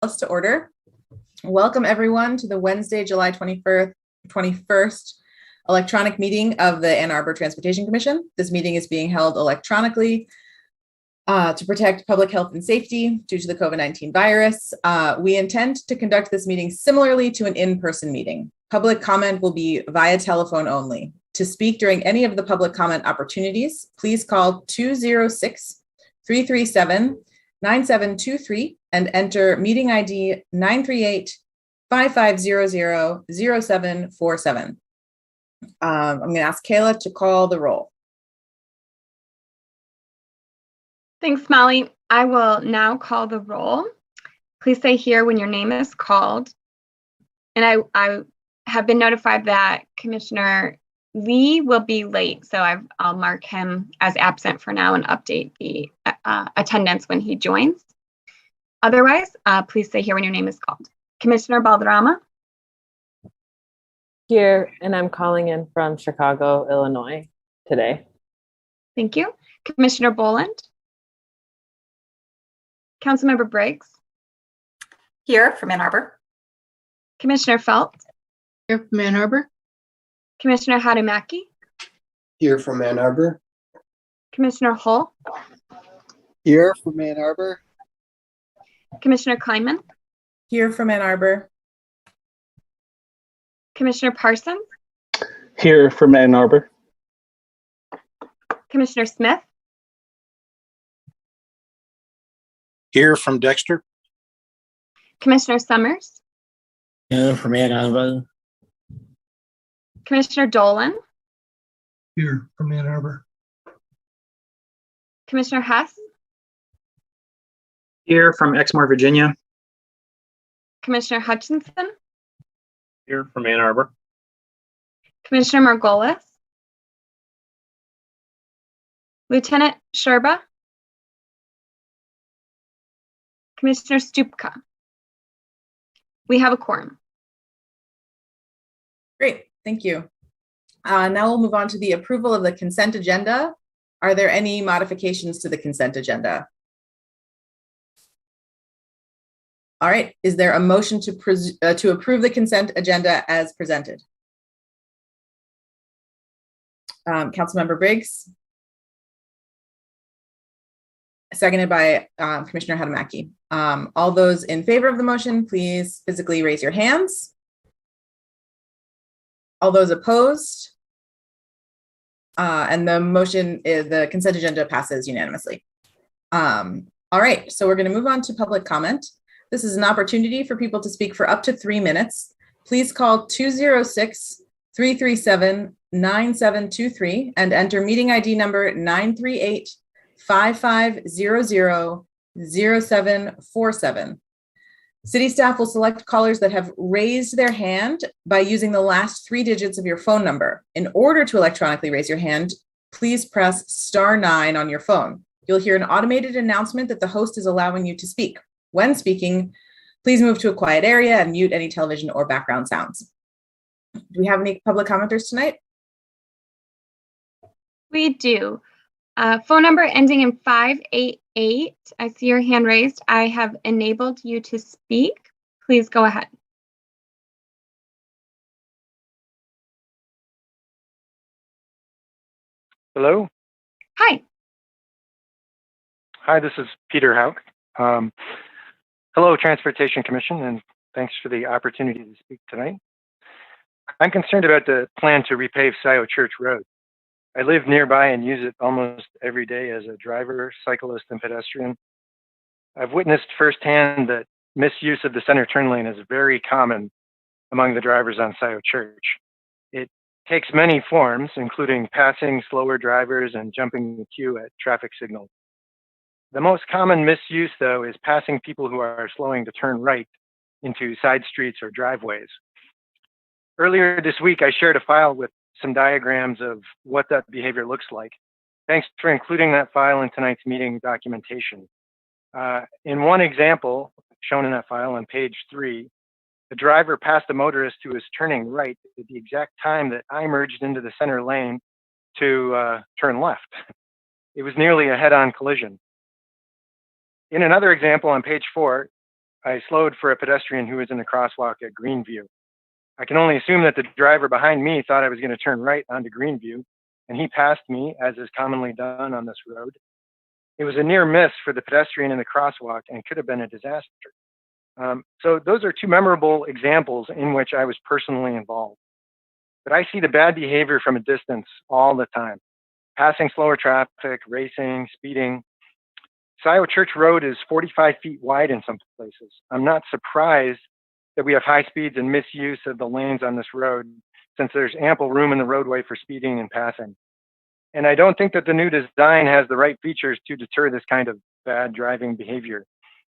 To order. Welcome everyone to the Wednesday, July 21st electronic meeting of the Ann Arbor Transportation Commission. This meeting is being held electronically to protect public health and safety due to the COVID-19 virus. We intend to conduct this meeting similarly to an in-person meeting. Public comment will be via telephone only. To speak during any of the public comment opportunities, please call 206-337-9723 and enter meeting ID 938-5500-0747. I'm going to ask Kayla to call the roll. Thanks, Molly. I will now call the roll. Please say here when your name is called. And I have been notified that Commissioner Lee will be late, so I'll mark him as absent for now and update the attendance when he joins. Otherwise, please say here when your name is called. Commissioner Balderrama? Here, and I'm calling in from Chicago, Illinois today. Thank you. Commissioner Boland? Councilmember Briggs? Here from Ann Arbor. Commissioner Felt? Here from Ann Arbor. Commissioner Hadamaki? Here from Ann Arbor. Commissioner Hull? Here from Ann Arbor. Commissioner Kleinman? Here from Ann Arbor. Commissioner Parsons? Here from Ann Arbor. Commissioner Smith? Here from Dexter. Commissioner Summers? Here from Ann Arbor. Commissioner Dolan? Here from Ann Arbor. Commissioner Hess? Here from Exmoor, Virginia. Commissioner Hutchinson? Here from Ann Arbor. Commissioner Margolis? Lieutenant Sherba? Commissioner Stupka? We have a quorum. Great, thank you. Now we'll move on to the approval of the consent agenda. Are there any modifications to the consent agenda? All right, is there a motion to approve the consent agenda as presented? Councilmember Briggs. Seconded by Commissioner Hadamaki. All those in favor of the motion, please physically raise your hands. All those opposed? And the motion, the consent agenda passes unanimously. All right, so we're going to move on to public comment. This is an opportunity for people to speak for up to 3 minutes. Please call 206-337-9723 and enter meeting ID number 938-5500-0747. City staff will select callers that have raised their hand by using the last 3 digits of your phone number. In order to electronically raise your hand, please press *9 on your phone. You'll hear an automated announcement that the host is allowing you to speak. When speaking, please move to a quiet area and mute any television or background sounds. Do we have any public commenters tonight? We do. Phone number ending in 588. I see your hand raised. I have enabled you to speak. Please go ahead. Hello. Hi. Hi, this is Peter Houck. Hello, Transportation Commission, and thanks for the opportunity to speak tonight. I'm concerned about the plan to repave Scioto Church Road. I live nearby and use it almost every day as a driver, cyclist, and pedestrian. I've witnessed firsthand that misuse of the center turn lane is very common among the drivers on Scioto Church. It takes many forms, including passing slower drivers and jumping the queue at traffic signals. The most common misuse, though, is passing people who are slowing to turn right into side streets or driveways. Earlier this week, I shared a file with some diagrams of what that behavior looks like. Thanks for including that file in tonight's meeting documentation. In one example, shown in that file on page 3, the driver passed a motorist who was turning right at the exact time that I merged into the center lane to turn left. It was nearly a head-on collision. In another example on page 4, I slowed for a pedestrian who was in the crosswalk at Greenview. I can only assume that the driver behind me thought I was going to turn right onto Greenview, and he passed me, as is commonly done on this road. It was a near miss for the pedestrian in the crosswalk and could have been a disaster. So those are two memorable examples in which I was personally involved. But I see the bad behavior from a distance all the time. Passing slower traffic, racing, speeding. Scioto Church Road is 45 feet wide in some places. I'm not surprised that we have high speeds and misuse of the lanes on this road, since there's ample room in the roadway for speeding and passing. And I don't think that the new design has the right features to deter this kind of bad driving behavior.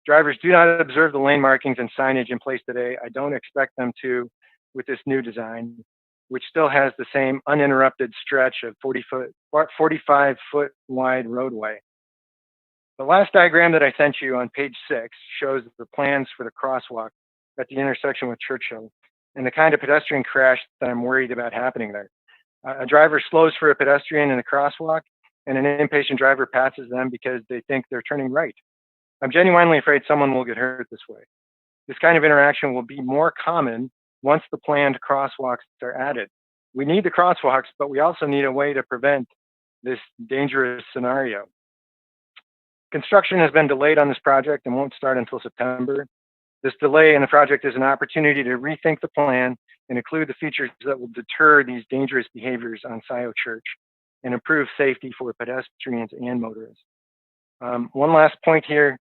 Drivers do not observe the lane markings and signage in place today. I don't expect them to with this new design, which still has the same uninterrupted stretch of 45 foot wide roadway. The last diagram that I sent you on page 6 shows the plans for the crosswalk at the intersection with Churchill and the kind of pedestrian crash that I'm worried about happening there. A driver slows for a pedestrian in a crosswalk, and an impatient driver passes them because they think they're turning right. I'm genuinely afraid someone will get hurt this way. This kind of interaction will be more common once the planned crosswalks are added. We need the crosswalks, but we also need a way to prevent this dangerous scenario. Construction has been delayed on this project and won't start until September. This delay in the project is an opportunity to rethink the plan and include the features that will deter these dangerous behaviors on Scioto Church and improve safety for pedestrians and motorists. One last point here.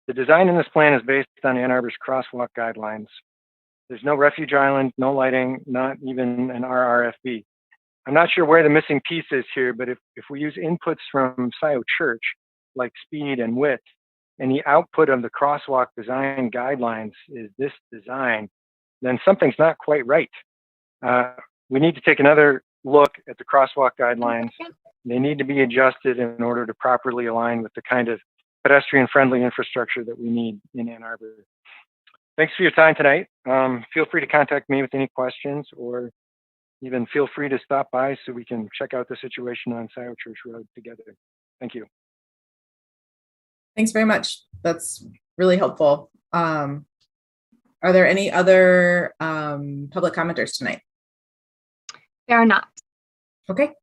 The design in this plan is based on Ann Arbor's crosswalk guidelines. There's no refuge island, no lighting, not even an RRFB. I'm not sure where the missing piece is here, but if we use inputs from Scioto Church, like speed and width, and the output of the crosswalk design guidelines is this design, then something's not quite right. We need to take another look at the crosswalk guidelines. They need to be adjusted in order to properly align with the kind of pedestrian-friendly infrastructure that we need in Ann Arbor. Thanks for your time tonight. Feel free to contact me with any questions, or even feel free to stop by so we can check out the situation on Scioto Church Road together. Thank you. Thanks very much. That's really helpful. Are there any other public commenters tonight? There are not. Okay.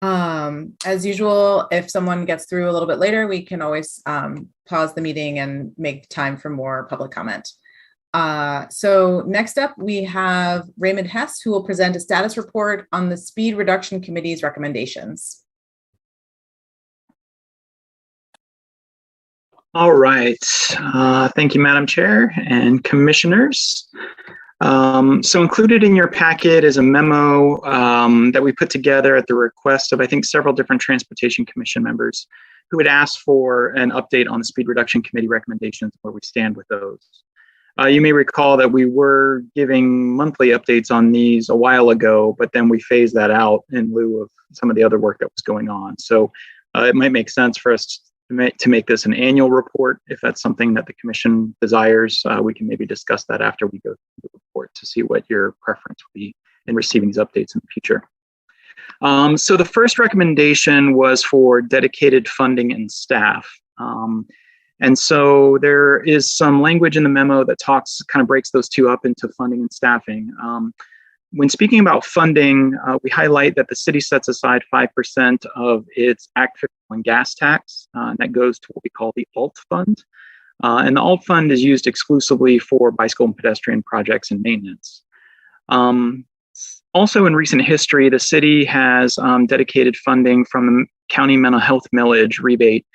As usual, if someone gets through a little bit later, we can always pause the meeting and make time for more public comment. So next up, we have Raymond Hess, who will present a status report on the Speed Reduction Committee's recommendations. All right. Thank you, Madam Chair and Commissioners. So included in your packet is a memo that we put together at the request of, I think, several different Transportation Commission members who had asked for an update on the Speed Reduction Committee recommendations, where we stand with those. You may recall that we were giving monthly updates on these a while ago, but then we phased that out in lieu of some of the other work that was going on. So it might make sense for us to make this an annual report. If that's something that the Commission desires, we can maybe discuss that after we go through the report to see what your preference will be in receiving these updates in the future. So the first recommendation was for dedicated funding and staff. And so there is some language in the memo that kind of breaks those two up into funding and staffing. When speaking about funding, we highlight that the city sets aside 5% of its fuel and gas tax, and that goes to what we call the ALT fund. And the ALT fund is used exclusively for bicycle and pedestrian projects and maintenance. Also in recent history, the city has dedicated funding from the county mental health millage rebate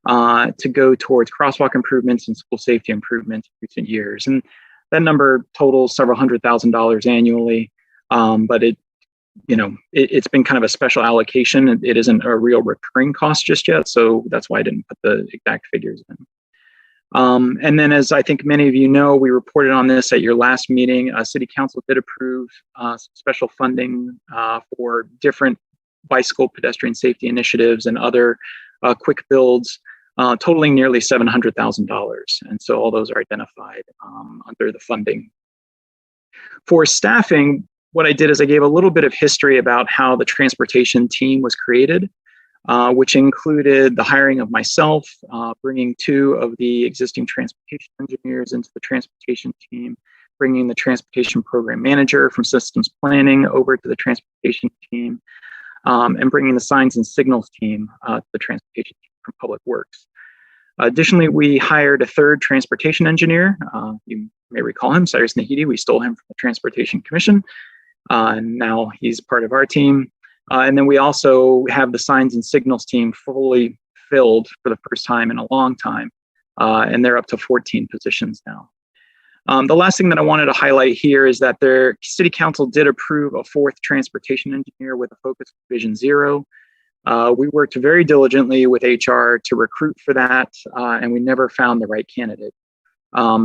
to go towards crosswalk improvements and school safety improvements in recent years. And that number totals several $100,000 annually. But it's been kind of a special allocation. It isn't a real recurring cost just yet, so that's why I didn't put the exact figures in. And then, as I think many of you know, we reported on this at your last meeting. City Council did approve some special funding for different bicycle pedestrian safety initiatives and other quick builds, totaling nearly $700,000. And so all those are identified under the funding. For staffing, what I did is I gave a little bit of history about how the transportation team was created. which included the hiring of myself, bringing 2 of the existing transportation engineers into the transportation team, bringing the transportation program manager from systems planning over to the transportation team, and bringing the signs and signals team to the transportation team from public works. Additionally, we hired a 3rd transportation engineer. You may recall him, Cyrus Nahidi. We stole him from the Transportation Commission, and now he's part of our team. And then we also have the signs and signals team fully filled for the first time in a long time, and they're up to 14 positions now. The last thing that I wanted to highlight here is that their City Council did approve a 4th transportation engineer with a focus on Vision Zero. We worked very diligently with HR to recruit for that, and we never found the right candidate.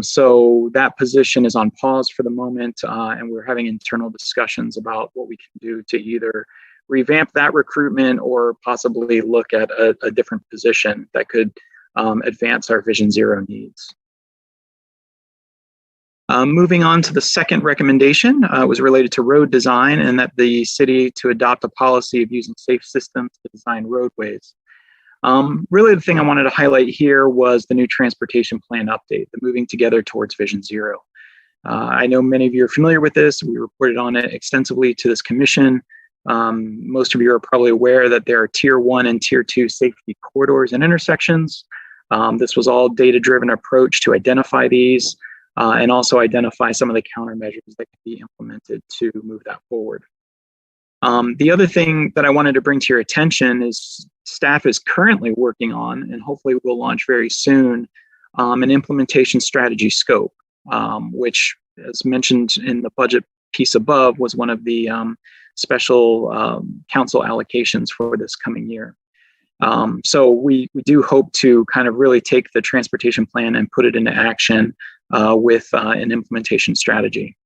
So that position is on pause for the moment, and we're having internal discussions about what we can do to either revamp that recruitment or possibly look at a different position that could advance our Vision Zero needs. Moving on to the second recommendation was related to road design, and that the city to adopt a policy of using safe systems to design roadways. Really, the thing I wanted to highlight here was the new transportation plan update, the moving together towards Vision Zero. I know many of you are familiar with this. We reported on it extensively to this commission. Most of you are probably aware that there are Tier 1 and Tier 2 safety corridors and intersections. This was all data-driven approach to identify these. And also identify some of the countermeasures that can be implemented to move that forward. The other thing that I wanted to bring to your attention is staff is currently working on, and hopefully will launch very soon, an implementation strategy scope, which, as mentioned in the budget piece above, was one of the special council allocations for this coming year. So we do hope to kind of really take the transportation plan and put it into action with an implementation strategy.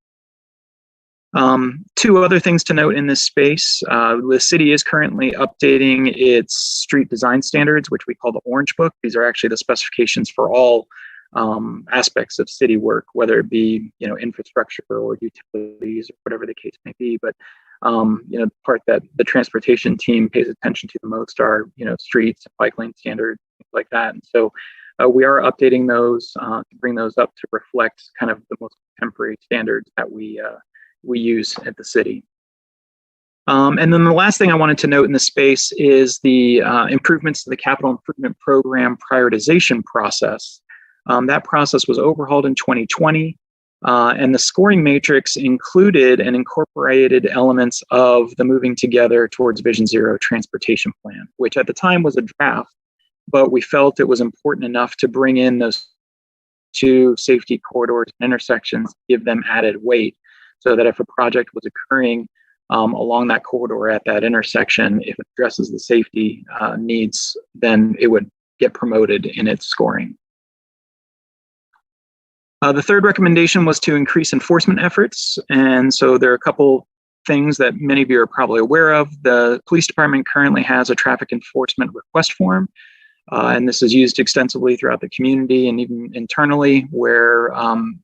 2 other things to note in this space. The city is currently updating its street design standards, which we call the Orange Book. These are actually the specifications for all aspects of city work, whether it be infrastructure or utilities or whatever the case may be. But the part that the transportation team pays attention to the most are streets, bike lane standards, things like that. And so we are updating those to bring those up to reflect kind of the most contemporary standards that we use at the city. And then the last thing I wanted to note in this space is the improvements to the capital improvement program prioritization process. That process was overhauled in 2020, and the scoring matrix included and incorporated elements of the moving together towards Vision Zero transportation plan, which at the time was a draft, but we felt it was important enough to bring in those 2 safety corridors and intersections, give them added weight, so that if a project was occurring along that corridor at that intersection, if it addresses the safety needs, then it would get promoted in its scoring. The third recommendation was to increase enforcement efforts. And so there are a couple things that many of you are probably aware of. The police department currently has a traffic enforcement request form. And this is used extensively throughout the community and even internally, where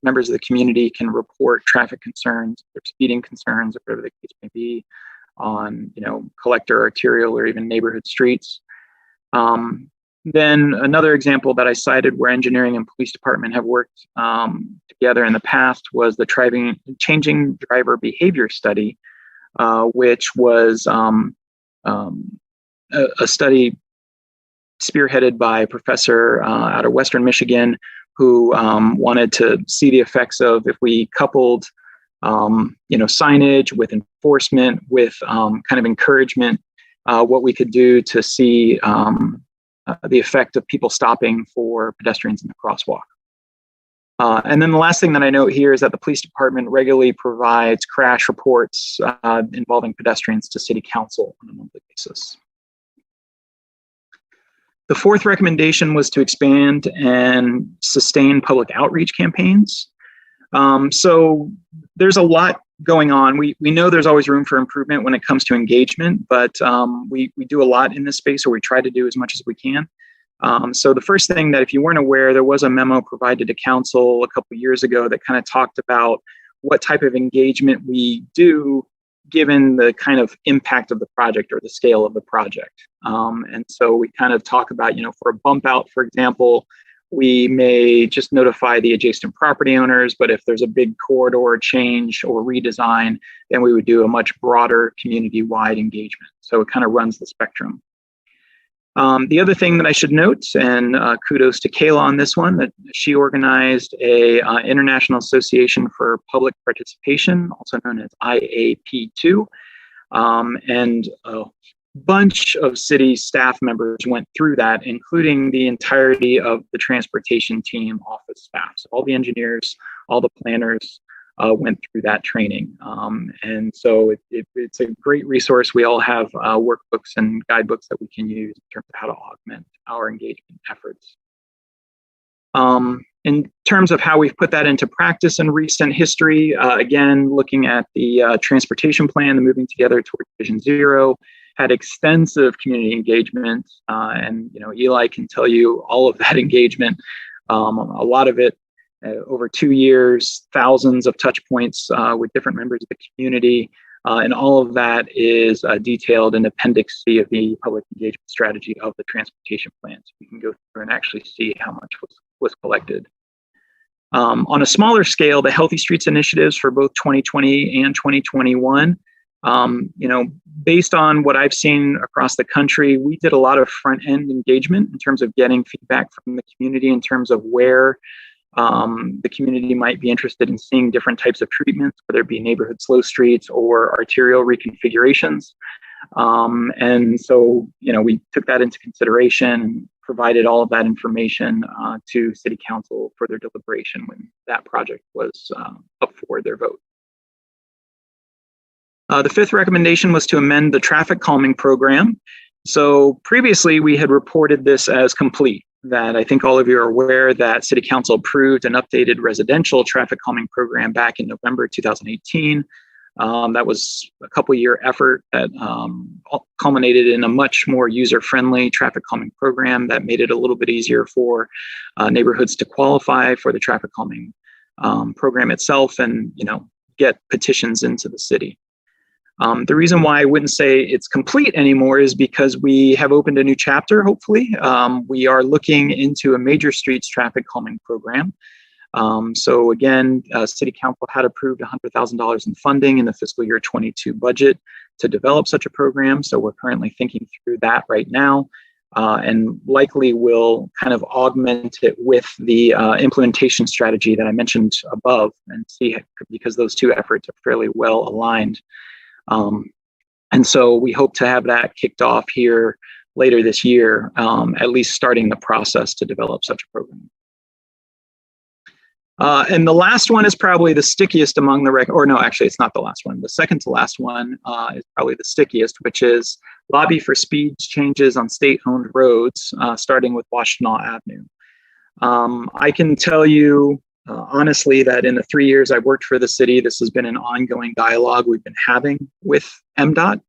members of the community can report traffic concerns, or speeding concerns, or whatever the case may be, on collector, arterial, or even neighborhood streets. Then another example that I cited where engineering and police department have worked together in the past was the changing driver behavior study, which was a study spearheaded by a professor out of Western Michigan who wanted to see the effects of if we coupled signage with enforcement with kind of encouragement, what we could do to see the effect of people stopping for pedestrians in the crosswalk. And then the last thing that I note here is that the police department regularly provides crash reports involving pedestrians to city council on a monthly basis. The fourth recommendation was to expand and sustain public outreach campaigns. So there's a lot going on. We know there's always room for improvement when it comes to engagement, but we do a lot in this space, or we try to do as much as we can. So the first thing that, if you weren't aware, there was a memo provided to council a couple of years ago that kind of talked about what type of engagement we do given the kind of impact of the project or the scale of the project. And so we kind of talk about, for a bump out, for example, we may just notify the adjacent property owners, but if there's a big corridor change or redesign, then we would do a much broader community-wide engagement. So it kind of runs the spectrum. The other thing that I should note, and kudos to Kayla on this one, that she organized a International Association for Public Participation, also known as IAP2, and a bunch of city staff members went through that, including the entirety of the transportation team office staff. So all the engineers, all the planners went through that training. And so it's a great resource. We all have workbooks and guidebooks that we can use in terms of how to augment our engagement efforts. In terms of how we've put that into practice in recent history, again, looking at the transportation plan, the Moving Together Toward Vision Zero, had extensive community engagement. And Eli can tell you all of that engagement, a lot of it over 2 years, thousands of touch points with different members of the community. And all of that is detailed in Appendix C of the public engagement strategy of the transportation plan. So you can go through and actually see how much was collected. On a smaller scale, the Healthy Streets initiatives for both 2020 and 2021, based on what I've seen across the country, we did a lot of front-end engagement in terms of getting feedback from the community in terms of where the community might be interested in seeing different types of treatments, whether it be neighborhood slow streets or arterial reconfigurations. And so, we took that into consideration and provided all of that information to City Council for their deliberation when that project was up for their vote. The fifth recommendation was to amend the traffic calming program. So previously we had reported this as complete, that I think all of you are aware that City Council approved an updated residential traffic calming program back in November 2018. That was a couple-year effort that culminated in a much more user-friendly traffic calming program that made it a little bit easier for neighborhoods to qualify for the traffic calming program itself and get petitions into the city. The reason why I wouldn't say it's complete anymore is because we have opened a new chapter, hopefully. We are looking into a major streets traffic calming program. So again, City Council had approved $100,000 in funding in the fiscal year 22 budget to develop such a program. So we're currently thinking through that right now, and likely will kind of augment it with the implementation strategy that I mentioned above, and see, because those two efforts are fairly well aligned. And so we hope to have that kicked off here later this year, at least starting the process to develop such a program. And the last one is probably the stickiest among the actually it's not the last one. The second to last one is probably the stickiest, which is lobby for speed changes on state-owned roads, starting with Washtenaw Avenue. I can tell you honestly that in the 3 years I've worked for the city, this has been an ongoing dialogue we've been having with MDOT.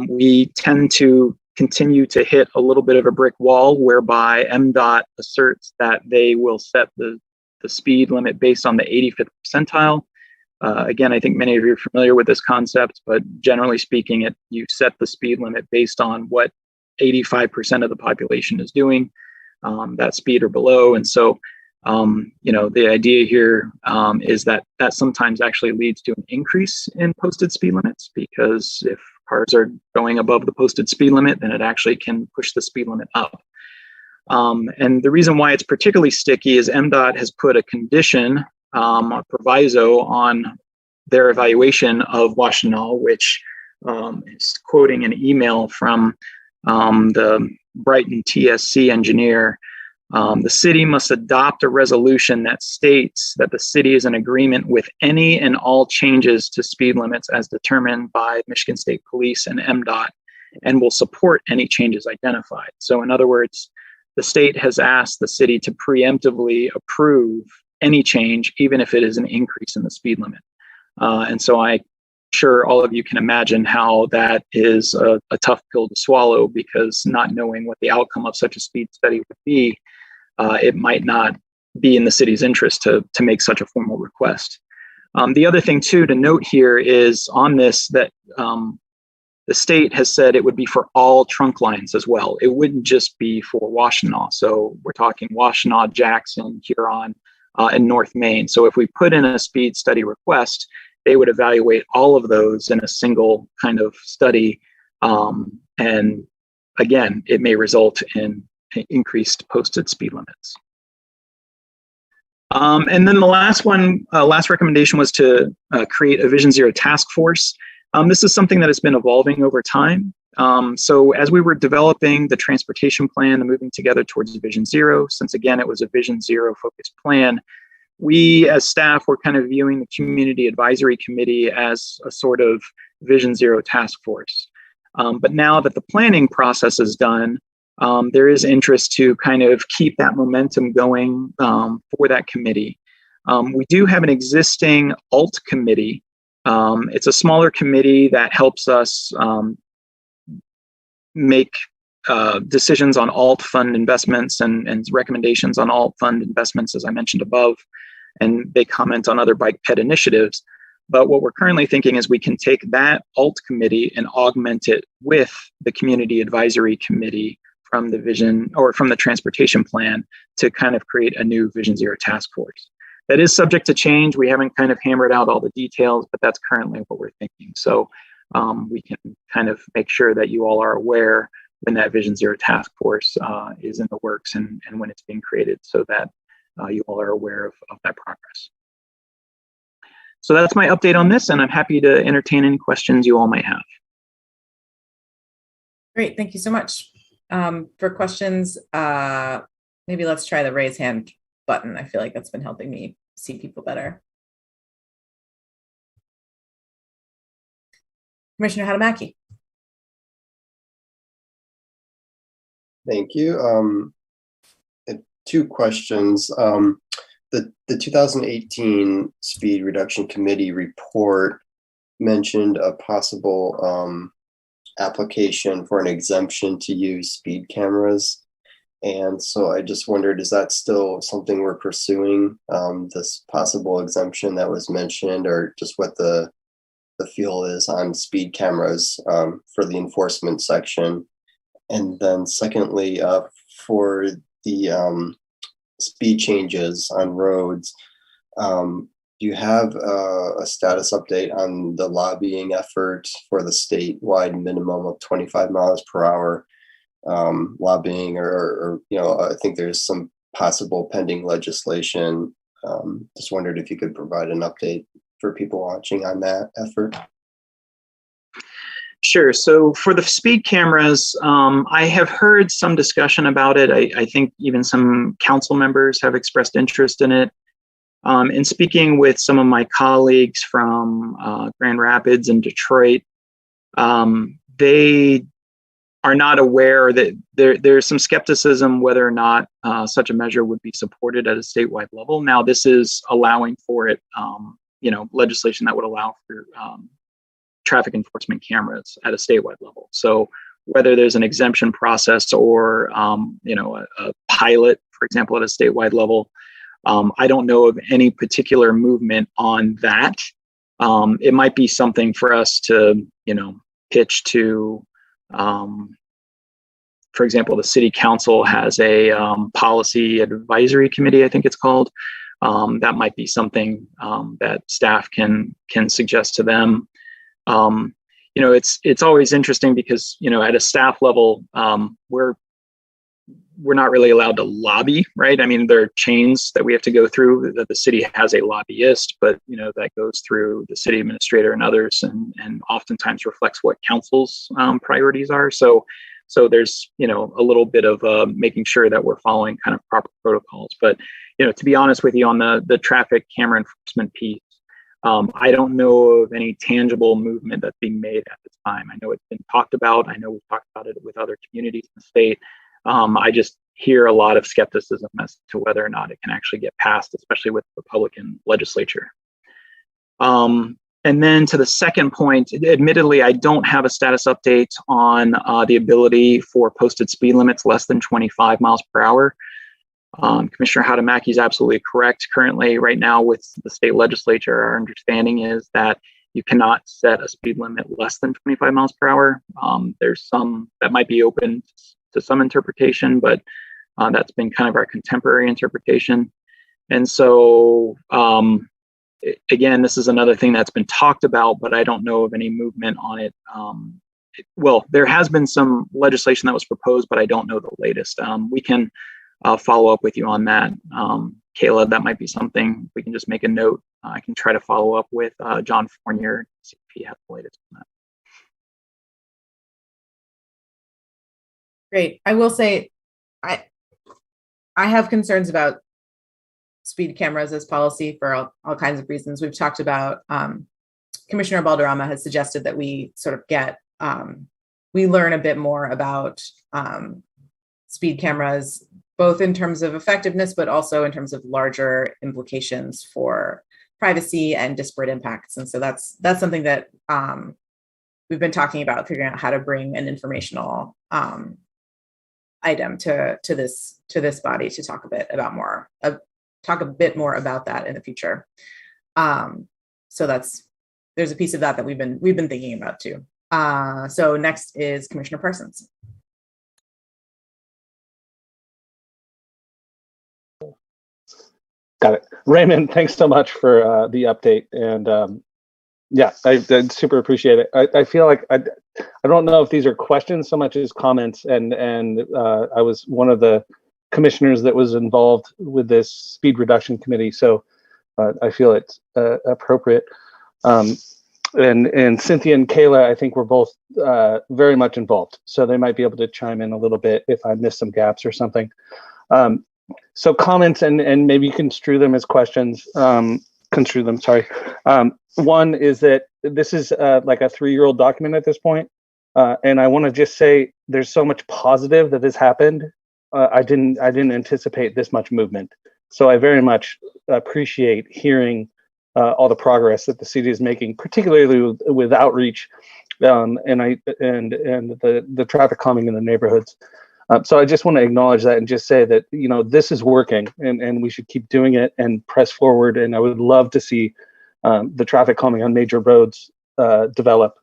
We tend to continue to hit a little bit of a brick wall whereby MDOT asserts that they will set the speed limit based on the 85th percentile. Again, I think many of you are familiar with this concept, but generally speaking, you set the speed limit based on what 85% of the population is doing, that speed or below. And so the idea here is that sometimes actually leads to an increase in posted speed limits, because if cars are going above the posted speed limit, then it actually can push the speed limit up. And the reason why it's particularly sticky is MDOT has put a condition, a proviso on their evaluation of Washtenaw, which is quoting an email from the Brighton TSC engineer. The city must adopt a resolution that states that the city is in agreement with any and all changes to speed limits as determined by Michigan State Police and MDOT, and will support any changes identified. So in other words, the state has asked the city to preemptively approve any change, even if it is an increase in the speed limit. And so I'm sure all of you can imagine how that is a tough pill to swallow, because not knowing what the outcome of such a speed study would be, it might not be in the city's interest to make such a formal request. The other thing too to note here is on this that the state has said it would be for all trunk lines as well. It wouldn't just be for Washtenaw. So we're talking Washtenaw, Jackson, Huron, and North Main. So if we put in a speed study request, they would evaluate all of those in a single kind of study. And again, it may result in increased posted speed limits. And then the last one, last recommendation was to create a Vision Zero task force. This is something that has been evolving over time. So as we were developing the transportation plan and moving together towards Vision Zero, since again, it was a Vision Zero focused plan, we as staff were kind of viewing the Community Advisory Committee as a sort of Vision Zero task force. But now that the planning process is done, there is interest to kind of keep that momentum going for that committee. We do have an existing alt committee. It's a smaller committee that helps us make decisions on alt fund investments and recommendations on alt fund investments, as I mentioned above, and they comment on other bike ped initiatives. But what we're currently thinking is we can take that alt committee and augment it with the Community Advisory Committee from the vision or from the transportation plan to kind of create a new Vision Zero task force. That is subject to change. We haven't kind of hammered out all the details, but that's currently what we're thinking. So we can kind of make sure that you all are aware when that Vision Zero task force is in the works and when it's being created, so that you all are aware of that progress. So that's my update on this, and I'm happy to entertain any questions you all might have. Great, thank you so much. For questions, maybe let's try the raise hand button. I feel like that's been helping me see people better. Commissioner Hadamaki. Thank you. Two questions. The 2018 Speed Reduction Committee report mentioned a possible application for an exemption to use speed cameras. And so I just wondered, is that still something we're pursuing, this possible exemption that was mentioned, or just what the feel is on speed cameras for the enforcement section? And then secondly, for the speed changes on roads, do you have a status update on the lobbying effort for the statewide minimum of 25 miles per hour lobbying, or I think there's some possible pending legislation. Just wondered if you could provide an update for people watching on that effort. Sure. So for the speed cameras, I have heard some discussion about it. I think even some council members have expressed interest in it. In speaking with some of my colleagues from Grand Rapids and Detroit, they are not aware that there's some skepticism whether or not such a measure would be supported at a statewide level. Now, this is allowing for it, legislation that would allow for traffic enforcement cameras at a statewide level. So whether there's an exemption process or, a pilot, for example, at a statewide level, I don't know of any particular movement on that. It might be something for us to, pitch to, for example, the city council has a policy advisory committee, I think it's called. That might be something that staff can suggest to them. It's always interesting because, at a staff level, we're not really allowed to lobby, right? I mean, there are chains that we have to go through. That the city has a lobbyist, but that goes through the city administrator and others, and oftentimes reflects what council's priorities are. So there's a little bit of making sure that we're following kind of proper protocols. But to be honest with you, on the traffic camera enforcement piece, I don't know of any tangible movement that's being made at this time. I know it's been talked about. I know we've talked about it with other communities in the state. I just hear a lot of skepticism as to whether or not it can actually get passed, especially with the Republican legislature. And then to the second point, admittedly, I don't have a status update on the ability for posted speed limits less than 25 miles per hour. Commissioner Hadamaki is absolutely correct. Currently, right now with the state legislature, our understanding is that you cannot set a speed limit less than 25 miles per hour. There's some that might be open to some interpretation, but that's been kind of our contemporary interpretation. And so, again, this is another thing that's been talked about, but I don't know of any movement on it. Well, there has been some legislation that was proposed, but I don't know the latest. We can follow up with you on that. Kayla, that might be something we can just make a note. I can try to follow up with John Fournier, see if he has the latest on that. Great. I will say, I have concerns about speed cameras as policy for all kinds of reasons. We've talked about, Commissioner Balderrama has suggested that we sort of get, we learn a bit more about speed cameras, both in terms of effectiveness, but also in terms of larger implications for privacy and disparate impacts. And so that's something that we've been talking about, figuring out how to bring an informational item to this body to talk a bit more about that in the future. So there's a piece of that we've been thinking about too. So next is Commissioner Parsons. Got it. Raymond, thanks so much for the update. And yeah, I super appreciate it. I feel like I don't know if these are questions so much as comments. And I was one of the commissioners that was involved with this speed reduction committee. So I feel it's appropriate. And Cynthia and Kayla, I think we're both very much involved. So they might be able to chime in a little bit if I miss some gaps or something. So comments and maybe you can construe them as questions. Sorry. One is that this is like a 3-year-old document at this point. And I want to just say there's so much positive that has happened. I didn't anticipate this much movement. So I very much appreciate hearing all the progress that the city is making, particularly with outreach and the traffic calming in the neighborhoods. So I just want to acknowledge that and just say that, you know, this is working and we should keep doing it and press forward. And I would love to see the traffic calming on major roads develop,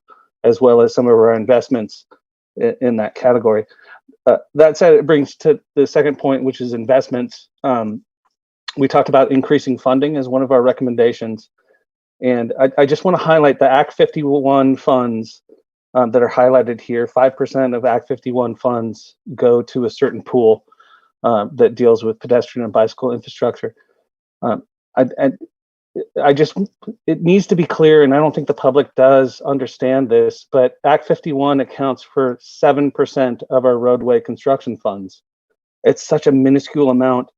as well as some of our investments in that category. That said, it brings to the second point, which is investments. We talked about increasing funding as one of our recommendations. And I just want to highlight the Act 51 funds that are highlighted here. 5% of Act 51 funds go to a certain pool that deals with pedestrian and bicycle infrastructure. It needs to be clear, and I don't think the public does understand this, but Act 51 accounts for 7% of our roadway construction funds. It's such a minuscule amount.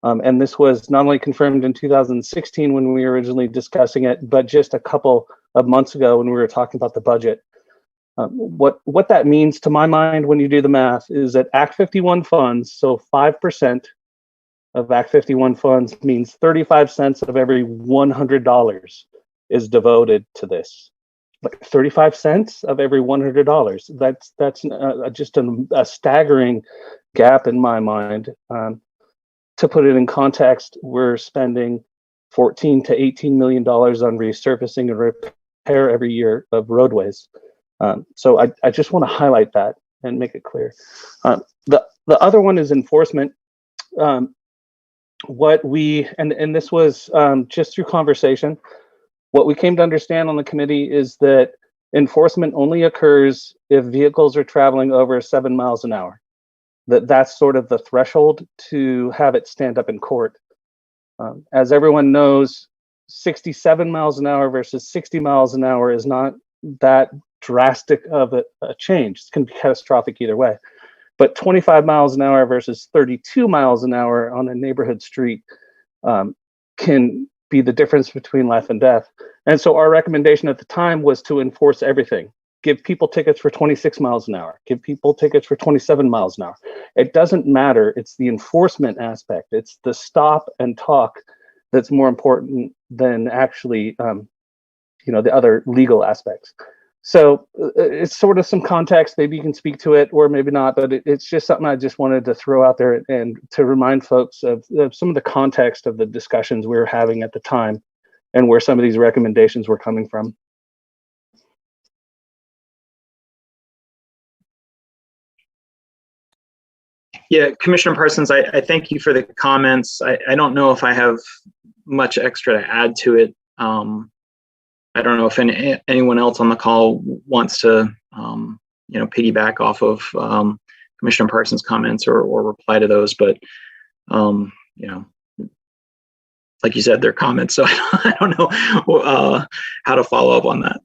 And this was not only confirmed in 2016 when we were originally discussing it, but just a couple of months ago when we were talking about the budget. What that means to my mind when you do the math is that Act 51 funds, so 5% of Act 51 funds means 35 cents of every $100 is devoted to this. Like 35 cents of every $100. That's just a staggering gap in my mind. To put it in context, we're spending $14 to $18 million on resurfacing and repair every year of roadways. So I just want to highlight that and make it clear. The other one is enforcement. This was just through conversation, what we came to understand on the committee is that enforcement only occurs if vehicles are traveling over 7 miles an hour. That's sort of the threshold to have it stand up in court. As everyone knows, 67 miles an hour versus 60 miles an hour is not that drastic of a change. It's going to be catastrophic either way. But 25 miles an hour versus 32 miles an hour on a neighborhood street can be the difference between life and death. And so our recommendation at the time was to enforce everything. Give people tickets for 26 miles an hour. Give people tickets for 27 miles an hour. It doesn't matter. It's the enforcement aspect. It's the stop and talk that's more important than actually, the other legal aspects. So it's sort of some context. Maybe you can speak to it or maybe not, but it's just something I just wanted to throw out there and to remind folks of some of the context of the discussions we were having at the time and where some of these recommendations were coming from. Yeah, Commissioner Parsons, I thank you for the comments. I don't know if I have much extra to add to it. I don't know if anyone else on the call wants to, piggyback off of Commissioner Parsons' comments or reply to those, but, like you said, they're comments, so I don't know how to follow up on that.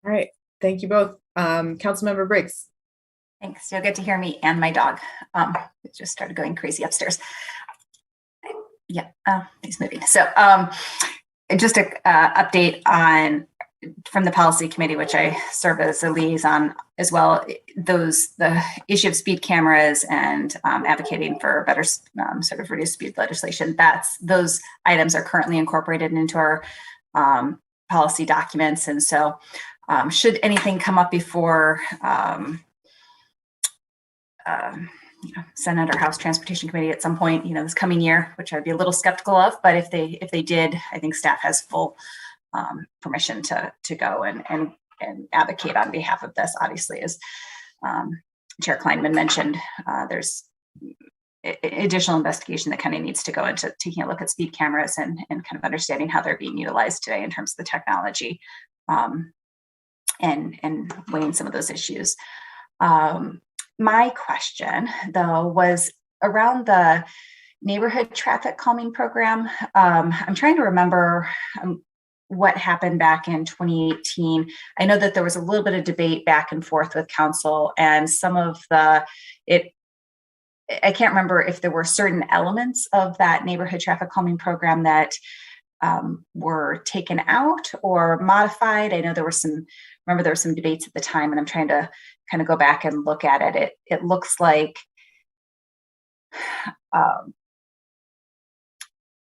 All right, thank you both. Councilmember Briggs. Thanks. You'll get to hear me and my dog. It just started going crazy upstairs. Yeah, he's moving. So just an update from the policy committee, which I serve as a liaison as well. The issue of speed cameras and advocating for better sort of reduced speed legislation. Those items are currently incorporated into our policy documents, and so should anything come up before Senate or House Transportation Committee at some point, this coming year, which I'd be a little skeptical of, but if they did, I think staff has full permission to go and advocate on behalf of this. Obviously, as Chair Kleinman mentioned, there's additional investigation that kind of needs to go into taking a look at speed cameras and kind of understanding how they're being utilized today in terms of the technology and weighing some of those issues. My question, though, was around the neighborhood traffic calming program. I'm trying to remember what happened back in 2018. I know that there was a little bit of debate back and forth with council, and some of I can't remember if there were certain elements of that neighborhood traffic calming program that were taken out or modified. I know there were some debates at the time, and I'm trying to kind of go back and look at it. It looks like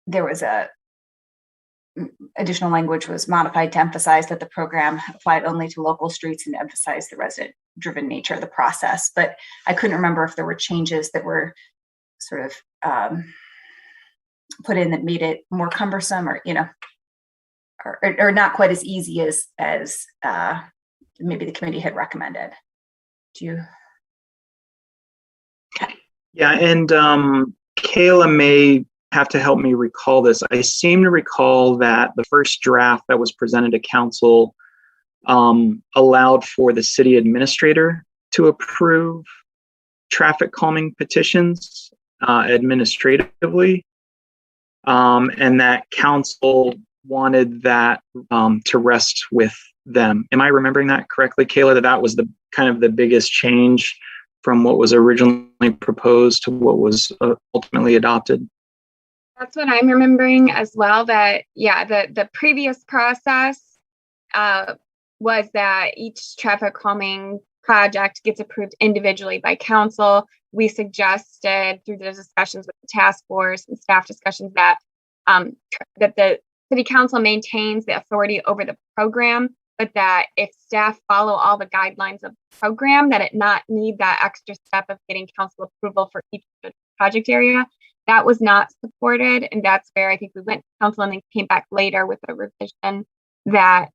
there was additional language was modified to emphasize that the program applied only to local streets and emphasize the resident-driven nature of the process. But I couldn't remember if there were changes that were sort of put in that made it more cumbersome, or or not quite as easy as maybe the committee had recommended. Do you? Okay. Yeah, and Kayla may have to help me recall this. I seem to recall that the first draft that was presented to council allowed for the city administrator to approve traffic calming petitions administratively, and that council wanted that to rest with them. Am I remembering that correctly, Kayla? That was the kind of the biggest change from what was originally proposed to what was ultimately adopted? That's what I'm remembering as well, that, yeah, the previous process was that each traffic calming project gets approved individually by council. We suggested through the discussions with the task force and staff discussions that the city council maintains the authority over the program, but that if staff follow all the guidelines of the program, that it not need that extra step of getting council approval for each project area. That was not supported, and that's where I think we went to council and then came back later with a revision that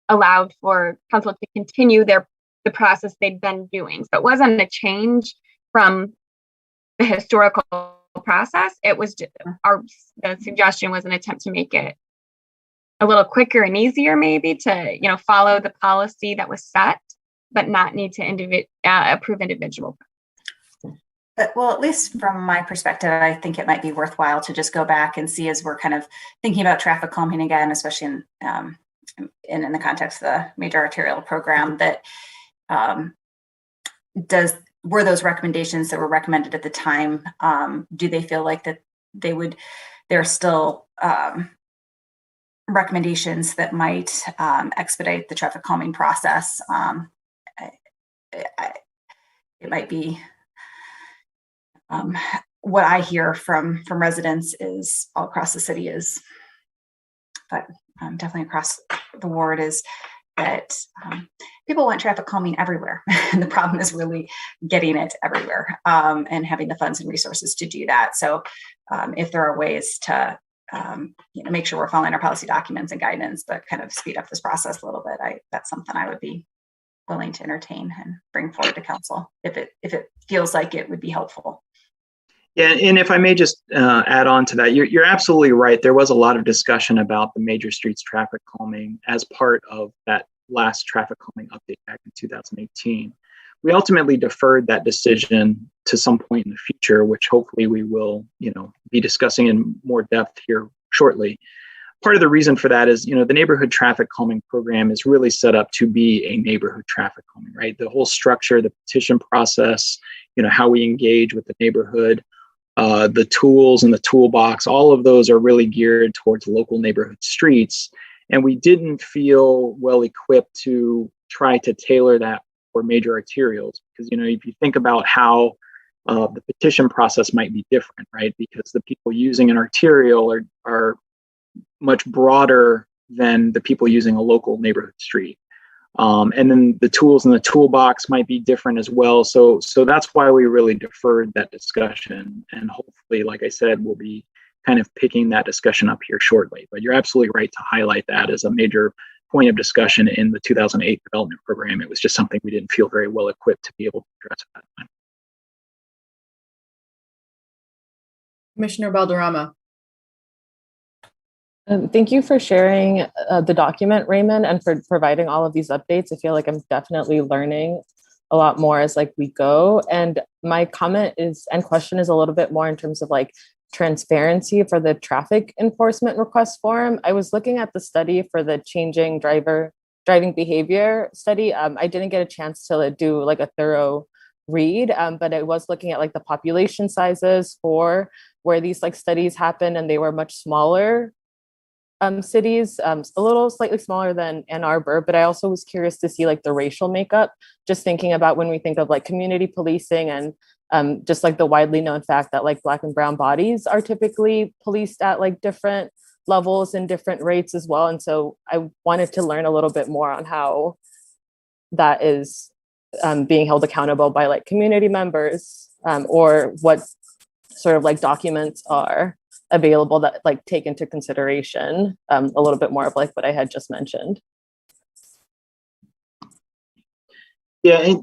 allowed for council to continue the process they'd been doing. So it wasn't a change from the historical process. It was just, the suggestion was an attempt to make it a little quicker and easier, maybe to follow the policy that was set, but not need to approve individual. Well, at least from my perspective, I think it might be worthwhile to just go back and see, as we're kind of thinking about traffic calming again, especially in the context of the major arterial program, that were those recommendations that were recommended at the time, do they feel like that there are still recommendations that might expedite the traffic calming process? It might be what I hear from residents is all across the city is, but definitely across the board, is that people want traffic calming everywhere. And the problem is really getting it everywhere and having the funds and resources to do that. So if there are ways to make sure we're following our policy documents and guidance, but kind of speed up this process a little bit, that's something I would be willing to entertain and bring forward to council if it feels like it would be helpful. Yeah, and if I may just add on to that, you're absolutely right. There was a lot of discussion about the major streets traffic calming as part of that last traffic calming update back in 2018. We ultimately deferred that decision to some point in the future, which hopefully we will, be discussing in more depth here shortly. Part of the reason for that is, the neighborhood traffic calming program is really set up to be a neighborhood traffic calming, right? The whole structure, the petition process, how we engage with the neighborhood, the tools in the toolbox, all of those are really geared towards local neighborhood streets. And we didn't feel well equipped to try to tailor that for major arterials. Because, if you think about how the petition process might be different, right? Because the people using an arterial are much broader than the people using a local neighborhood street. And then the tools in the toolbox might be different as well. So that's why we really deferred that discussion. And hopefully, like I said, we'll be kind of picking that discussion up here shortly. But you're absolutely right to highlight that as a major point of discussion in the 2008 development program. It was just something we didn't feel very well equipped to be able to address at that time. Commissioner Balderrama. Thank you for sharing the document, Raymond, and for providing all of these updates. I feel like I'm definitely learning a lot more as we go. And my comment and question is a little bit more in terms of transparency for the traffic enforcement request form. I was looking at the study for the changing driving behavior study. I didn't get a chance to do a thorough read, but I was looking at the population sizes for where these studies happen, and they were much smaller cities, a little slightly smaller than Ann Arbor, but I also was curious to see the racial makeup, just thinking about when we think of community policing and just the widely known fact that Black and brown bodies are typically policed at different levels and different rates as well. And so I wanted to learn a little bit more on how that is being held accountable by community members, or what sort of documents are available that take into consideration a little bit more of what I had just mentioned. Yeah,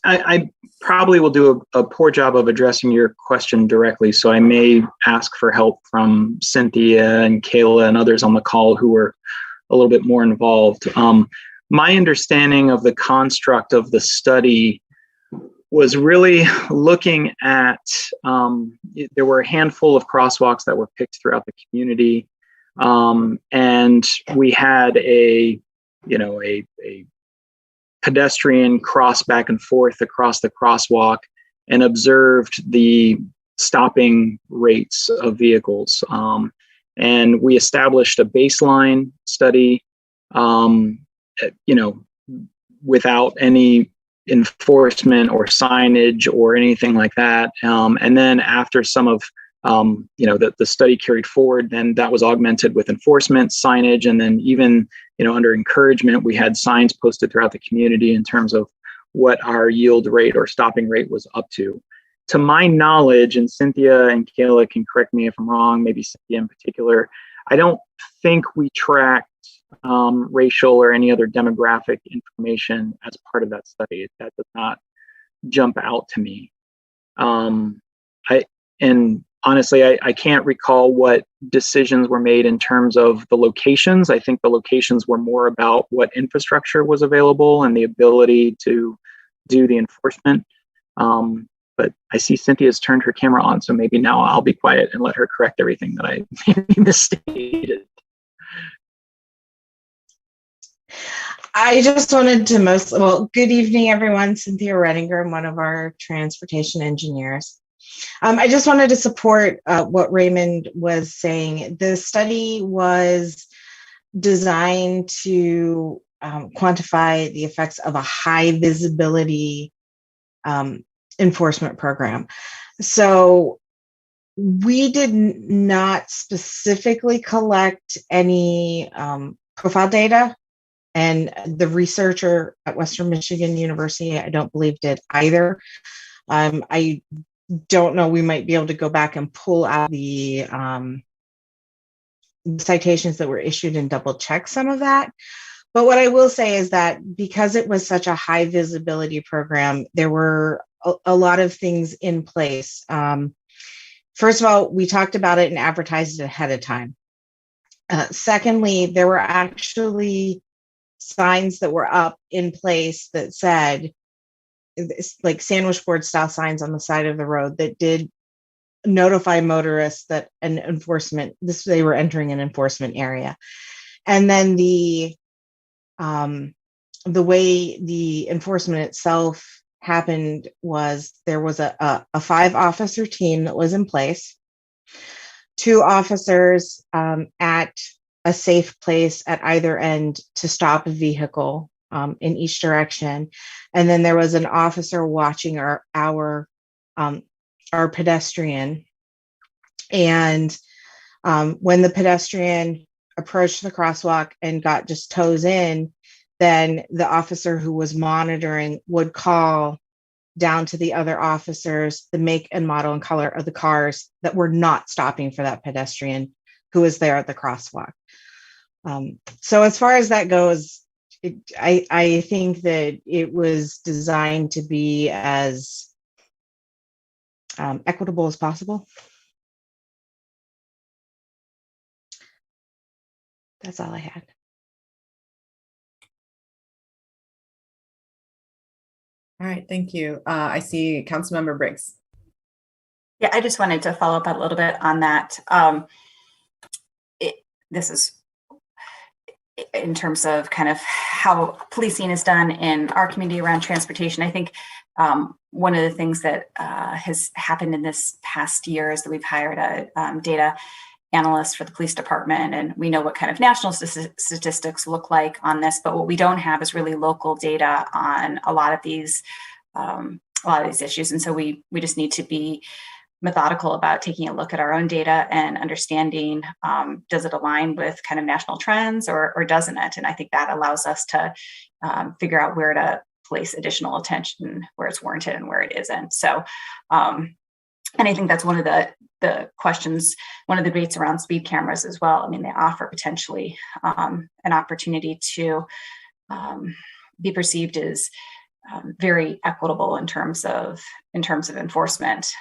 I probably will do a poor job of addressing your question directly, so I may ask for help from Cynthia and Kayla and others on the call who are a little bit more involved. My understanding of the construct of the study was really looking at, there were a handful of crosswalks that were picked throughout the community. And we had a pedestrian cross back and forth across the crosswalk and observed the stopping rates of vehicles. And we established a baseline study, without any enforcement or signage or anything like that. And then after some of, the study carried forward, then that was augmented with enforcement, signage, and then even, under encouragement, we had signs posted throughout the community in terms of what our yield rate or stopping rate was up to. To my knowledge, and Cynthia and Kayla can correct me if I'm wrong, maybe Cynthia in particular, I don't think we tracked racial or any other demographic information as part of that study. That does not jump out to me. Honestly, I can't recall what decisions were made in terms of the locations. I think the locations were more about what infrastructure was available and the ability to do the enforcement. But I see Cynthia's turned her camera on, so maybe now I'll be quiet and let her correct everything that I maybe misstated. I just wanted to good evening, everyone. Cynthia Redinger, I'm one of our transportation engineers. I just wanted to support what Raymond was saying. The study was designed to quantify the effects of a high visibility enforcement program. So we did not specifically collect any profile data. And the researcher at Western Michigan University, I don't believe did either. I don't know, we might be able to go back and pull out the citations that were issued and double check some of that. But what I will say is that because it was such a high visibility program, there were a lot of things in place. First of all, we talked about it and advertised it ahead of time. Secondly, there were actually signs that were up in place that said, like sandwich board style signs on the side of the road that did notify motorists that they were entering an enforcement area. And then the way the enforcement itself happened was there was a 5-officer team that was in place, 2 officers at a safe place at either end to stop a vehicle in each direction. And then there was an officer watching our pedestrian. And when the pedestrian approached the crosswalk and got just toes in, then the officer who was monitoring would call down to the other officers the make and model and color of the cars that were not stopping for that pedestrian who was there at the crosswalk. So as far as that goes, I think that it was designed to be as equitable as possible. That's all I had. All right, thank you. I see Councilmember Briggs. Yeah, I just wanted to follow up a little bit on that. This is in terms of kind of how policing is done in our community around transportation. I think one of the things that has happened in this past year is that we've hired a data analyst for the police department, and we know what kind of national statistics look like on this, but what we don't have is really local data on a lot of these issues. And so we just need to be methodical about taking a look at our own data and understanding, does it align with kind of national trends or doesn't it? And I think that allows us to figure out where to place additional attention, where it's warranted and where it isn't. So, and I think that's one of the questions, one of the debates around speed cameras as well. I mean, they offer potentially an opportunity to be perceived as very equitable in terms of enforcement,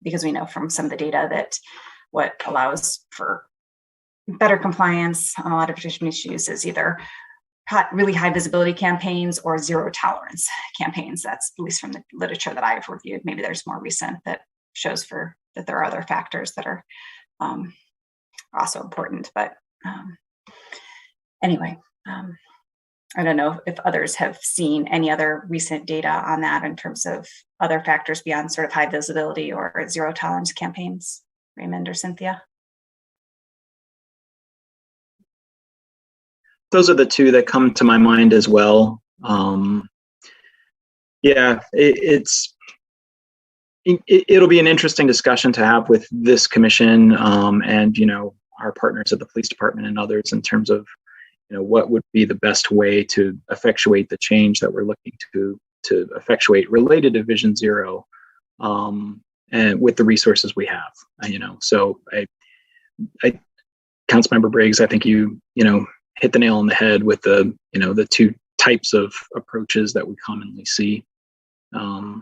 because we know from some of the data that what allows for better compliance on a lot of protection issues is either really high visibility campaigns or zero tolerance campaigns. That's at least from the literature that I've reviewed. Maybe there's more recent that shows that there are other factors that are also important. But anyway, I don't know if others have seen any other recent data on that in terms of other factors beyond sort of high visibility or zero tolerance campaigns, Raymond or Cynthia. Those are the two that come to my mind as well. Yeah, it'll be an interesting discussion to have with this commission and, you know, our partners at the police department and others in terms of, you know, what would be the best way to effectuate the change that we're looking to effectuate related to Vision Zero, and with the resources we have, you know. So I Councilmember Briggs, I think you know, hit the nail on the head with the, you know, the two types of approaches that we commonly see. So.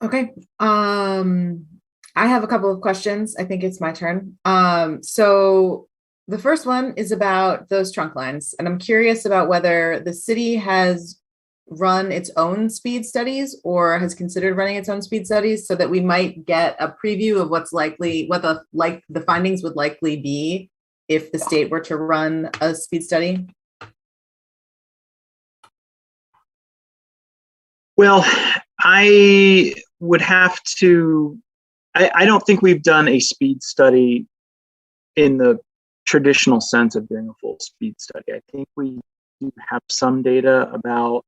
Okay. I have a couple of questions. I think it's my turn. So the first one is about those trunk lines, and I'm curious about whether the city has run its own speed studies or has considered running its own speed studies, so that we might get a preview of what's likely, what the findings would likely be if the state were to run a speed study. Well, I would have to, I don't think we've done a speed study in the traditional sense of doing a full speed study. I think we do have some data about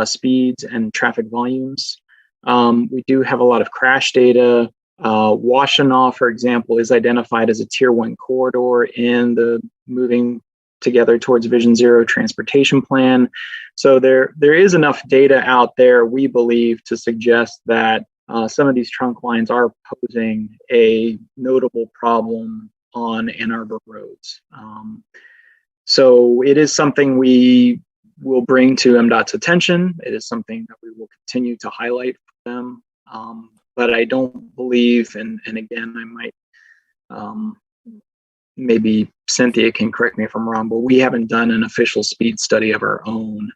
speeds and traffic volumes. We do have a lot of crash data. Washtenaw, for example, is identified as a tier 1 corridor in the moving together towards Vision Zero transportation plan. So there is enough data out there, we believe, to suggest that some of these trunk lines are posing a notable problem on Ann Arbor roads. So it is something we will bring to MDOT's attention. It is something that we will continue to highlight for them. But I don't believe, and again, I might, maybe Cynthia can correct me if I'm wrong, but we haven't done an official speed study of our own.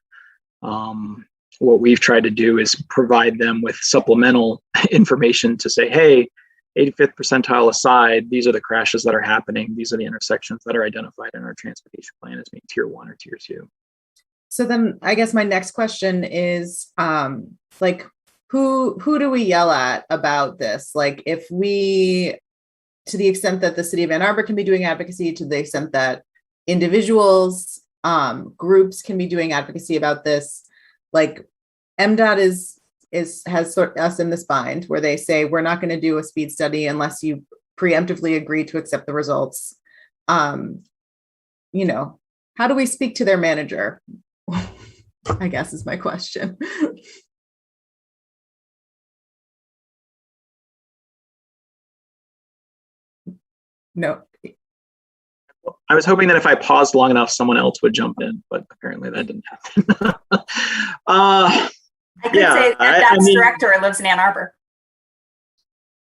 What we've tried to do is provide them with supplemental information to say, hey, 85th percentile aside, these are the crashes that are happening. These are the intersections that are identified in our transportation plan as being tier 1 or tier 2. So then I guess my next question is, like, who do we yell at about this? Like, if we, to the extent that the city of Ann Arbor can be doing advocacy, to the extent that individuals, groups can be doing advocacy about this, like MDOT has sort us in this bind where they say, we're not going to do a speed study unless you preemptively agree to accept the results. You know, how do we speak to their manager? I guess is my question. No. I was hoping that if I paused long enough, someone else would jump in, but apparently that didn't happen. I could say MDOT's director lives in Ann Arbor.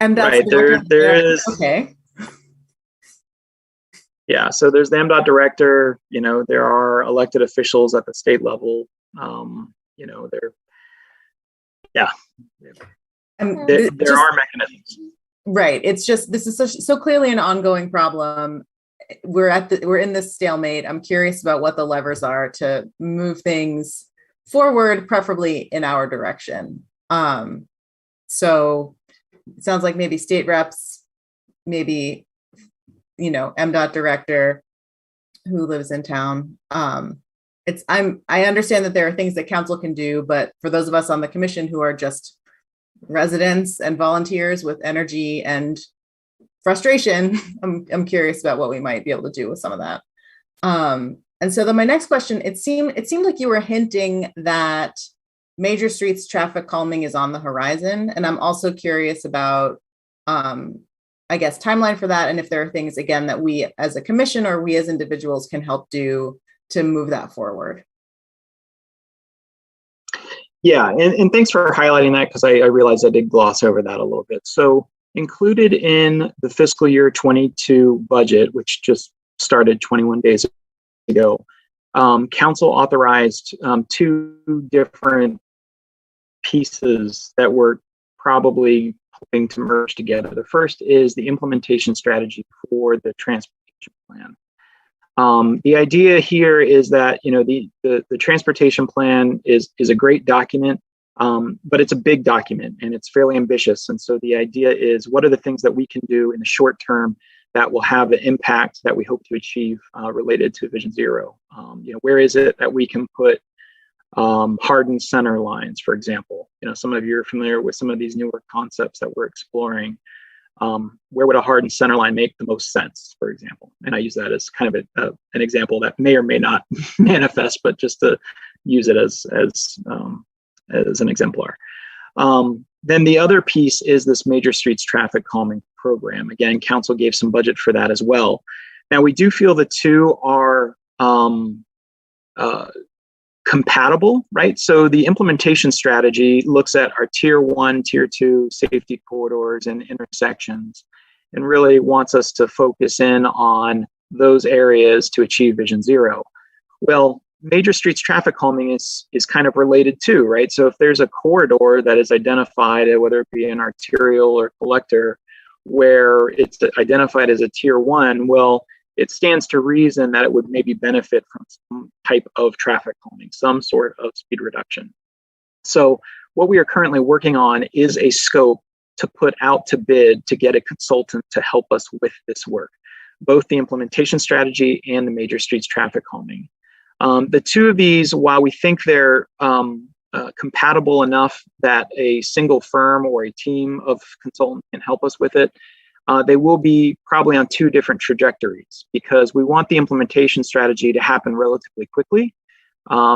Right, there is. Okay. Yeah, so there's the MDOT director. You know, there are elected officials at the state level. You know, there are mechanisms. Right. It's just, this is so clearly an ongoing problem. We're in this stalemate. I'm curious about what the levers are to move things forward, preferably in our direction. So it sounds like maybe state reps, maybe, you know, MDOT director who lives in town. I understand that there are things that council can do, but for those of us on the commission who are just residents and volunteers with energy and frustration, I'm curious about what we might be able to do with some of that. And so then my next question, it seemed like you were hinting that major streets traffic calming is on the horizon. And I'm also curious about, I guess, timeline for that. And if there are things, again, that we as a commission or we as individuals can help do to move that forward. Yeah, and thanks for highlighting that, because I realized I did gloss over that a little bit. So included in the fiscal year 22 budget, which just started 21 days ago, council authorized 2 different pieces that we're probably hoping to merge together. The first is the implementation strategy for the transportation plan. The idea here is that, you know, the transportation plan is a great document, but it's a big document and it's fairly ambitious. And so the idea is, what are the things that we can do in the short term that will have the impact that we hope to achieve related to Vision Zero? You know, where is it that we can put hardened center lines, for example? You know, some of you are familiar with some of these newer concepts that we're exploring. Where would a hardened center line make the most sense, for example? And I use that as kind of an example that may or may not manifest, but just to use it as an exemplar. Then the other piece is this major streets traffic calming program. Again, council gave some budget for that as well. Now, we do feel the two are compatible, right? So the implementation strategy looks at our tier 1, tier 2 safety corridors and intersections, and really wants us to focus in on those areas to achieve Vision Zero. Well, major streets traffic calming is kind of related too, right? So if there's a corridor that is identified, whether it be an arterial or collector, where it's identified as a tier 1, well, it stands to reason that it would maybe benefit from some type of traffic calming, some sort of speed reduction. So what we are currently working on is a scope to put out to bid to get a consultant to help us with this work, both the implementation strategy and the major streets traffic calming. The two of these, while we think they're compatible enough that a single firm or a team of consultants can help us with it. They will be probably on two different trajectories, because we want the implementation strategy to happen relatively quickly.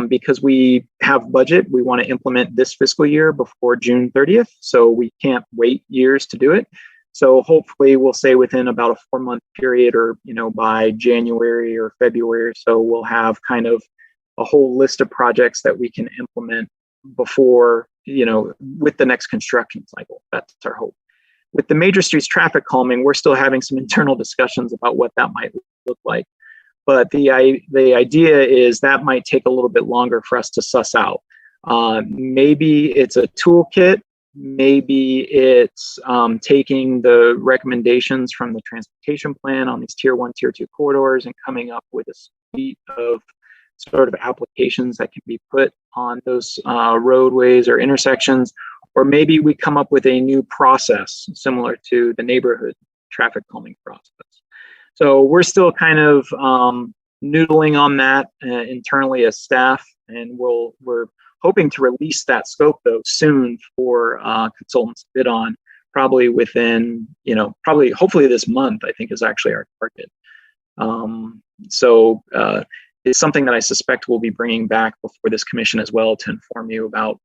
Because we have budget, we want to implement this fiscal year before June 30th, so we can't wait years to do it. So hopefully we'll say within about a 4-month period, or by January or February or so, we'll have kind of a whole list of projects that we can implement before, with the next construction cycle. That's our hope. With the major streets traffic calming, we're still having some internal discussions about what that might look like. But the idea is that might take a little bit longer for us to suss out. Maybe it's a toolkit. Maybe it's taking the recommendations from the transportation plan on these tier 1, tier 2 corridors and coming up with a suite of sort of applications that can be put on those roadways or intersections. Or maybe we come up with a new process similar to the neighborhood traffic calming process. So we're still kind of noodling on that internally as staff, and we're hoping to release that scope though soon for consultants to bid on, probably within, hopefully this month, I think is actually our target. So it's something that I suspect we'll be bringing back before this commission as well to inform you about,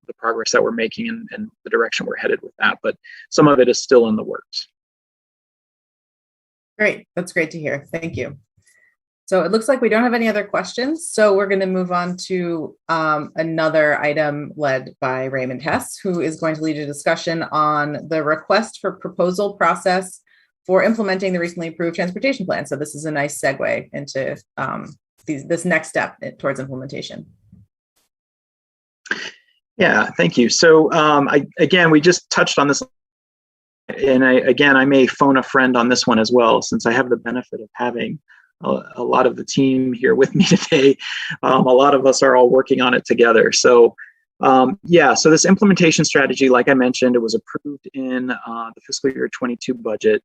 the progress that we're making and the direction we're headed with that. But some of it is still in the works. Great. That's great to hear. Thank you. So it looks like we don't have any other questions. So we're going to move on to another item led by Raymond Hess, who is going to lead a discussion on the request for proposal process for implementing the recently approved transportation plan. So this is a nice segue into this next step towards implementation. Yeah, thank you. So again, we just touched on this, and I may phone a friend on this one as well, since I have the benefit of having a lot of the team here with me today. A lot of us are all working on it together. So so this implementation strategy, like I mentioned, it was approved in the fiscal year 22 budget.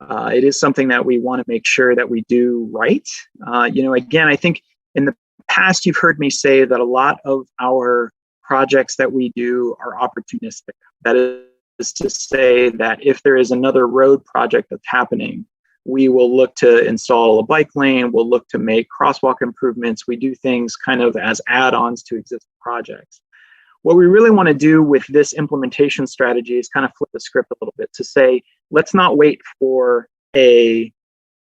It is something that we want to make sure that we do right. Again, I think in the past, you've heard me say that a lot of our projects that we do are opportunistic. That is to say that if there is another road project that's happening, we will look to install a bike lane, we'll look to make crosswalk improvements. We do things kind of as add-ons to existing projects. What we really want to do with this implementation strategy is kind of flip the script a little bit to say, let's not wait for a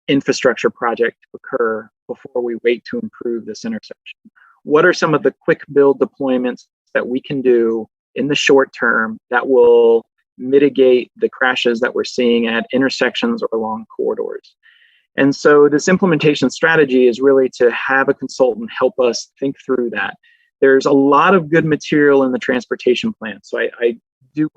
infrastructure project to occur before we wait to improve this intersection. What are some of the quick build deployments that we can do in the short term that will mitigate the crashes that we're seeing at intersections or along corridors? And so this implementation strategy is really to have a consultant help us think through that. There's a lot of good material in the transportation plan. So I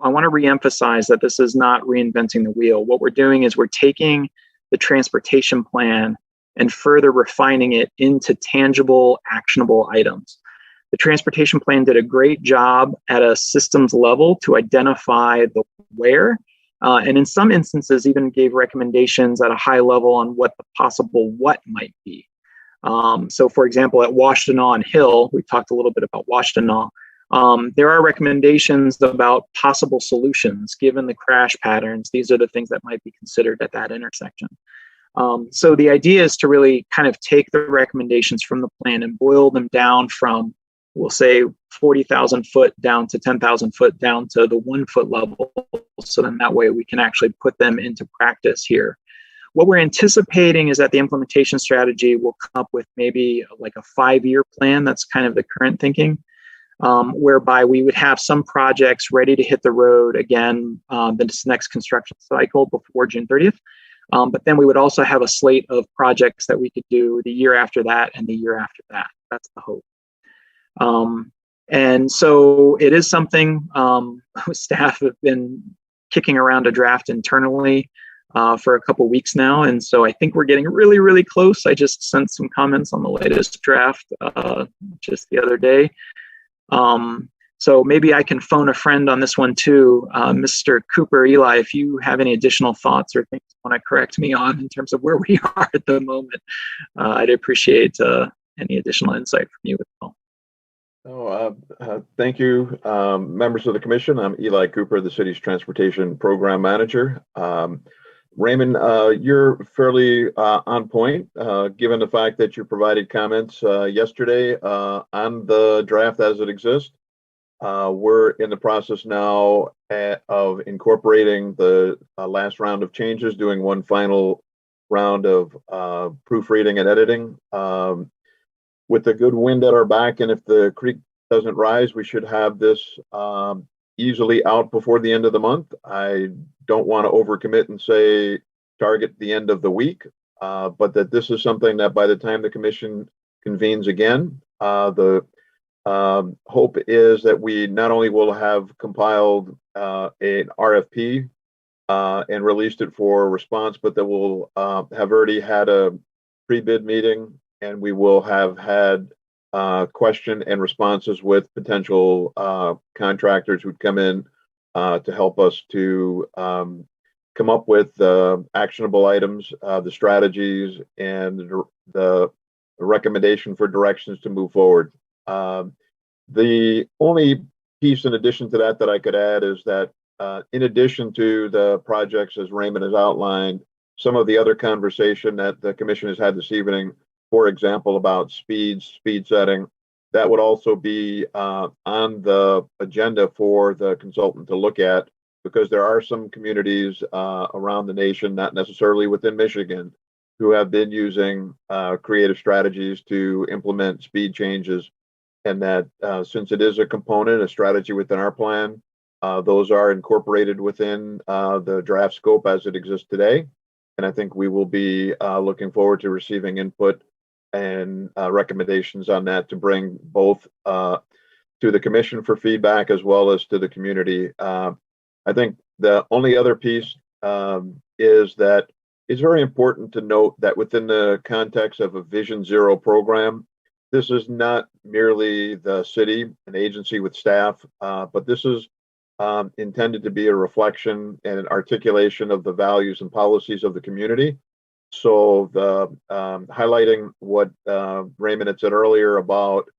want to reemphasize that this is not reinventing the wheel. What we're doing is we're taking the transportation plan and further refining it into tangible, actionable items. The transportation plan did a great job at a systems level to identify the where, and in some instances even gave recommendations at a high level on what the possible what might be. So for example, at Washtenaw Hill, we talked a little bit about Washtenaw. There are recommendations about possible solutions given the crash patterns. These are the things that might be considered at that intersection. So the idea is to really kind of take the recommendations from the plan and boil them down from, we'll say, 40,000 foot down to 10,000 foot down to the 1 foot level. So then that way we can actually put them into practice here. What we're anticipating is that the implementation strategy will come up with maybe like a 5-year plan. That's kind of the current thinking, whereby we would have some projects ready to hit the road again this next construction cycle before June 30th. But then we would also have a slate of projects that we could do the year after that and the year after that. That's the hope. And so it is something staff have been kicking around a draft internally for a couple weeks now. And so I think we're getting really, really close. I just sent some comments on the latest draft just the other day. So maybe I can phone a friend on this one too. Mr. Cooper, Eli, if you have any additional thoughts or things you want to correct me on in terms of where we are at the moment, I'd appreciate any additional insight from you as well. Thank you, members of the commission. I'm Eli Cooper, the city's transportation program manager. Raymond, you're fairly on point, given the fact that you provided comments yesterday on the draft as it exists. We're in the process now of incorporating the last round of changes, doing one final round of proofreading and editing. With the good wind at our back, and if the creek doesn't rise, we should have this easily out before the end of the month. I don't want to overcommit and say target the end of the week, but that this is something that by the time the commission convenes again, the hope is that we not only will have compiled an RFP and released it for response, but that we'll have already had a pre-bid meeting, and we will have had question and responses with potential contractors who'd come in to help us to come up with actionable items, the strategies, and the recommendation for directions to move forward. The only piece in addition to that I could add is that in addition to the projects as Raymond has outlined, some of the other conversation that the commission has had this evening, for example, about speed setting, that would also be on the agenda for the consultant to look at, because there are some communities around the nation, not necessarily within Michigan, who have been using creative strategies to implement speed changes. And that since it is a component, a strategy within our plan, those are incorporated within the draft scope as it exists today. And I think we will be looking forward to receiving input and recommendations on that to bring both to the commission for feedback as well as to the community. I think the only other piece is that it's very important to note that within the context of a Vision Zero program, this is not merely the city, an agency with staff, but this is intended to be a reflection and an articulation of the values and policies of the community. So the highlighting what Raymond had said earlier about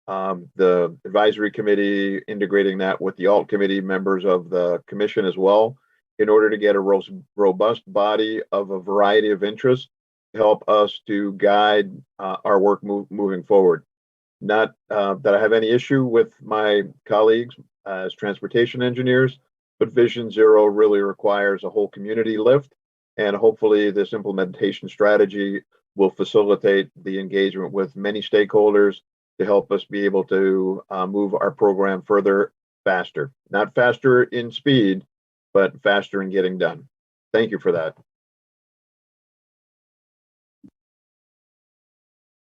the advisory committee, integrating that with the alt committee members of the commission as well, in order to get a robust body of a variety of interests to help us to guide our work moving forward. Not that I have any issue with my colleagues as transportation engineers, but Vision Zero really requires a whole community lift. And hopefully this implementation strategy will facilitate the engagement with many stakeholders to help us be able to move our program further faster. Not faster in speed, but faster in getting done. Thank you for that.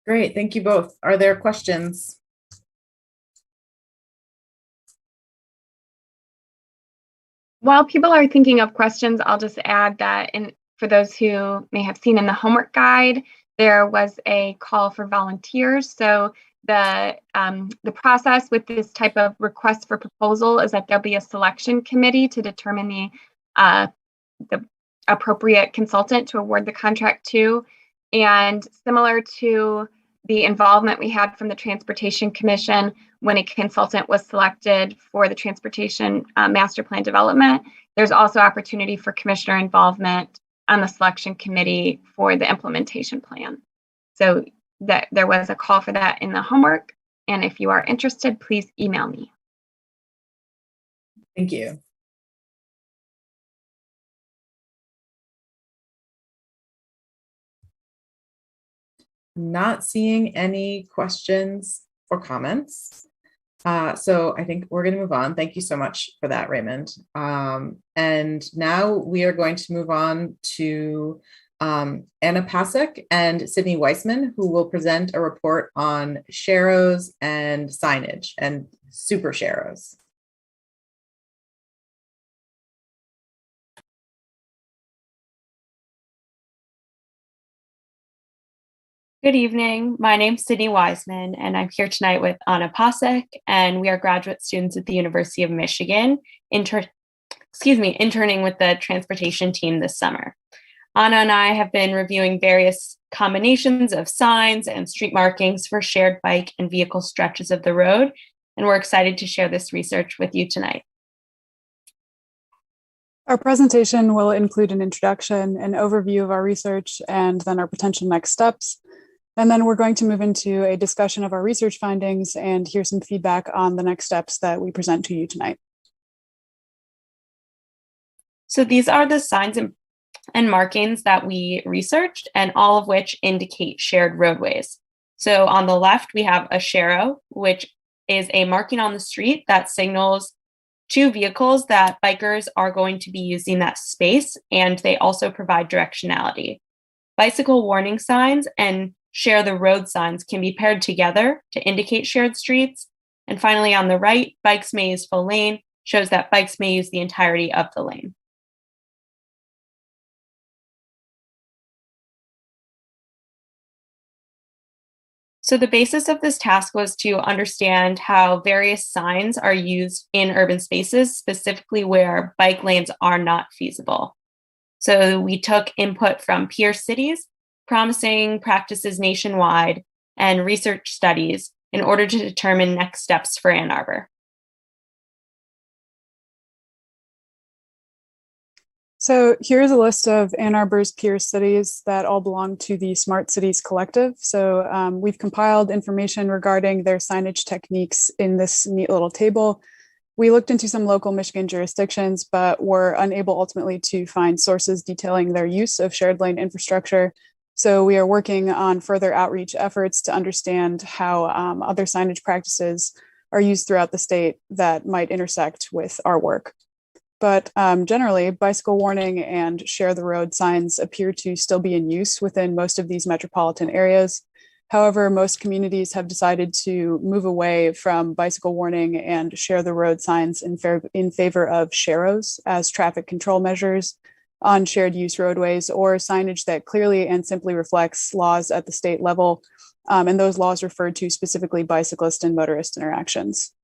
Great, thank you both. Are there questions? While people are thinking of questions, I'll just add that for those who may have seen in the homework guide, there was a call for volunteers. So the process with this type of request for proposal is that there'll be a selection committee to determine the appropriate consultant to award the contract to. And similar to the involvement we had from the Transportation Commission when a consultant was selected for the Transportation Master Plan development, there's also opportunity for commissioner involvement on the selection committee for the implementation plan. So that there was a call for that in the homework. And if you are interested, please email me. Thank you. Not seeing any questions or comments. So I think we're going to move on. Thank you so much for that, Raymond. And now we are going to move on to Anna Pasek and Sydney Weissman, who will present a report on sharrows and signage and super sharrows. Good evening. My name's Sydney Wiseman, and I'm here tonight with Anna Pasek, and we are graduate students at the University of Michigan, interning with the transportation team this summer. Anna and I have been reviewing various combinations of signs and street markings for shared bike and vehicle stretches of the road. And we're excited to share this research with you tonight. Our presentation will include an introduction, an overview of our research, and then our potential next steps. And then we're going to move into a discussion of our research findings and hear some feedback on the next steps that we present to you tonight. So these are the signs and markings that we researched, and all of which indicate shared roadways. So on the left, we have a sharrow, which is a marking on the street that signals to vehicles that bikers are going to be using that space, and they also provide directionality. Bicycle warning signs and share the road signs can be paired together to indicate shared streets. And finally, on the right, bikes may use full lane shows that bikes may use the entirety of the lane. So the basis of this task was to understand how various signs are used in urban spaces, specifically where bike lanes are not feasible. So we took input from peer cities, promising practices nationwide, and research studies in order to determine next steps for Ann Arbor. So here's a list of Ann Arbor's peer cities that all belong to the Smart Cities Collective. So we've compiled information regarding their signage techniques in this neat little table. We looked into some local Michigan jurisdictions, but were unable ultimately to find sources detailing their use of shared lane infrastructure. So we are working on further outreach efforts to understand how other signage practices are used throughout the state that might intersect with our work. But generally, bicycle warning and share the road signs appear to still be in use within most of these metropolitan areas. However, most communities have decided to move away from bicycle warning and share the road signs in favor of sharrows as traffic control measures on shared use roadways, or signage that clearly and simply reflects laws at the state level, and those laws refer to specifically bicyclist and motorist interactions.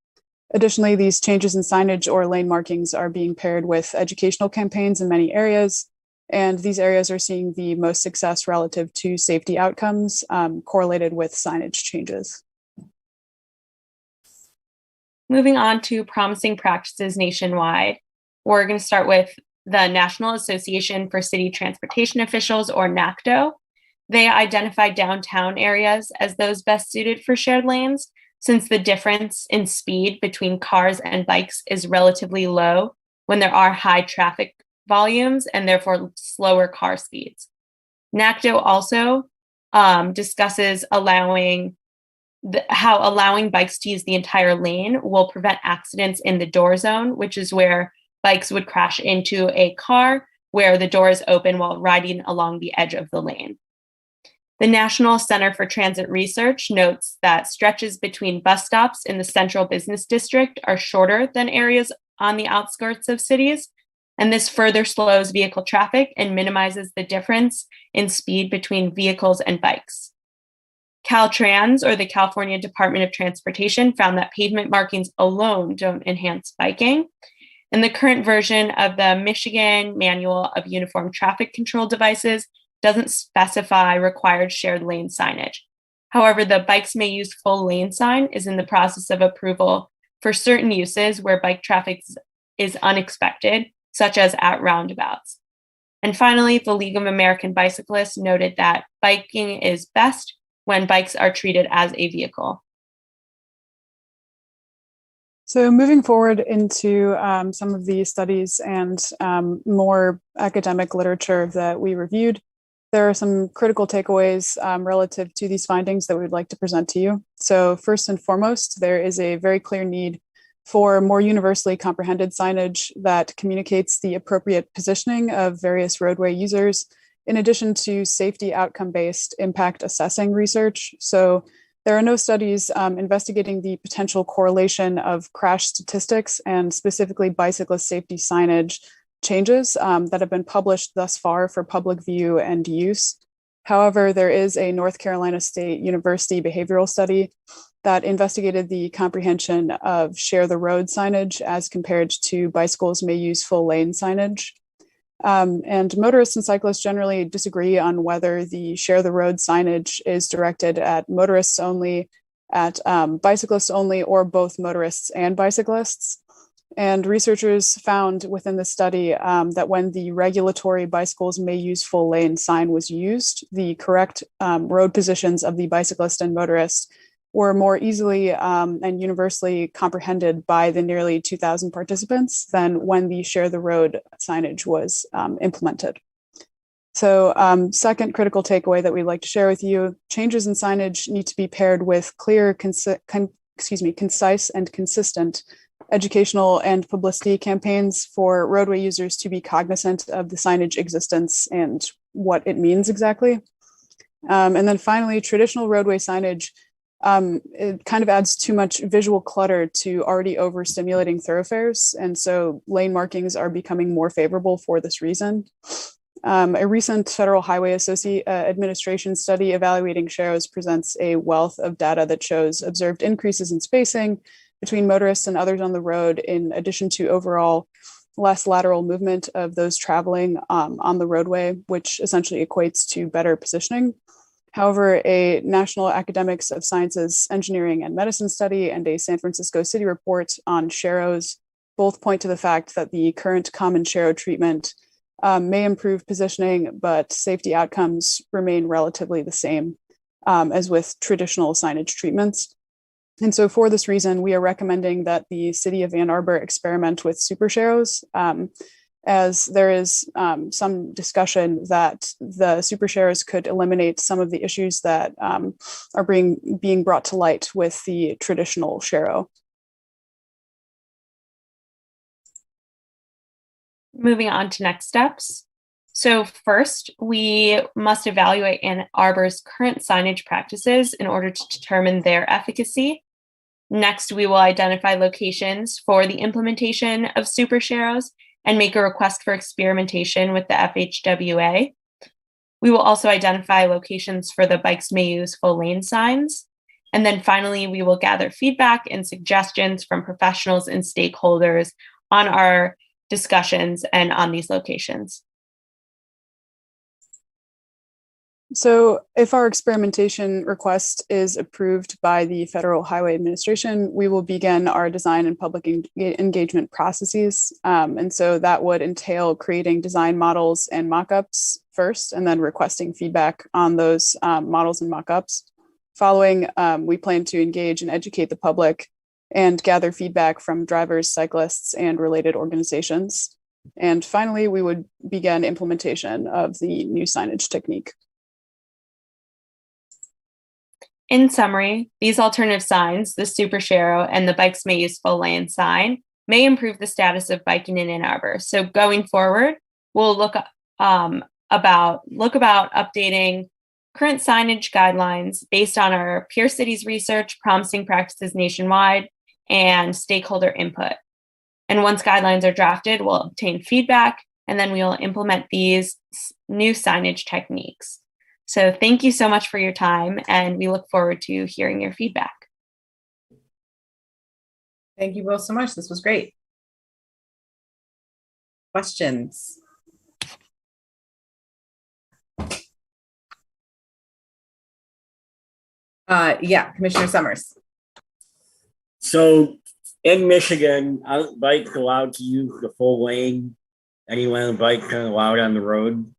Additionally, these changes in signage or lane markings are being paired with educational campaigns in many areas, and these areas are seeing the most success relative to safety outcomes correlated with signage changes. Moving on to promising practices nationwide, we're going to start with the National Association for City Transportation Officials, or NACTO. They identified downtown areas as those best suited for shared lanes, since the difference in speed between cars and bikes is relatively low when there are high traffic volumes and therefore slower car speeds. NACTO also discusses how allowing bikes to use the entire lane will prevent accidents in the door zone, which is where bikes would crash into a car where the door is open while riding along the edge of the lane. The National Center for Transit Research notes that stretches between bus stops in the central business district are shorter than areas on the outskirts of cities, and this further slows vehicle traffic and minimizes the difference in speed between vehicles and bikes. Caltrans, or the California Department of Transportation, found that pavement markings alone don't enhance biking. And the current version of the Michigan Manual of Uniform Traffic Control Devices doesn't specify required shared lane signage. However, the bikes may use full lane sign is in the process of approval for certain uses where bike traffic is unexpected, such as at roundabouts. And finally, the League of American Bicyclists noted that biking is best when bikes are treated as a vehicle. So moving forward into some of the studies and more academic literature that we reviewed, there are some critical takeaways relative to these findings that we would like to present to you. So first and foremost, there is a very clear need for more universally comprehended signage that communicates the appropriate positioning of various roadway users, in addition to safety outcome-based impact assessing research. So there are no studies investigating the potential correlation of crash statistics and specifically bicyclist safety signage changes that have been published thus far for public view and use. However, there is a North Carolina State University behavioral study that investigated the comprehension of share the road signage as compared to bicycles may use full lane signage. And motorists and cyclists generally disagree on whether the share the road signage is directed at motorists only, at bicyclists only, or both motorists and bicyclists. And researchers found within the study that when the regulatory bicycles may use full lane sign was used, the correct road positions of the bicyclist and motorist were more easily and universally comprehended by the nearly 2,000 participants than when the share the road signage was implemented. So second critical takeaway that we'd like to share with you, changes in signage need to be paired with clear, concise and consistent educational and publicity campaigns for roadway users to be cognizant of the signage existence and what it means exactly. And then finally, traditional roadway signage, it kind of adds too much visual clutter to already overstimulating thoroughfares. And so lane markings are becoming more favorable for this reason. A recent Federal Highway Administration study evaluating sharrows presents a wealth of data that shows observed increases in spacing between motorists and others on the road, in addition to overall less lateral movement of those traveling on the roadway, which essentially equates to better positioning. However, a National Academics of Sciences, Engineering, and Medicine study and a San Francisco City report on sharrows both point to the fact that the current common sharrow treatment may improve positioning, but safety outcomes remain relatively the same as with traditional signage treatments. And so for this reason, we are recommending that the City of Ann Arbor experiment with super sharrows, as there is some discussion that the super sharrows could eliminate some of the issues that are being brought to light with the traditional sharrow. Moving on to next steps. So first, we must evaluate Ann Arbor's current signage practices in order to determine their efficacy. Next, we will identify locations for the implementation of super sharrows and make a request for experimentation with the FHWA. We will also identify locations for the bikes may use full lane signs. And then finally, we will gather feedback and suggestions from professionals and stakeholders on our discussions and on these locations. So if our experimentation request is approved by the Federal Highway Administration, we will begin our design and public engagement processes. And so that would entail creating design models and mockups first, and then requesting feedback on those models and mockups. Following, we plan to engage and educate the public and gather feedback from drivers, cyclists, and related organizations. And finally, we would begin implementation of the new signage technique. In summary, these alternative signs, the super sharrow and the bikes may use full lane sign, may improve the status of biking in Ann Arbor. So going forward, we'll look about updating current signage guidelines based on our peer cities research, promising practices nationwide, and stakeholder input. And once guidelines are drafted, we'll obtain feedback, and then we'll implement these new signage techniques. So thank you so much for your time, and we look forward to hearing your feedback. Thank you both so much. This was great. Questions? Yeah, Commissioner Summers. So in Michigan, aren't bikes allowed to use the full lane? Anyone on a bike can allowed on the road?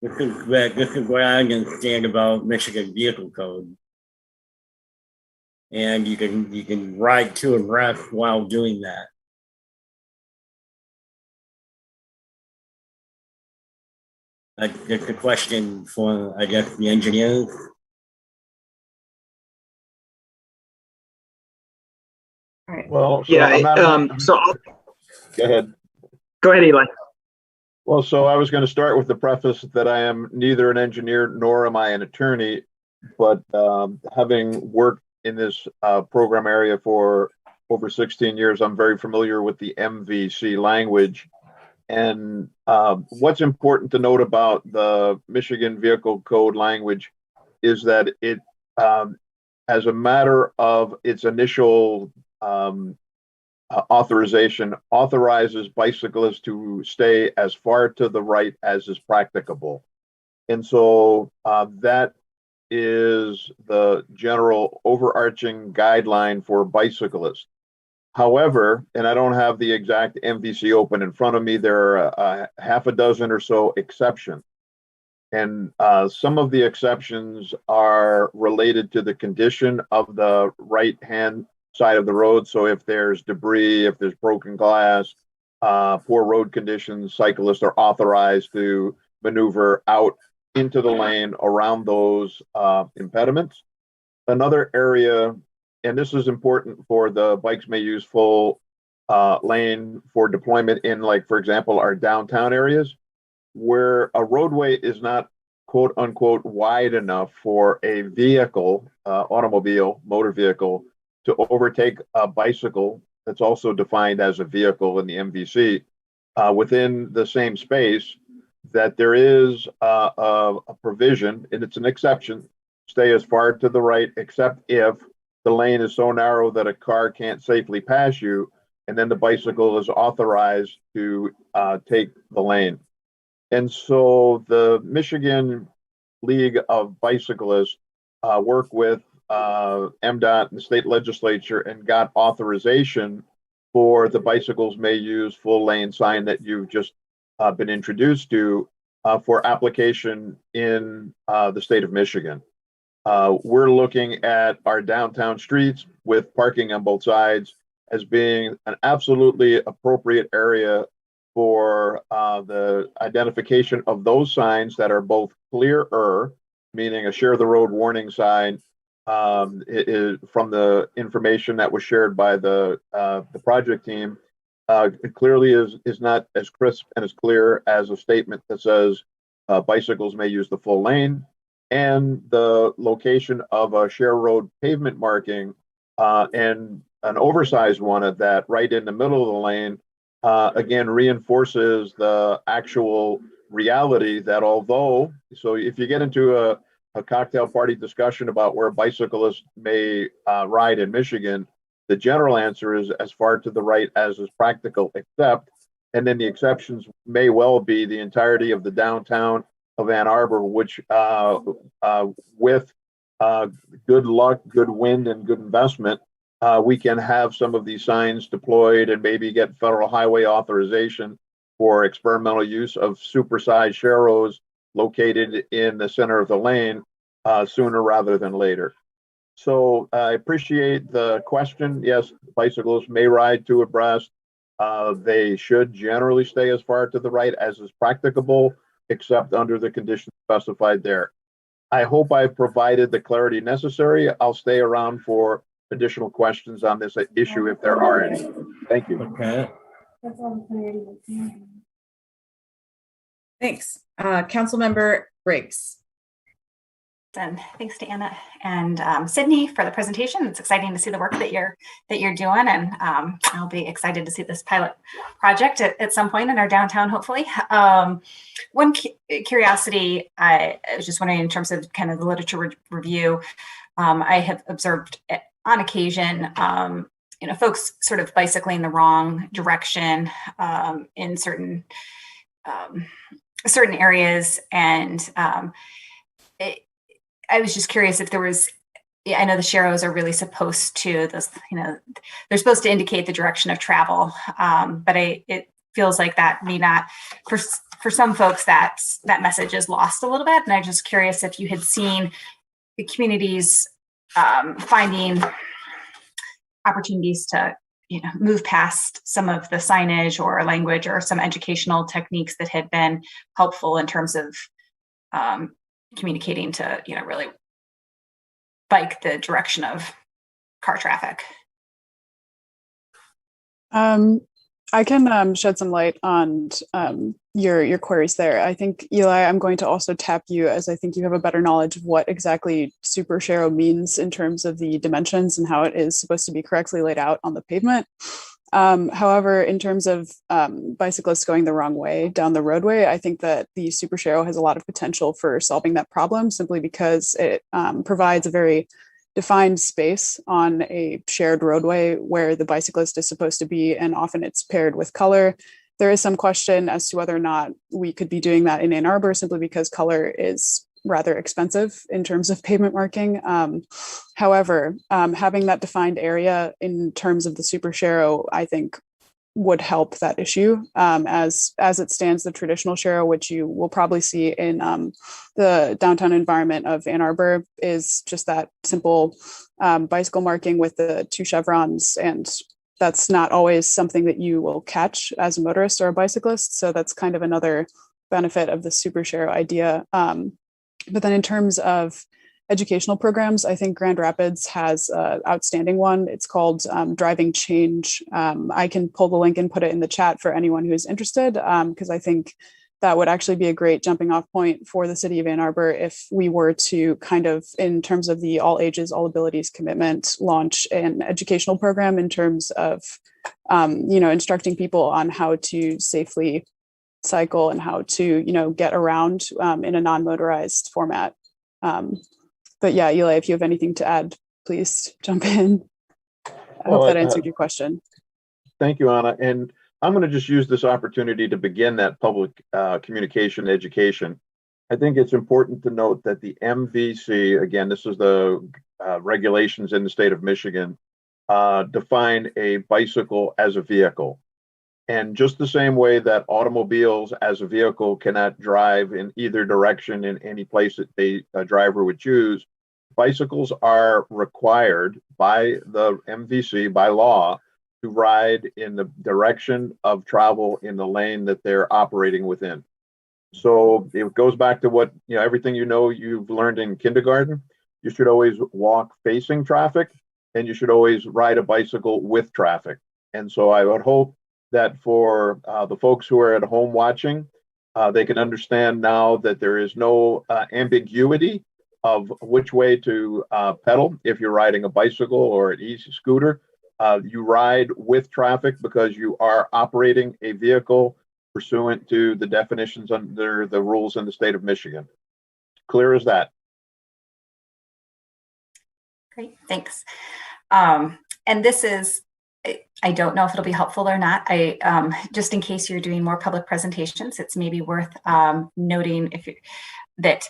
This is what I understand about Michigan vehicle code. And you can ride to and rest while doing that. That's a question for, I guess, the engineers. All right. Well, so Yeah, go ahead. Go ahead, Eli. Well, so I was going to start with the preface that I am neither an engineer nor am I an attorney, but having worked in this program area for over 16 years, I'm very familiar with the MVC language. And what's important to note about the Michigan Vehicle Code language is that it, as a matter of its initial authorization authorizes bicyclists to stay as far to the right as is practicable. And so that is the general overarching guideline for bicyclists. However, and I don't have the exact MVC open in front of me, there are half a dozen or so exceptions. And some of the exceptions are related to the condition of the right-hand side of the road. So if there's debris, if there's broken glass, poor road conditions, cyclists are authorized to maneuver out into the lane around those impediments. Another area, and this is important for the bikes may use full lane for deployment in, like, for example, our downtown areas, where a roadway is not quote unquote wide enough for a vehicle, automobile, motor vehicle, to overtake a bicycle that's also defined as a vehicle in the MVC within the same space, that there is a provision, and it's an exception, stay as far to the right, except if the lane is so narrow that a car can't safely pass you, and then the bicycle is authorized to take the lane. And so the Michigan League of Bicyclists work with MDOT and the state legislature and got authorization for the bicycles may use full lane sign that you've just been introduced to for application in the state of Michigan. We're looking at our downtown streets with parking on both sides as being an absolutely appropriate area for the identification of those signs that are both clearer, meaning a share the road warning sign from the information that was shared by the project team. It clearly is not as crisp and as clear as a statement that says bicycles may use the full lane, and the location of a share road pavement marking and an oversized one at that right in the middle of the lane again reinforces the actual reality that although, so if you get into a cocktail party discussion about where bicyclists may ride in Michigan, the general answer is as far to the right as is practical, except, and then the exceptions may well be the entirety of the downtown of Ann Arbor, which with good luck, good wind, and good investment, we can have some of these signs deployed and maybe get federal highway authorization for experimental use of supersized sharrows located in the center of the lane sooner rather than later. So I appreciate the question. Yes, bicyclists may ride two abreast. They should generally stay as far to the right as is practicable, except under the conditions specified there. I hope I've provided the clarity necessary. I'll stay around for additional questions on this issue if there are any. Thank you. Okay. Thanks. Councilmember Briggs. And thanks to Anna and Sydney for the presentation. It's exciting to see the work that you're doing, and I'll be excited to see this pilot project at some point in our downtown, hopefully. One curiosity, I was just wondering in terms of kind of the literature review, I have observed on occasion, folks sort of bicycling the wrong direction in certain areas, and I was just curious if there was, I know the sharrows are really supposed to, they're supposed to indicate the direction of travel, but it feels like that may not, for some folks, that message is lost a little bit. And I'm just curious if you had seen the communities finding opportunities to move past some of the signage or language or some educational techniques that had been helpful in terms of communicating to really bike the direction of car traffic. I can shed some light on your queries there. I think, Eli, I'm going to also tap you, as I think you have a better knowledge of what exactly super sharrow means in terms of the dimensions and how it is supposed to be correctly laid out on the pavement. However, in terms of bicyclists going the wrong way down the roadway, I think that the super sharrow has a lot of potential for solving that problem, simply because it provides a very defined space on a shared roadway where the bicyclist is supposed to be, and often it's paired with color. There is some question as to whether or not we could be doing that in Ann Arbor simply because color is rather expensive in terms of pavement marking. However, having that defined area in terms of the super sharrow, I think would help that issue. As it stands, the traditional sharrow, which you will probably see in the downtown environment of Ann Arbor, is just that simple bicycle marking with the 2 chevrons, and that's not always something that you will catch as a motorist or a bicyclist. So that's kind of another benefit of the super sharrow idea. But then in terms of educational programs, I think Grand Rapids has an outstanding one. It's called Driving Change. I can pull the link and put it in the chat for anyone who's interested, because I think that would actually be a great jumping off point for the city of Ann Arbor if we were to kind of, in terms of the all ages, all abilities commitment, launch an educational program in terms of, instructing people on how to safely cycle and how to, get around in a non-motorized format. But yeah, Eli, if you have anything to add, please jump in. I hope that answered your question. Thank you, Anna. And I'm going to just use this opportunity to begin that public communication education. I think it's important to note that the MVC, again, this is the regulations in the state of Michigan, define a bicycle as a vehicle. And just the same way that automobiles as a vehicle cannot drive in either direction in any place that a driver would choose, bicycles are required by the MVC, by law, to ride in the direction of travel in the lane that they're operating within. So it goes back to what, everything you've learned in kindergarten. You should always walk facing traffic, and you should always ride a bicycle with traffic. And so I would hope that for the folks who are at home watching, they can understand now that there is no ambiguity of which way to pedal if you're riding a bicycle or an e-scooter. You ride with traffic because you are operating a vehicle pursuant to the definitions under the rules in the state of Michigan. Clear as that. Great, thanks. And this is, I don't know if it'll be helpful or not. Just in case you're doing more public presentations, it's maybe worth noting that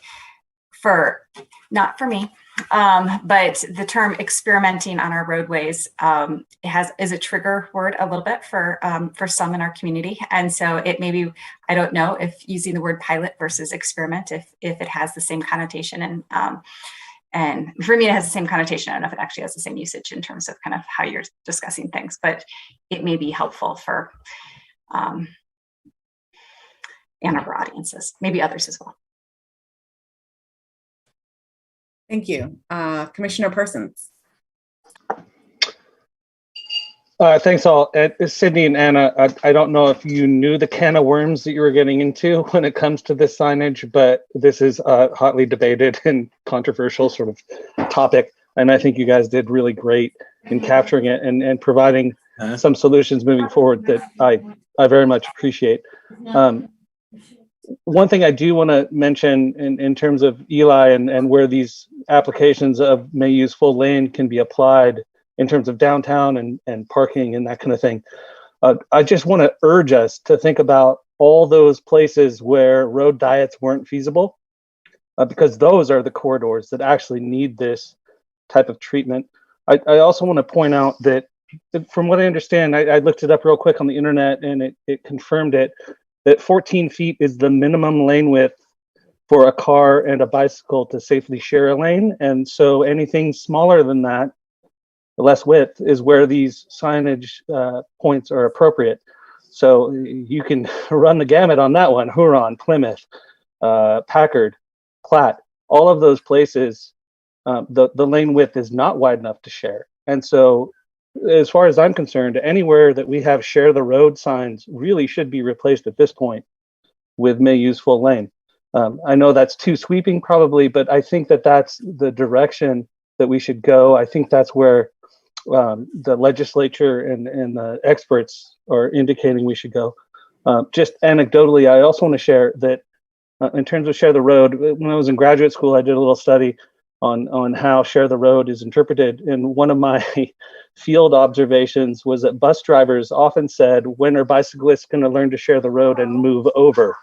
not for me, but the term experimenting on our roadways is a trigger word a little bit for some in our community. And so it maybe, I don't know if using the word pilot versus experiment, if it has the same connotation, and for me, it has the same connotation. I don't know if it actually has the same usage in terms of kind of how you're discussing things, but it may be helpful for Ann Arbor audiences, maybe others as well. Thank you. Commissioner Parsons. Thanks all. Sydney and Anna, I don't know if you knew the can of worms that you were getting into when it comes to this signage, but this is a hotly debated and controversial sort of topic. And I think you guys did really great in capturing it and providing some solutions moving forward that I very much appreciate. One thing I do want to mention in terms of Eli and where these applications of may use full lane can be applied in terms of downtown and parking and that kind of thing. I just want to urge us to think about all those places where road diets weren't feasible, because those are the corridors that actually need this type of treatment. I also want to point out that from what I understand, I looked it up real quick on the internet and it confirmed it, that 14 feet is the minimum lane width for a car and a bicycle to safely share a lane. And so anything smaller than that, less width, is where these signage points are appropriate. So you can run the gamut on that one. Huron, Plymouth, Packard, Platt, all of those places, the lane width is not wide enough to share. And so as far as I'm concerned, anywhere that we have share the road signs really should be replaced at this point with may use full lane. I know that's too sweeping probably, but I think that that's the direction that we should go. I think that's where the legislature and the experts are indicating we should go. Just anecdotally, I also want to share that in terms of share the road, when I was in graduate school, I did a little study. on how share the road is interpreted. And one of my field observations was that bus drivers often said, when are bicyclists going to learn to share the road and move over?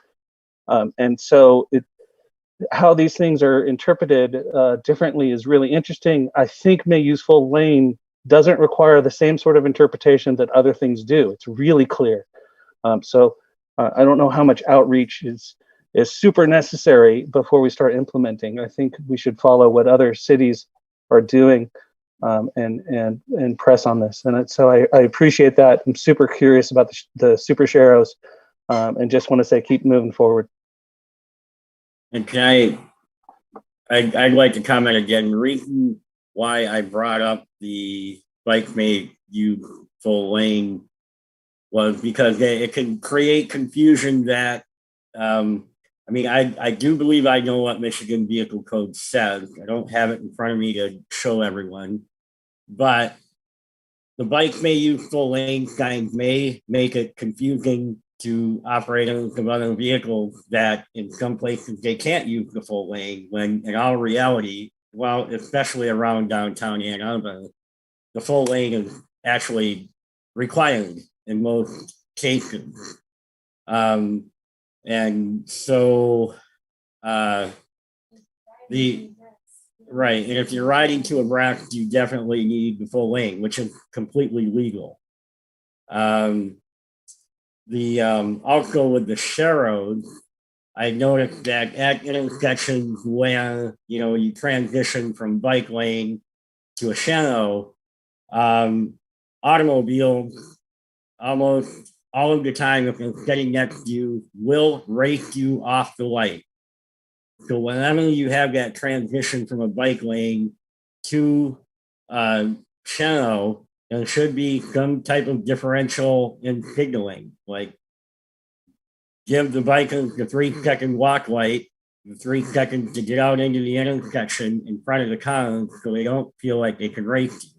And so how these things are interpreted differently is really interesting. I think may use full lane doesn't require the same sort of interpretation that other things do. It's really clear. So I don't know how much outreach is super necessary before we start implementing. I think we should follow what other cities are doing and press on this. And so I appreciate that. I'm super curious about the super sharrows and just want to say keep moving forward. And can I'd like to comment again. The reason why I brought up the bike may use full lane was because it can create confusion that, I mean, I do believe I know what Michigan Vehicle Code says. I don't have it in front of me to show everyone, but the bike may use full lane signs may make it confusing to operators of other vehicles that in some places they can't use the full lane, when in all reality, well, especially around downtown Ann Arbor, the full lane is actually required in most cases. And so and if you're riding to abreast, you definitely need the full lane, which is completely legal. Also with the sharrows, I noticed that at intersections where you transition from bike lane to a sharrow, automobiles almost all of the time, if they're sitting next to you, will race you off the light. So whenever you have that transition from a bike lane to sharrow, there should be some type of differential in signaling, like give the bikers the 3-second walk light, the 3 seconds to get out into the intersection in front of the cars so they don't feel like they can race you.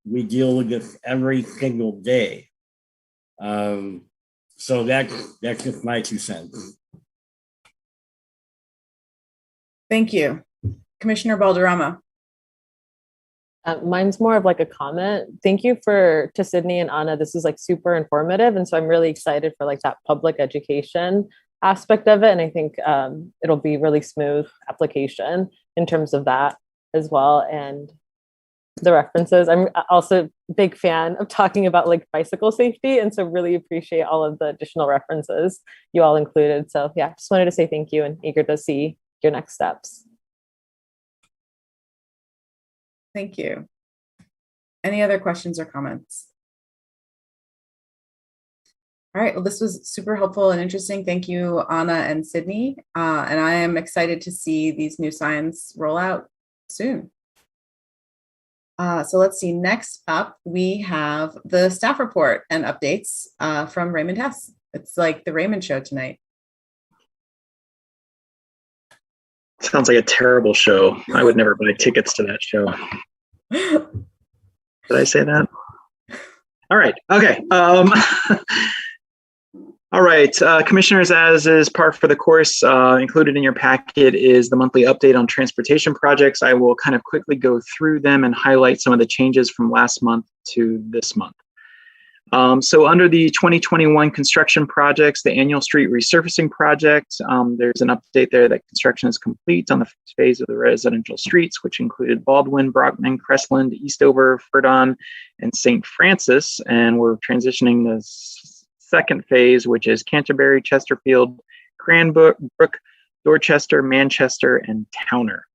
We deal with this every single day. So that's just my 2 cents. Thank you. Commissioner Balderrama. Mine's more of like a comment. Thank you to Sydney and Anna. This is like super informative. And so I'm really excited for like that public education aspect of it. And I think it'll be really smooth application in terms of that as well. And the references. I'm also a big fan of talking about like bicycle safety. And so really appreciate all of the additional references you all included. So yeah, just wanted to say thank you and eager to see your next steps. Thank you. Any other questions or comments? All right, well, this was super helpful and interesting. Thank you, Anna and Sydney. And I am excited to see these new signs roll out soon. So let's see, next up, we have the staff report and updates from Raymond Hess. It's like the Raymond show tonight. Sounds like a terrible show. I would never buy tickets to that show. Did I say that? All right. Okay. All right, commissioners, as is par for the course, included in your packet is the monthly update on transportation projects. I will kind of quickly go through them and highlight some of the changes from last month to this month. So under the 2021 construction projects, the annual street resurfacing project, there's an update there that construction is complete on the first phase of the residential streets, which included Baldwin, Brockman, Crestland, Eastover, Furdon, and St. Francis. And we're transitioning the second phase, which is Canterbury, Chesterfield, Cranbrook, Dorchester, Manchester, and Towner.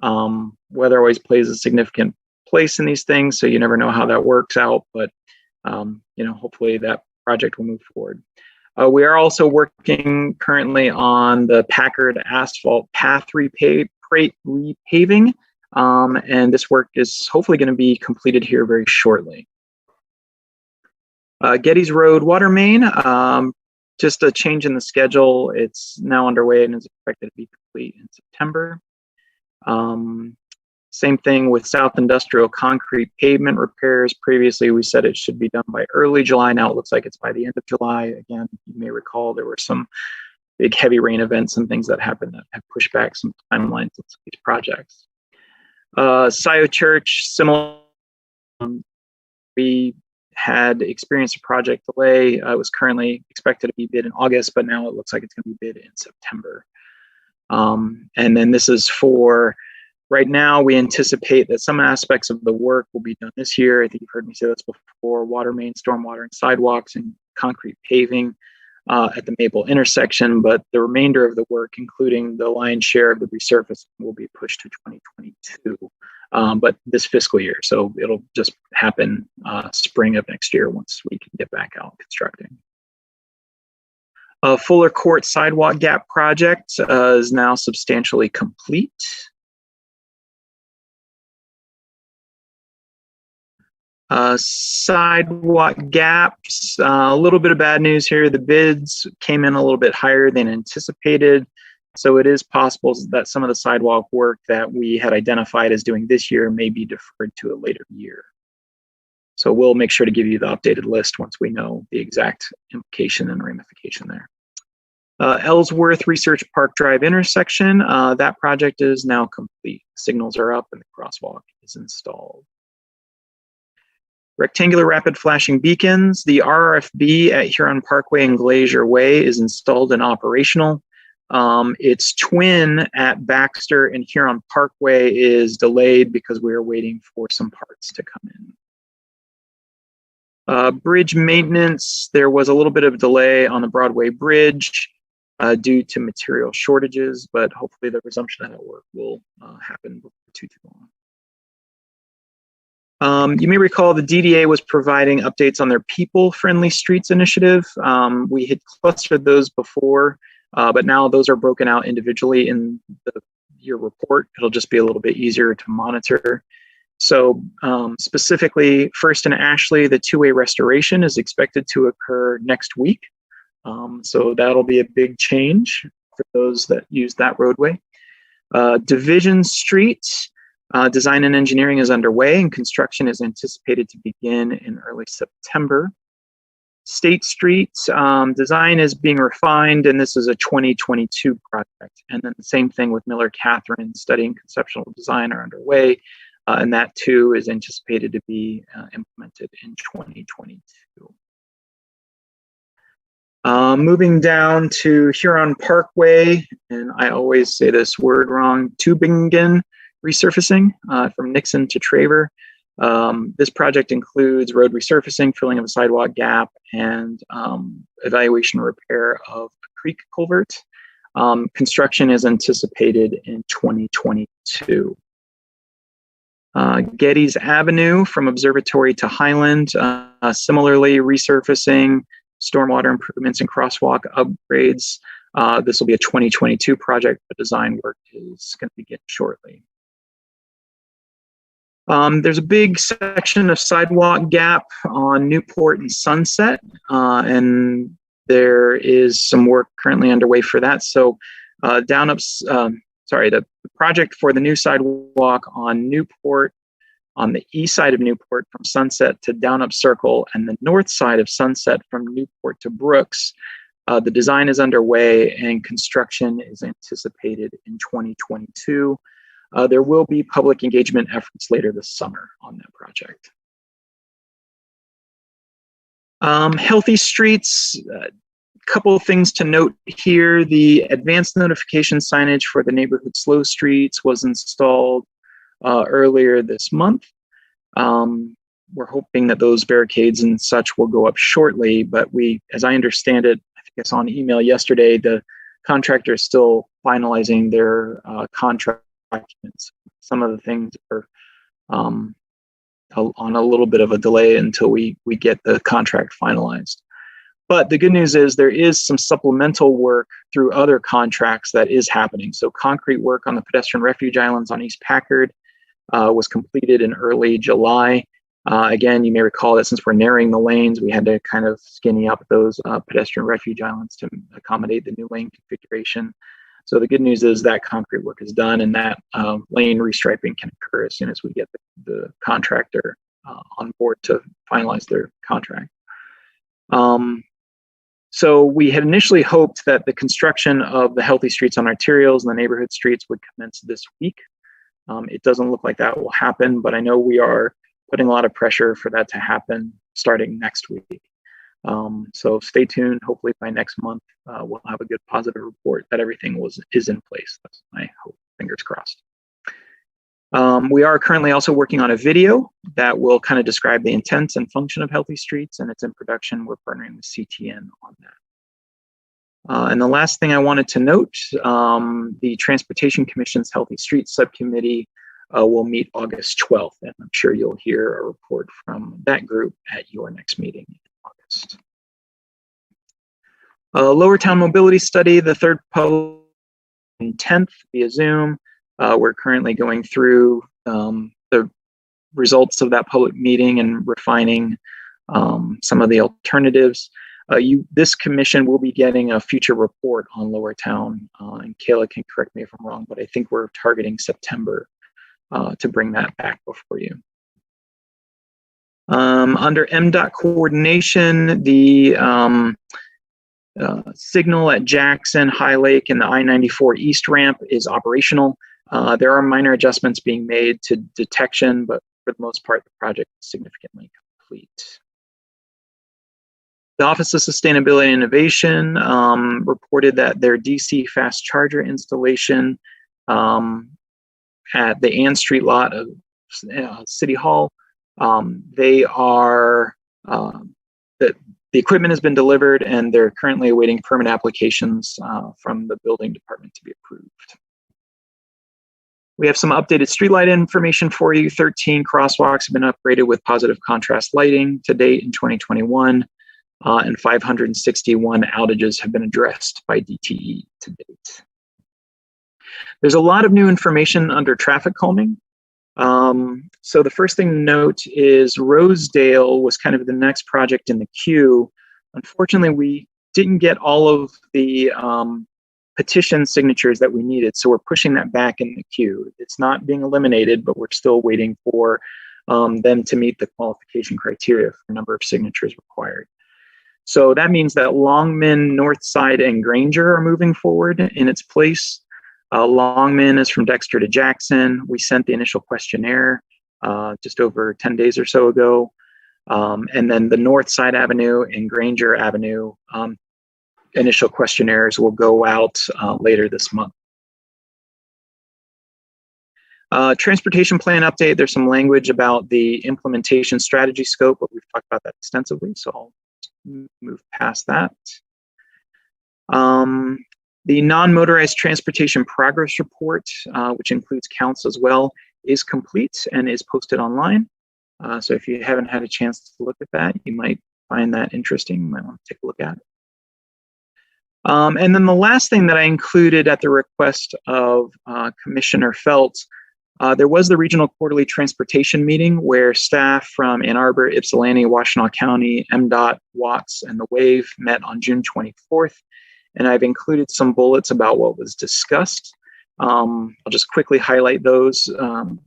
Weather always plays a significant place in these things, so you never know how that works out, but hopefully that project will move forward. We are also working currently on the Packard asphalt path repaving, and this work is hopefully going to be completed here very shortly. Getty's Road water main, just a change in the schedule. It's now underway and is expected to be complete in September. Same thing with South Industrial concrete pavement repairs. Previously, we said it should be done by early July. Now it looks like it's by the end of July. Again, you may recall there were some big heavy rain events and things that happen that have pushed back some timelines of these projects. Scioto Church, similar. We had experienced a project delay. It was currently expected to be bid in August, but now it looks like it's going to be bid in September. And then this is for, right now, we anticipate that some aspects of the work will be done this year. I think you've heard me say this before: water main, stormwater, and sidewalks, and concrete paving at the Maple intersection. But the remainder of the work, including the lion's share of the resurfacing, will be pushed to 2022. But this fiscal year, so it'll just happen spring of next year once we can get back out constructing. Fuller Court sidewalk gap project is now substantially complete. Sidewalk gaps, a little bit of bad news here. The bids came in a little bit higher than anticipated. So it is possible that some of the sidewalk work that we had identified as doing this year may be deferred to a later year. So we'll make sure to give you the updated list once we know the exact implication and ramification there. Ellsworth Research Park Drive intersection, that project is now complete. Signals are up and the crosswalk is installed. Rectangular rapid flashing beacons, the RRFB at Huron Parkway and Glacier Way is installed and operational. Its twin at Baxter and Huron Parkway is delayed because we are waiting for some parts to come in. Bridge maintenance, there was a little bit of delay on the Broadway Bridge due to material shortages, but hopefully the resumption of that work will happen before too long. You may recall the DDA was providing updates on their people-friendly streets initiative. We had clustered those before, but now those are broken out individually in your report. It'll just be a little bit easier to monitor. So specifically, first in Ashley, the two-way restoration is expected to occur next week. So that'll be a big change for those that use that roadway. Division Street, design and engineering is underway and construction is anticipated to begin in early September. State Street, design is being refined and this is a 2022 project. And then the same thing with Miller Catherine, study and conceptual design are underway. And that too is anticipated to be implemented in 2022. Moving down to Huron Parkway, and I always say this word wrong, Tübingen resurfacing from Nixon to Traver. This project includes road resurfacing, filling of a sidewalk gap, and evaluation and repair of a creek culvert. Construction is anticipated in 2022. Geddes Avenue from Observatory to Highland, similarly resurfacing, stormwater improvements and crosswalk upgrades. This will be a 2022 project, but design work is going to begin shortly. There's a big section of sidewalk gap on Newport and Sunset, and there is some work currently underway for that. So the project for the new sidewalk on Newport, on the east side of Newport from Sunset to Downup Circle, and the north side of Sunset from Newport to Brooks, the design is underway and construction is anticipated in 2022. There will be public engagement efforts later this summer on that project. Healthy Streets, a couple of things to note here. The advanced notification signage for the neighborhood slow streets was installed earlier this month. We're hoping that those barricades and such will go up shortly, but as I understand it, I think I saw an email yesterday, the contractor is still finalizing their contract documents. Some of the things are on a little bit of a delay until we get the contract finalized. But the good news is there is some supplemental work through other contracts that is happening. So concrete work on the pedestrian refuge islands on East Packard was completed in early July. Again, you may recall that since we're narrowing the lanes, we had to kind of skinny up those pedestrian refuge islands to accommodate the new lane configuration. So the good news is that concrete work is done and that lane restriping can occur as soon as we get the contractor on board to finalize their contract. So we had initially hoped that the construction of the healthy streets on arterials and the neighborhood streets would commence this week. It doesn't look like that will happen, but I know we are putting a lot of pressure for that to happen starting next week. So stay tuned. Hopefully by next month, we'll have a good positive report that everything is in place. That's my hope, fingers crossed. We are currently also working on a video that will kind of describe the intent and function of Healthy Streets, and it's in production. We're partnering with CTN on that. And the last thing I wanted to note, the Transportation Commission's Healthy Streets Subcommittee will meet August 12th, and I'm sure you'll hear a report from that group at your next meeting in August. Lower Town Mobility Study, the third public 10th via Zoom. We're currently going through the results of that public meeting and refining some of the alternatives. This commission will be getting a future report on Lower Town, and Kayla can correct me if I'm wrong, but I think we're targeting September to bring that back before you. Under MDOT coordination, the signal at Jackson, High Lake, and the I-94 East ramp is operational. There are minor adjustments being made to detection, but for the most part, the project is significantly complete. The Office of Sustainability and Innovation reported that their DC fast charger installation at the Ann Street lot of City Hall, the equipment has been delivered and they're currently awaiting permit applications from the building department to be approved. We have some updated streetlight information for you. 13 crosswalks have been upgraded with positive contrast lighting to date in 2021, and 561 outages have been addressed by DTE to date. There's a lot of new information under traffic calming. So the first thing to note is Rosedale was kind of the next project in the queue. Unfortunately, we didn't get all of the petition signatures that we needed, so we're pushing that back in the queue. It's not being eliminated, but we're still waiting for them to meet the qualification criteria for number of signatures required. So that means that Longman, Northside, and Granger are moving forward in its place. Longman is from Dexter to Jackson. We sent the initial questionnaire just over 10 days or so ago. And then the Northside Avenue and Granger Avenue initial questionnaires will go out later this month. Transportation plan update, there's some language about the implementation strategy scope, but we've talked about that extensively, so I'll move past that. The non-motorized transportation progress report, which includes counts as well, is complete and is posted online. So if you haven't had a chance to look at that, you might find that interesting. You might want to take a look at it. And then the last thing that I included at the request of Commissioner Felt, there was the regional quarterly transportation meeting where staff from Ann Arbor, Ypsilanti, Washtenaw County, MDOT, Watts, and the WAVE met on June 24th. And I've included some bullets about what was discussed. I'll just quickly highlight those.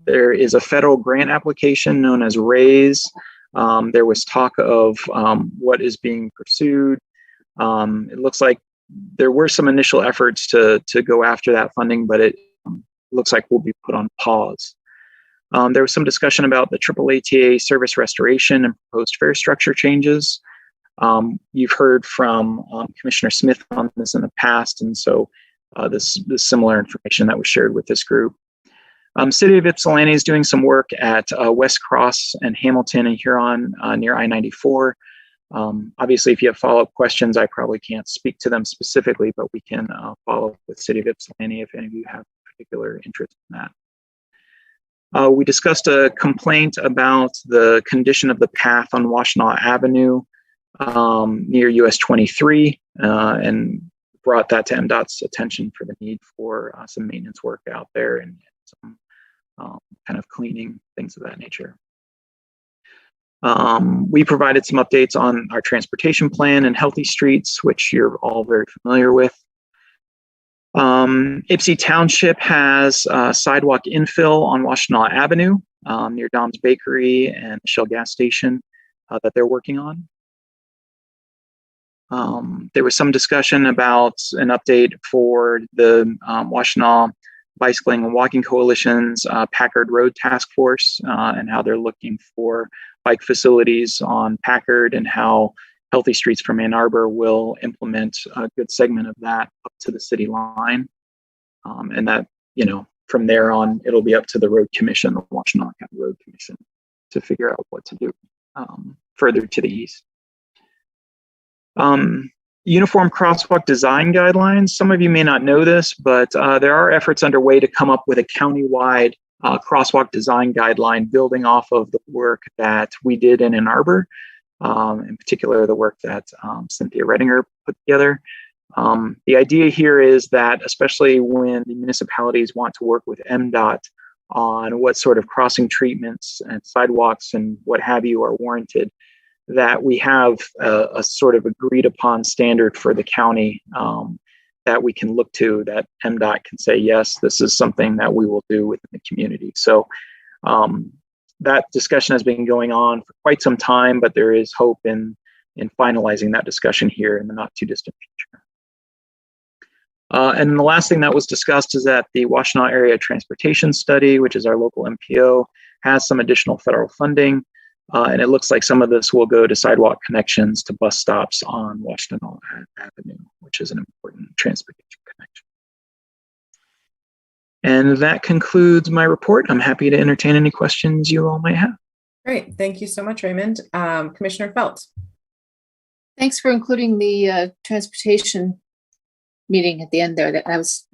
There is a federal grant application known as RAISE. There was talk of what is being pursued. It looks like there were some initial efforts to go after that funding, but it looks like will be put on pause. There was some discussion about the AAATA service restoration and proposed fare structure changes. You've heard from Commissioner Smith on this in the past, and so this similar information that was shared with this group. City of Ypsilanti is doing some work at West Cross and Hamilton and Huron near I-94. Obviously, if you have follow-up questions, I probably can't speak to them specifically, but we can follow up with City of Ypsilanti if any of you have particular interest in that. We discussed a complaint about the condition of the path on Washtenaw Avenue near US 23 and brought that to MDOT's attention for the need for some maintenance work out there and some kind of cleaning, things of that nature. We provided some updates on our transportation plan and Healthy Streets, which you're all very familiar with. Ypsi Township has sidewalk infill on Washtenaw Avenue near Dom's Bakery and the Shell gas station that they're working on. There was some discussion about an update for the Washtenaw Bicycling and Walking Coalition's Packard Road Task Force and how they're looking for bike facilities on Packard and how Healthy Streets from Ann Arbor will implement a good segment of that up to the city line. And that, you know, from there on, it'll be up to the road commission, the Washtenaw County Road Commission, to figure out what to do further to the east. Uniform crosswalk design guidelines. Some of you may not know this, but there are efforts underway to come up with a countywide crosswalk design guideline building off of the work that we did in Ann Arbor, in particular the work that Cynthia Redinger put together. The idea here is that, especially when the municipalities want to work with MDOT on what sort of crossing treatments and sidewalks and what have you are warranted, that we have a sort of agreed upon standard for the county that we can look to, that MDOT can say, yes, this is something that we will do within the community. So that discussion has been going on for quite some time, but there is hope in finalizing that discussion here in the not too distant future. And the last thing that was discussed is that the Washtenaw Area Transportation Study, which is our local MPO, has some additional federal funding. And it looks like some of this will go to sidewalk connections to bus stops on Washtenaw Avenue, which is an important transportation connection. And that concludes my report. I'm happy to entertain any questions you all might have. Great. Thank you so much, Raymond. Commissioner Felt. Thanks for including the transportation meeting at the end there. It's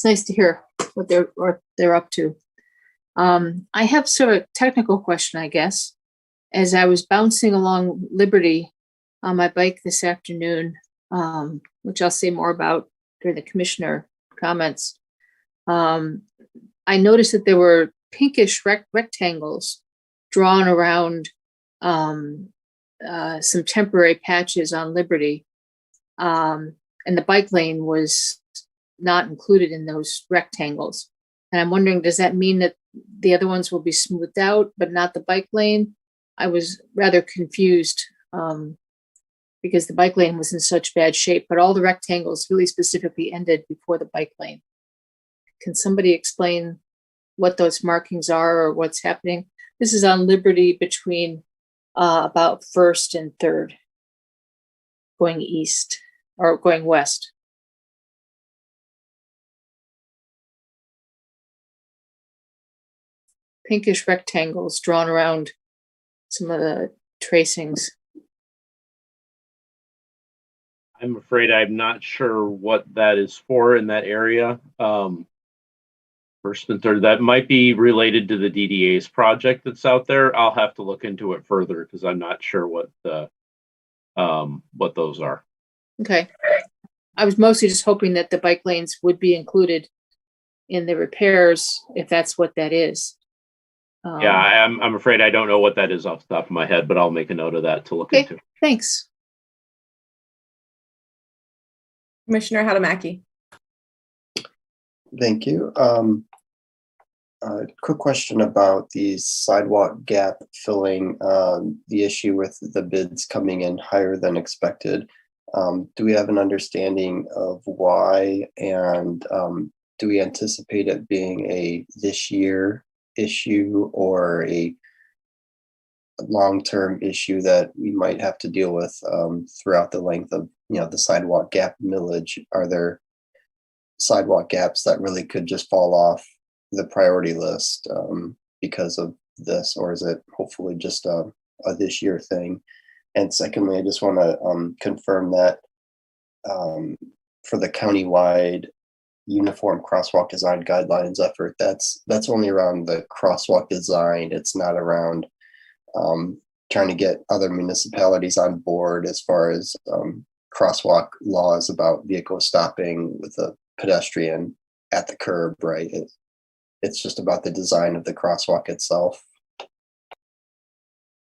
nice to hear what they're up to. I have sort of a technical question, I guess. As I was bouncing along Liberty on my bike this afternoon, which I'll say more about during the commissioner comments, I noticed that there were pinkish rectangles drawn around some temporary patches on Liberty, and the bike lane was not included in those rectangles. And I'm wondering, does that mean that the other ones will be smoothed out, but not the bike lane? I was rather confused because the bike lane was in such bad shape, but all the rectangles really specifically ended before the bike lane. Can somebody explain what those markings are or what's happening? This is on Liberty between about 1st and 3rd, going east or going west. Pinkish rectangles drawn around some of the tracings. I'm afraid I'm not sure what that is for in that area. 1st and 3rd, that might be related to the DDA's project that's out there. I'll have to look into it further because I'm not sure what those are. Okay. I was mostly just hoping that the bike lanes would be included in the repairs, if that's what that is. Yeah, I'm afraid I don't know what that is off the top of my head, but I'll make a note of that to look into. Thanks. Commissioner Hadamaki. Thank you. Quick question about the sidewalk gap filling, the issue with the bids coming in higher than expected. Do we have an understanding of why, and do we anticipate it being a this year issue or a long-term issue that we might have to deal with throughout the length of the sidewalk gap millage? Are there sidewalk gaps that really could just fall off the priority list because of this, or is it hopefully just a this year thing? And secondly, I just want to confirm that for the countywide uniform crosswalk design guidelines effort, that's only around the crosswalk design. It's not around trying to get other municipalities on board as far as crosswalk laws about vehicle stopping with a pedestrian at the curb, right? It's just about the design of the crosswalk itself.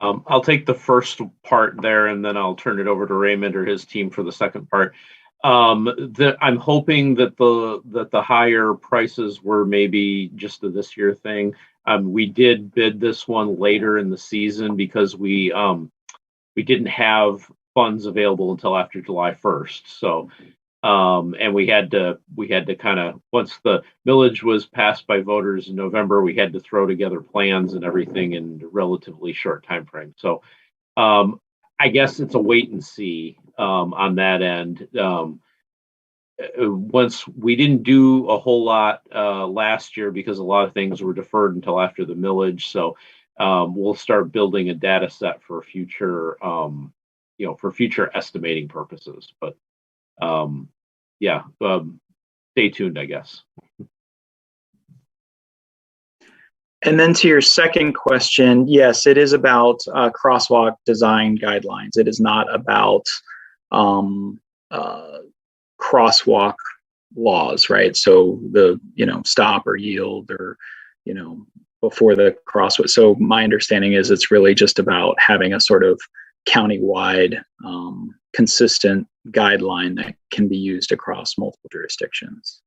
I'll take the first part there, and then I'll turn it over to Raymond or his team for the second part. I'm hoping that the higher prices were maybe just a this year thing. We did bid this one later in the season because we didn't have funds available until after July 1st. So, and we had to kind of, once the millage was passed by voters in November, we had to throw together plans and everything in a relatively short time frame. So, I guess it's a wait and see on that end. Once we didn't do a whole lot last year because a lot of things were deferred until after the millage. So we'll start building a data set for future, for future estimating purposes. But stay tuned, I guess. And then to your second question, yes, it is about crosswalk design guidelines. It is not about crosswalk laws, right? So the, stop or yield or, before the crosswalk. So my understanding is it's really just about having a sort of countywide consistent guideline that can be used across multiple jurisdictions.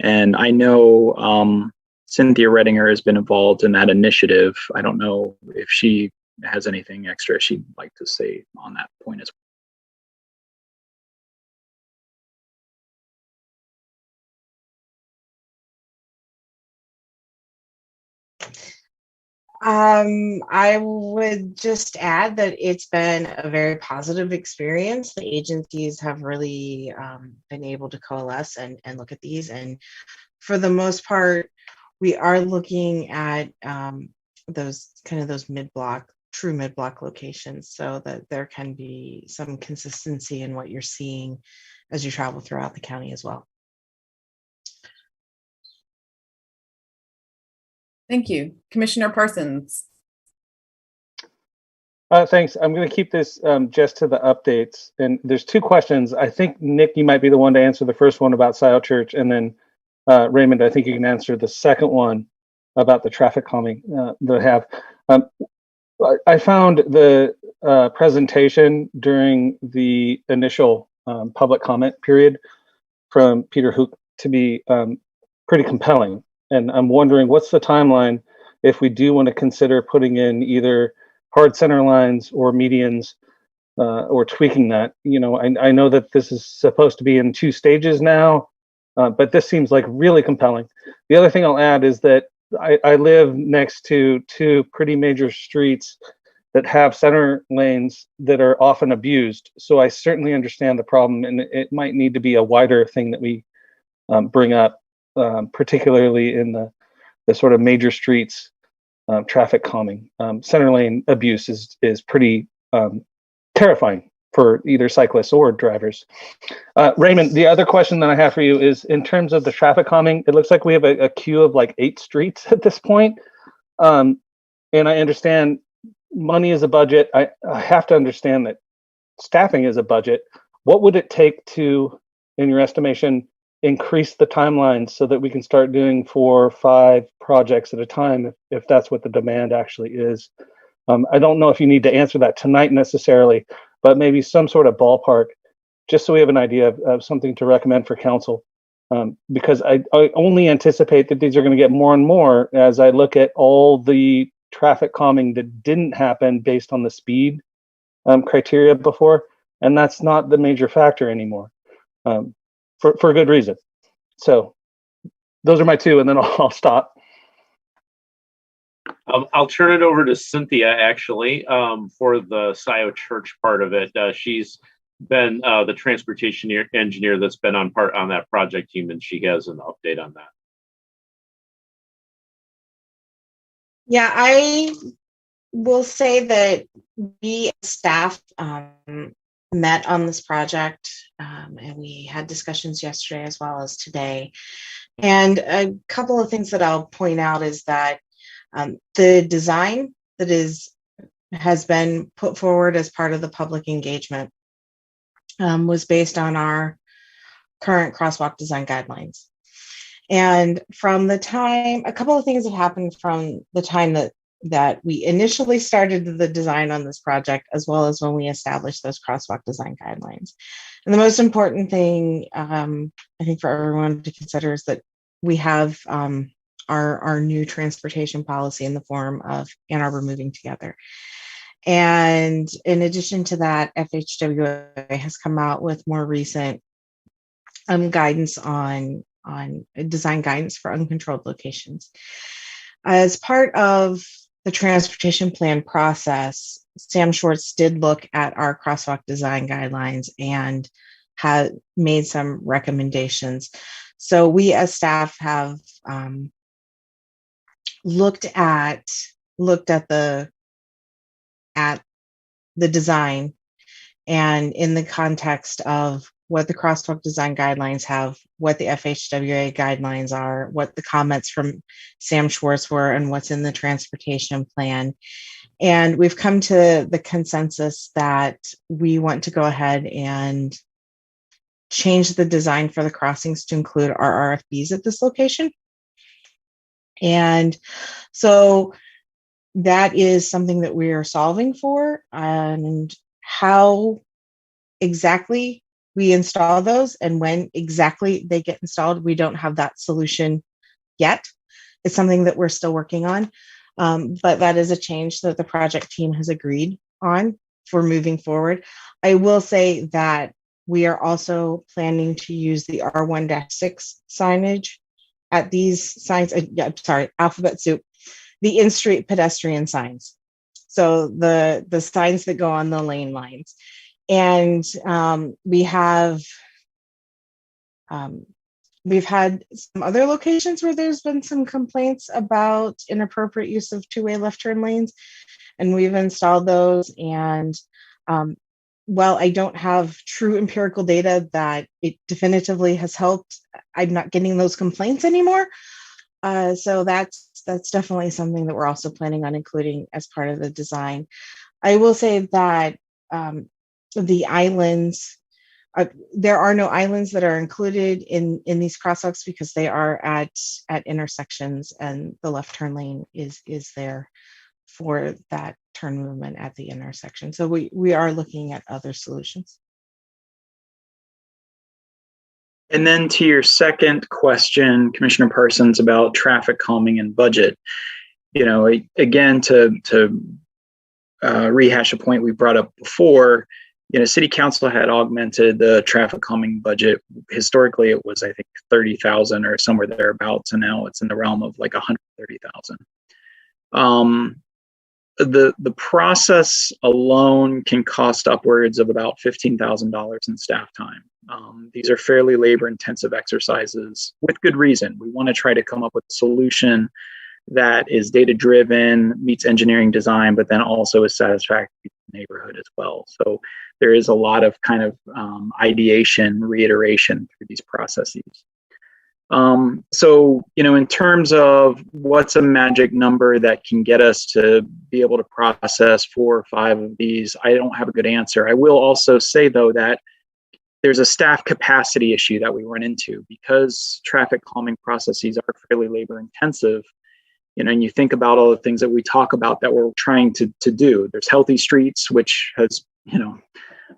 And I know Cynthia Redinger has been involved in that initiative. I don't know if she has anything extra she'd like to say on that point as well. I would just add that it's been a very positive experience. The agencies have really been able to coalesce and look at these. And for the most part, we are looking at those true mid-block locations, so that there can be some consistency in what you're seeing as you travel throughout the county as well. Thank you. Commissioner Parsons. Thanks. I'm going to keep this just to the updates. And there's two questions. I think, Nick, you might be the one to answer the first one about Scioto Church. And then Raymond, I think you can answer the second one about the traffic calming that I have. I found the presentation during the initial public comment period from Peter Houck to be pretty compelling. And I'm wondering, what's the timeline if we do want to consider putting in either hard center lines or medians or tweaking that? I know that this is supposed to be in 2 stages now, but this seems like really compelling. The other thing I'll add is that I live next to 2 pretty major streets that have center lanes that are often abused. So I certainly understand the problem, and it might need to be a wider thing that we bring up, particularly in the sort of major streets traffic calming. Center lane abuse is pretty terrifying for either cyclists or drivers. Raymond, the other question that I have for you is, in terms of the traffic calming, it looks like we have a queue of like 8 streets at this point. And I understand money is a budget. I have to understand that staffing is a budget. What would it take to, in your estimation, increase the timeline so that we can start doing 4 or 5 projects at a time, if that's what the demand actually is? I don't know if you need to answer that tonight necessarily, but maybe some sort of ballpark, just so we have an idea of something to recommend for council. Because I only anticipate that these are going to get more and more as I look at all the traffic calming that didn't happen based on the speed criteria before, and that's not the major factor anymore, for a good reason. So those are my 2, and then I'll stop. I'll turn it over to Cynthia, actually, for the Scioto Church part of it. She's been the transportation engineer that's been on that project team, and she has an update on that. Yeah, I will say that we staff met on this project, and we had discussions yesterday as well as today. And a couple of things that I'll point out is that the design that has been put forward as part of the public engagement was based on our current crosswalk design guidelines. And from the time, a couple of things have happened from the time that we initially started the design on this project, as well as when we established those crosswalk design guidelines. And the most important thing, I think, for everyone to consider is that we have our new transportation policy in the form of Ann Arbor Moving Together. And in addition to that, FHWA has come out with more recent guidance on design guidance for uncontrolled locations. As part of the transportation plan process, Sam Schwartz did look at our crosswalk design guidelines and had made some recommendations. So we as staff have looked at the design, and in the context of what the crosswalk design guidelines have, what the FHWA guidelines are, what the comments from Sam Schwartz were, and what's in the transportation plan. And we've come to the consensus that we want to go ahead and change the design for the crossings to include our RFBs at this location. And so that is something that we are solving for, and how exactly we install those and when exactly they get installed, we don't have that solution yet. It's something that we're still working on, but that is a change that the project team has agreed on for moving forward. I will say that we are also planning to use the R1-6 signage at these signs. Alphabet soup, the in-street pedestrian signs. So the signs that go on the lane lines. And we've had some other locations where there's been some complaints about inappropriate use of two-way left turn lanes, and we've installed those. And while I don't have true empirical data that it definitively has helped, I'm not getting those complaints anymore. So that's definitely something that we're also planning on including as part of the design. I will say that the islands, there are no islands that are included in these crosswalks because they are at intersections, and the left turn lane is there for that turn movement at the intersection. So we are looking at other solutions. And then to your second question, Commissioner Parsons, about traffic calming and budget, again, to rehash a point we brought up before, City Council had augmented the traffic calming budget. Historically, it was, I think, 30,000 or somewhere thereabouts, and now it's in the realm of like 130,000. The process alone can cost upwards of about $15,000 in staff time. These are fairly labor-intensive exercises with good reason. We want to try to come up with a solution that is data-driven, meets engineering design, but then also is satisfactory to the neighborhood as well. So there is a lot of kind of ideation, reiteration through these processes. So, in terms of what's a magic number that can get us to be able to process 4 or 5 of these, I don't have a good answer. I will also say, though, that there's a staff capacity issue that we run into because traffic calming processes are fairly labor intensive. And you think about all the things that we talk about that we're trying to do. There's healthy streets, which has,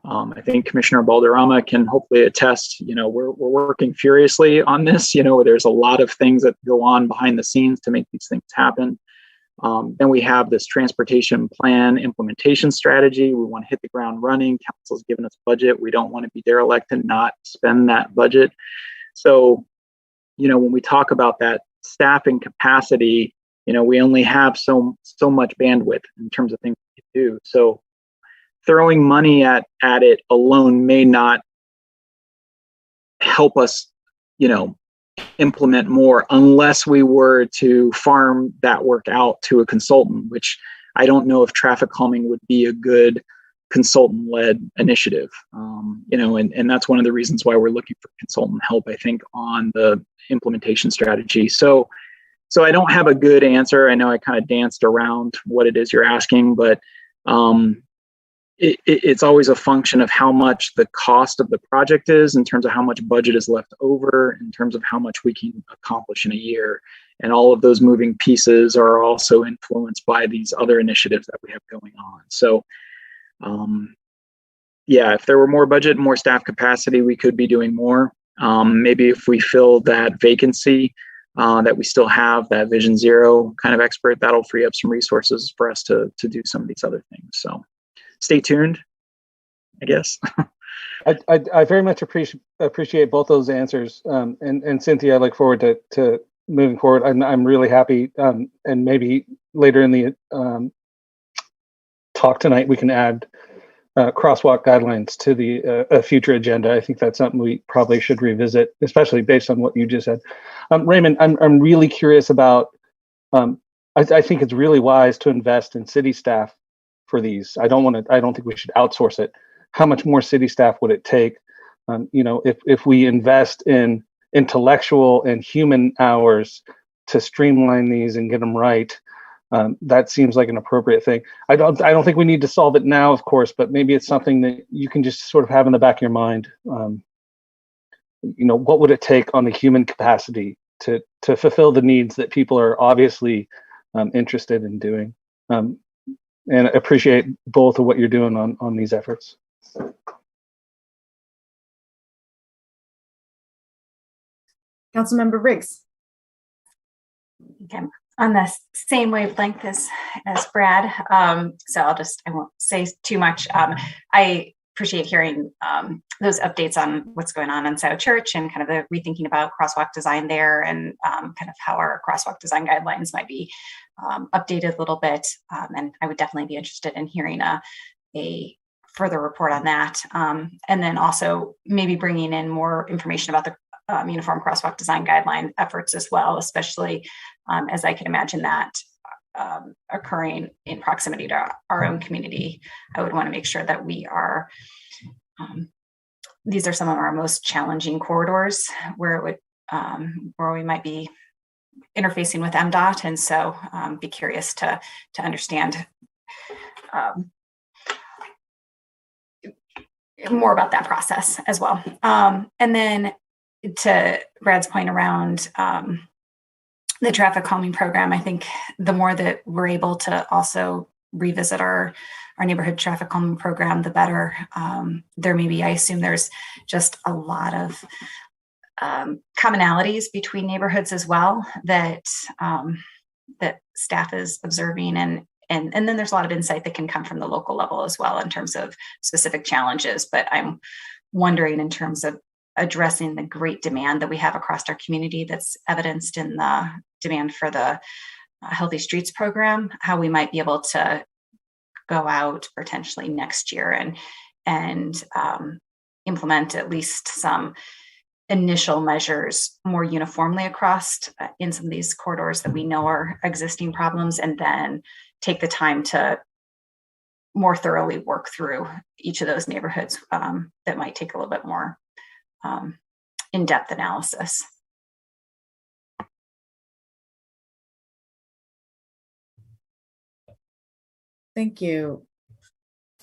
I think Commissioner Balderrama can hopefully attest, we're working furiously on this, where there's a lot of things that go on behind the scenes to make these things happen. Then we have this transportation plan implementation strategy. We want to hit the ground running. Council's given us budget. We don't want to be derelict and not spend that budget. So, when we talk about that staffing capacity, we only have so much bandwidth in terms of things we can do. So throwing money at it alone may not help us, implement more unless we were to farm that work out to a consultant, which I don't know if traffic calming would be a good consultant-led initiative. And that's one of the reasons why we're looking for consultant help, I think, on the implementation strategy. So I don't have a good answer. I know I kind of danced around what it is you're asking, but it's always a function of how much the cost of the project is in terms of how much budget is left over, in terms of how much we can accomplish in a year. And all of those moving pieces are also influenced by these other initiatives that we have going on. So, if there were more budget, more staff capacity, we could be doing more. Maybe if we fill that vacancy, that we still have that Vision Zero kind of expert. That'll free up some resources for us to do some of these other things. So stay tuned, I guess. I very much appreciate both those answers. And Cynthia, I look forward to moving forward. I'm really happy. And maybe later in the talk tonight, we can add crosswalk guidelines to the future agenda. I think that's something we probably should revisit, especially based on what you just said. Raymond, I'm really curious about, I think it's really wise to invest in city staff for these. I don't think we should outsource it. How much more city staff would it take? If we invest in intellectual and human hours to streamline these and get them right, that seems like an appropriate thing. I don't think we need to solve it now, of course, but maybe it's something that you can just sort of have in the back of your mind. What would it take on the human capacity to fulfill the needs that people are obviously interested in doing? And appreciate both of what you're doing on these efforts. Councilmember Briggs. Okay, on the same wavelength as Brad. So I won't say too much. I appreciate hearing those updates on what's going on in Scioto Church and kind of the rethinking about crosswalk design there, and kind of how our crosswalk design guidelines might be updated a little bit. And I would definitely be interested in hearing a further report on that. And then also maybe bringing in more information about the uniform crosswalk design guideline efforts as well, especially as I can imagine that occurring in proximity to our own community. I would want to make sure that we are, these are some of our most challenging corridors where it would, where we might be interfacing with MDOT. And so be curious to understand more about that process as well. And then to Brad's point around the traffic calming program, I think the more that we're able to also revisit our neighborhood traffic calming program, the better. There may be, I assume there's just a lot of commonalities between neighborhoods as well that that staff is observing, and then there's a lot of insight that can come from the local level as well in terms of specific challenges. But I'm wondering, in terms of addressing the great demand that we have across our community that's evidenced in the demand for the Healthy Streets program, how we might be able to go out potentially next year and implement at least some initial measures more uniformly across in some of these corridors that we know are existing problems, and then take the time to more thoroughly work through each of those neighborhoods that might take a little bit more in-depth analysis. Thank you.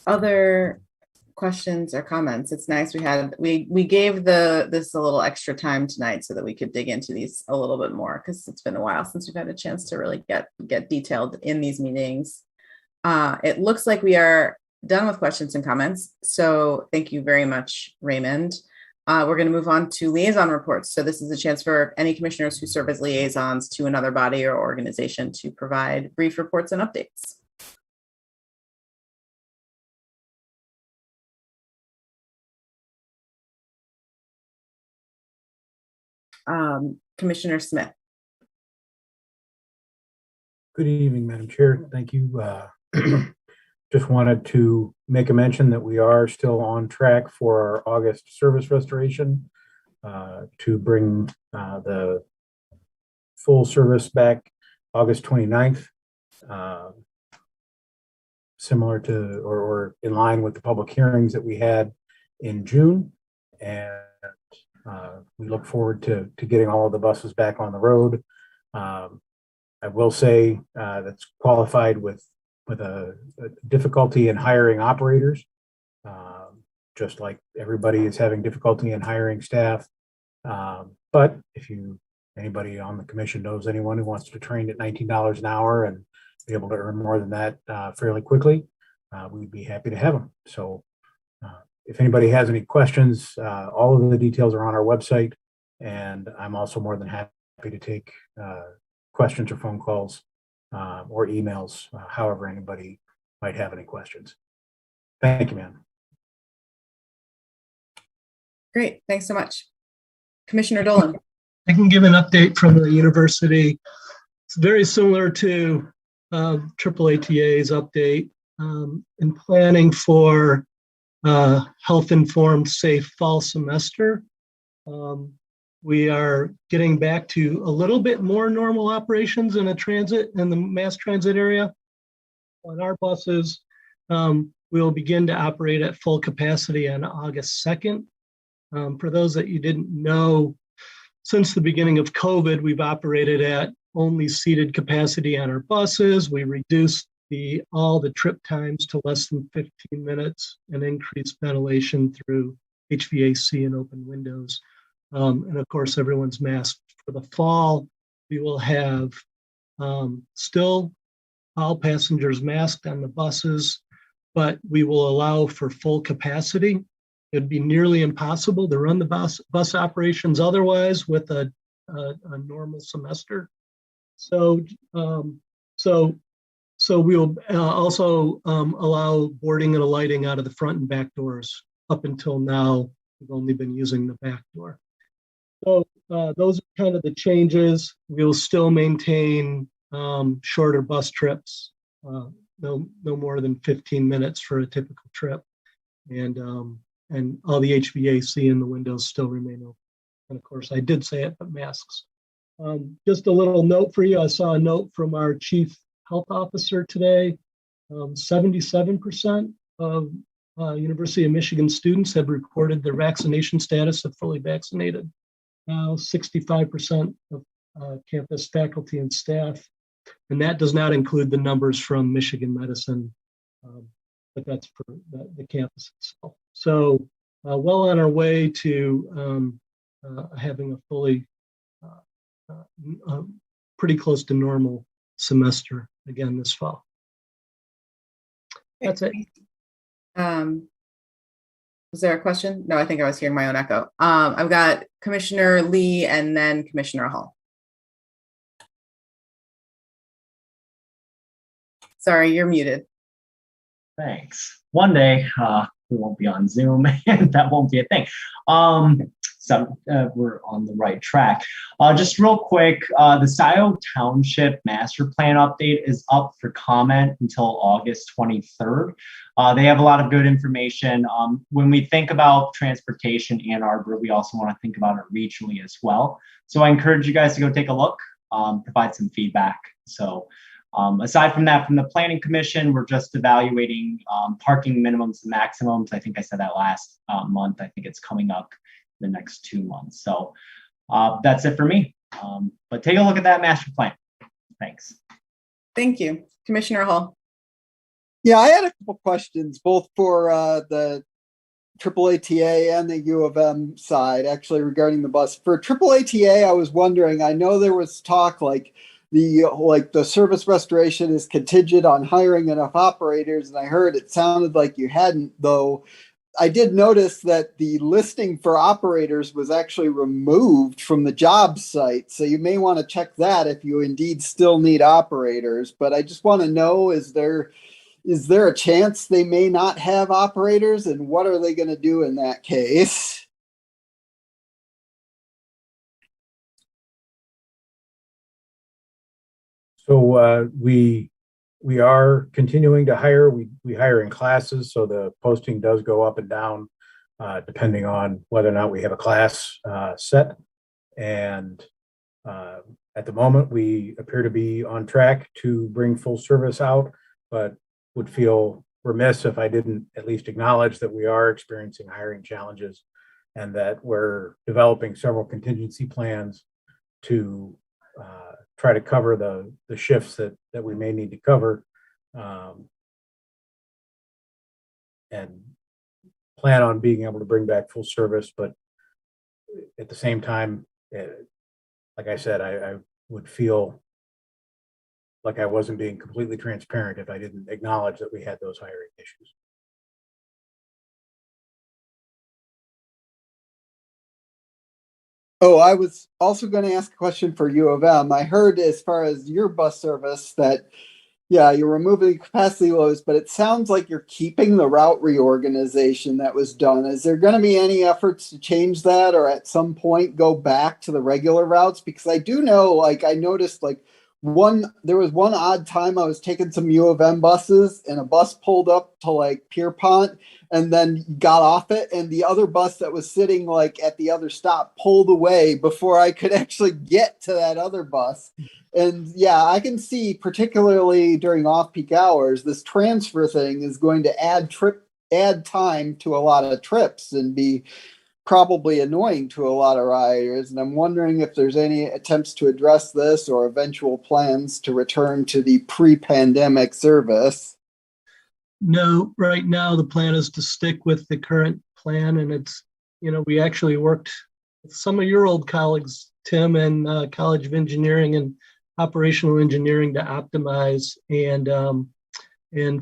Other questions or comments? It's nice we gave this a little extra time tonight so that we could dig into these a little bit more, because it's been a while since we've had a chance to really get detailed in these meetings. It looks like we are done with questions and comments. So thank you very much, Raymond. We're going to move on to liaison reports. So this is a chance for any commissioners who serve as liaisons to another body or organization to provide brief reports and updates. Commissioner Smith. Good evening, Madam Chair. Thank you. Just wanted to make a mention that we are still on track for our August service restoration to bring the full service back August 29th, similar to or in line with the public hearings that we had in June. And we look forward to getting all of the buses back on the road. I will say that's qualified with a difficulty in hiring operators, just like everybody is having difficulty in hiring staff. But if anybody on the commission knows anyone who wants to train at $19 an hour and be able to earn more than that fairly quickly, we'd be happy to have them. So if anybody has any questions, all of the details are on our website, and I'm also more than happy to take questions or phone calls or emails, however anybody might have any questions. Thank you, ma'am. Great, thanks so much. Commissioner Dolan. I can give an update from the university. It's very similar to AAATA's update in planning for health-informed, safe fall semester. We are getting back to a little bit more normal operations in the mass transit area. On our buses, we will begin to operate at full capacity on August 2nd. For those that you didn't know, since the beginning of COVID, we've operated at only seated capacity on our buses. We reduced all the trip times to less than 15 minutes and increased ventilation through HVAC and open windows. And of course, everyone's masked. For the fall, we will have still all passengers masked on the buses, but we will allow for full capacity. It'd be nearly impossible to run the bus operations otherwise with a normal semester. So we'll also allow boarding and alighting out of the front and back doors. Up until now, we've only been using the back door. So those are kind of the changes. We'll still maintain shorter bus trips, no more than 15 minutes for a typical trip. And all the HVAC in the windows still remain open. And of course, I did say it, but masks. Just a little note for you. I saw a note from our chief health officer today. 77% of University of Michigan students have reported their vaccination status of fully vaccinated. Now 65% of campus faculty and staff. And that does not include the numbers from Michigan Medicine, but that's for the campus itself. So well on our way to having a fully, pretty close to normal semester again this fall. That's it. Was there a question? No, I think I was hearing my own echo. I've got Commissioner Lee and then Commissioner Hall. Sorry, you're muted. Thanks. One day we won't be on Zoom and that won't be a thing. So we're on the right track. Just real quick, the Scioto Township Master Plan update is up for comment until August 23rd. They have a lot of good information. When we think about transportation Ann Arbor, we also want to think about it regionally as well. So I encourage you guys to go take a look, provide some feedback. So aside from that, from the Planning Commission, we're just evaluating parking minimums and maximums. I think I said that last month. I think it's coming up the next 2 months. So that's it for me. But take a look at that master plan. Thanks. Thank you. Commissioner Hall. Yeah, I had a couple questions, both for the AAATA and the U of M side, actually, regarding the bus. For AAATA, I was wondering, I know there was talk like the service restoration is contingent on hiring enough operators, and I heard it sounded like you hadn't, though. I did notice that the listing for operators was actually removed from the job site. So you may want to check that if you indeed still need operators. But I just want to know, is there a chance they may not have operators, and what are they going to do in that case? So we are continuing to hire. We hire in classes, so the posting does go up and down depending on whether or not we have a class set. And at the moment, we appear to be on track to bring full service out, but would feel remiss if I didn't at least acknowledge that we are experiencing hiring challenges and that we're developing several contingency plans to try to cover the shifts that we may need to cover, and plan on being able to bring back full service. But at the same time, like I said, I would feel like I wasn't being completely transparent if I didn't acknowledge that we had those hiring issues. Oh, I was also going to ask a question for U of M. I heard as far as your bus service that, yeah, you're removing capacity loads, but it sounds like you're keeping the route reorganization that was done. Is there going to be any efforts to change that or at some point go back to the regular routes? Because I do know, like, I noticed like there was one odd time I was taking some U of M buses and a bus pulled up to like Pierpont and then got off it, and the other bus that was sitting like at the other stop pulled away before I could actually get to that other bus. And yeah, I can see, particularly during off-peak hours, this transfer thing is going to add time to a lot of trips and be probably annoying to a lot of riders. And I'm wondering if there's any attempts to address this or eventual plans to return to the pre-pandemic service. No, right now the plan is to stick with the current plan, and it's, we actually worked with some of your old colleagues, Tim, and College of Engineering and Operational Engineering to optimize, and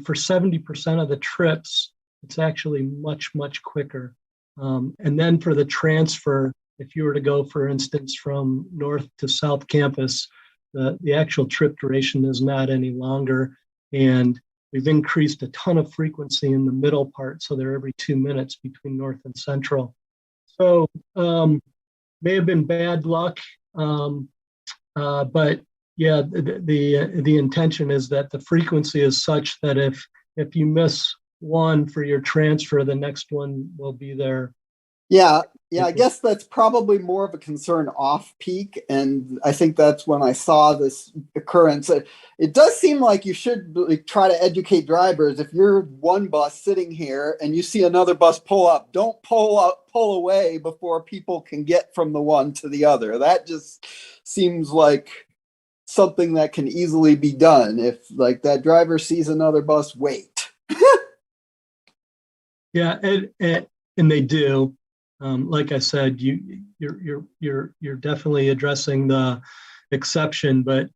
for 70% of the trips, it's actually much quicker. And then for the transfer, if you were to go, for instance, from North to South Campus, the actual trip duration is not any longer, and we've increased a ton of frequency in the middle part, so they're every 2 minutes between North and Central. So may have been bad luck, but yeah, the intention is that the frequency is such that if you miss one for your transfer, the next one will be there. Yeah, I guess that's probably more of a concern off peak, and I think that's when I saw this occurrence. It does seem like you should try to educate drivers. If you're one bus sitting here and you see another bus pull up, don't pull away before people can get from the one to the other. That just seems like something that can easily be done. If like that driver sees another bus, wait. Yeah, and they do. Like I said, you're definitely addressing the exception, but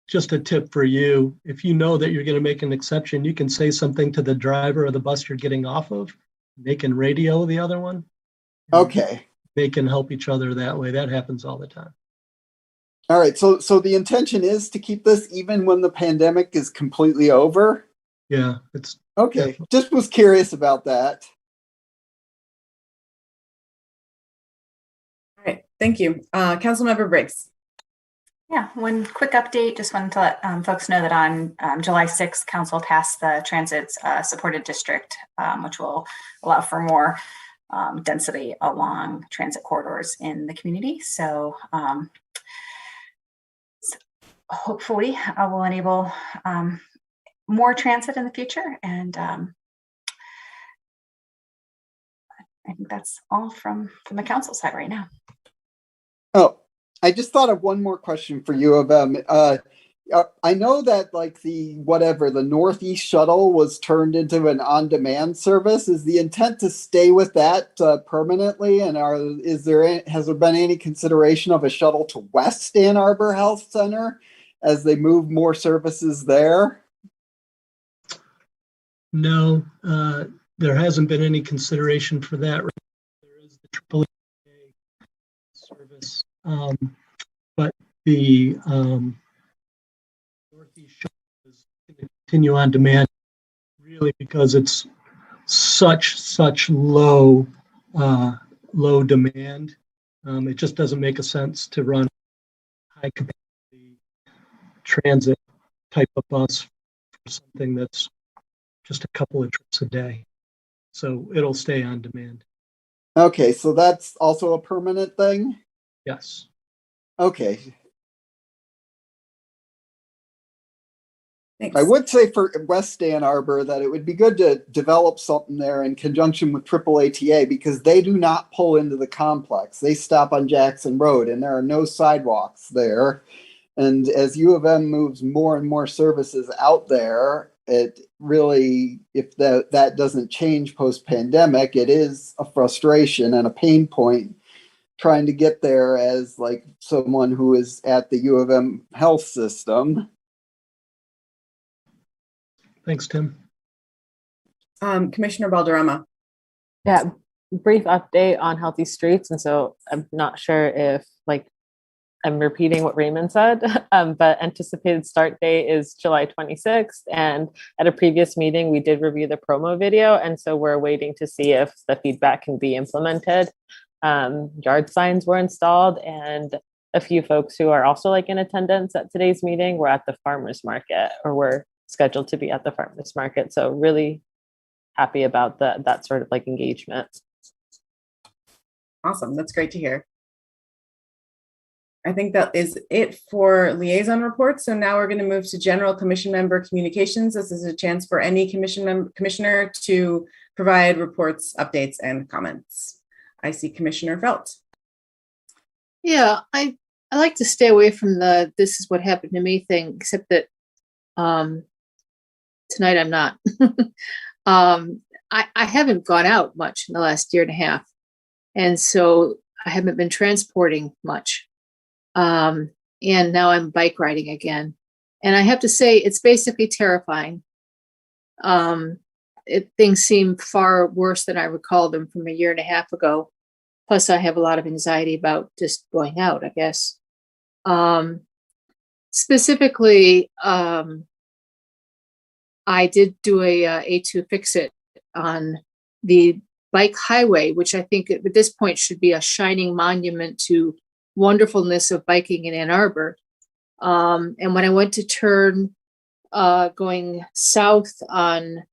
just a tip for you: if you know that you're going to make an exception, you can say something to the driver of the bus you're getting off of. They can radio the other one. Okay. They can help each other that way. That happens all the time. All right. So the intention is to keep this even when the pandemic is completely over? Yeah, it's okay. Definitely. Just was curious about that. All right. Thank you. Councilmember Briggs. Yeah, one quick update. Just wanted to let folks know that on July 6th, Council passed the Transit Supported District, which will allow for more density along transit corridors in the community. So hopefully will enable more transit in the future. And I think that's all from the council side right now. Oh, I just thought of one more question for you. I know that like the Northeast shuttle was turned into an on-demand service. Is the intent to stay with that permanently? And has there been any consideration of a shuttle to West Ann Arbor Health Center as they move more services there? No, there hasn't been any consideration for that. There is the AAA service, but the Northeast shuttle is going to continue on demand, really, because it's such low demand. It just doesn't make a sense to run high capacity transit type of bus for something that's just a couple of trips a day. So it'll stay on demand. Okay, so that's also a permanent thing? Yes. Okay. Thanks. I would say for West Ann Arbor that it would be good to develop something there in conjunction with AAATA, because they do not pull into the complex. They stop on Jackson Road and there are no sidewalks there. And as U of M moves more and more services out there, it really, if that doesn't change post-pandemic, it is a frustration and a pain point trying to get there as like someone who is at the U of M health system. Thanks, Tim. Commissioner Balderrama. Yeah, brief update on healthy streets. And so I'm not sure if like I'm repeating what Raymond said, but anticipated start date is July 26th. And at a previous meeting, we did review the promo video. And so we're waiting to see if the feedback can be implemented. Yard signs were installed, and a few folks who are also like in attendance at today's meeting were at the farmers market, or were scheduled to be at the farmers market. So really happy about that sort of like engagement. Awesome. That's great to hear. I think that is it for liaison reports. So now we're going to move to general commission member communications. This is a chance for any commissioner to provide reports, updates, and comments. I see Commissioner Felt. Yeah, I like to stay away from the "this is what happened to me" thing, except that tonight I'm not. I haven't gone out much in the last year and a half, and so I haven't been transporting much. And now I'm bike riding again. And I have to say, it's basically terrifying. Things seem far worse than I recall them from a year and a half ago. Plus, I have a lot of anxiety about just going out, I guess. Specifically, I did do a A2 fix-it on the bike highway, which I think at this point should be a shining monument to wonderfulness of biking in Ann Arbor. And when I went to turn going south on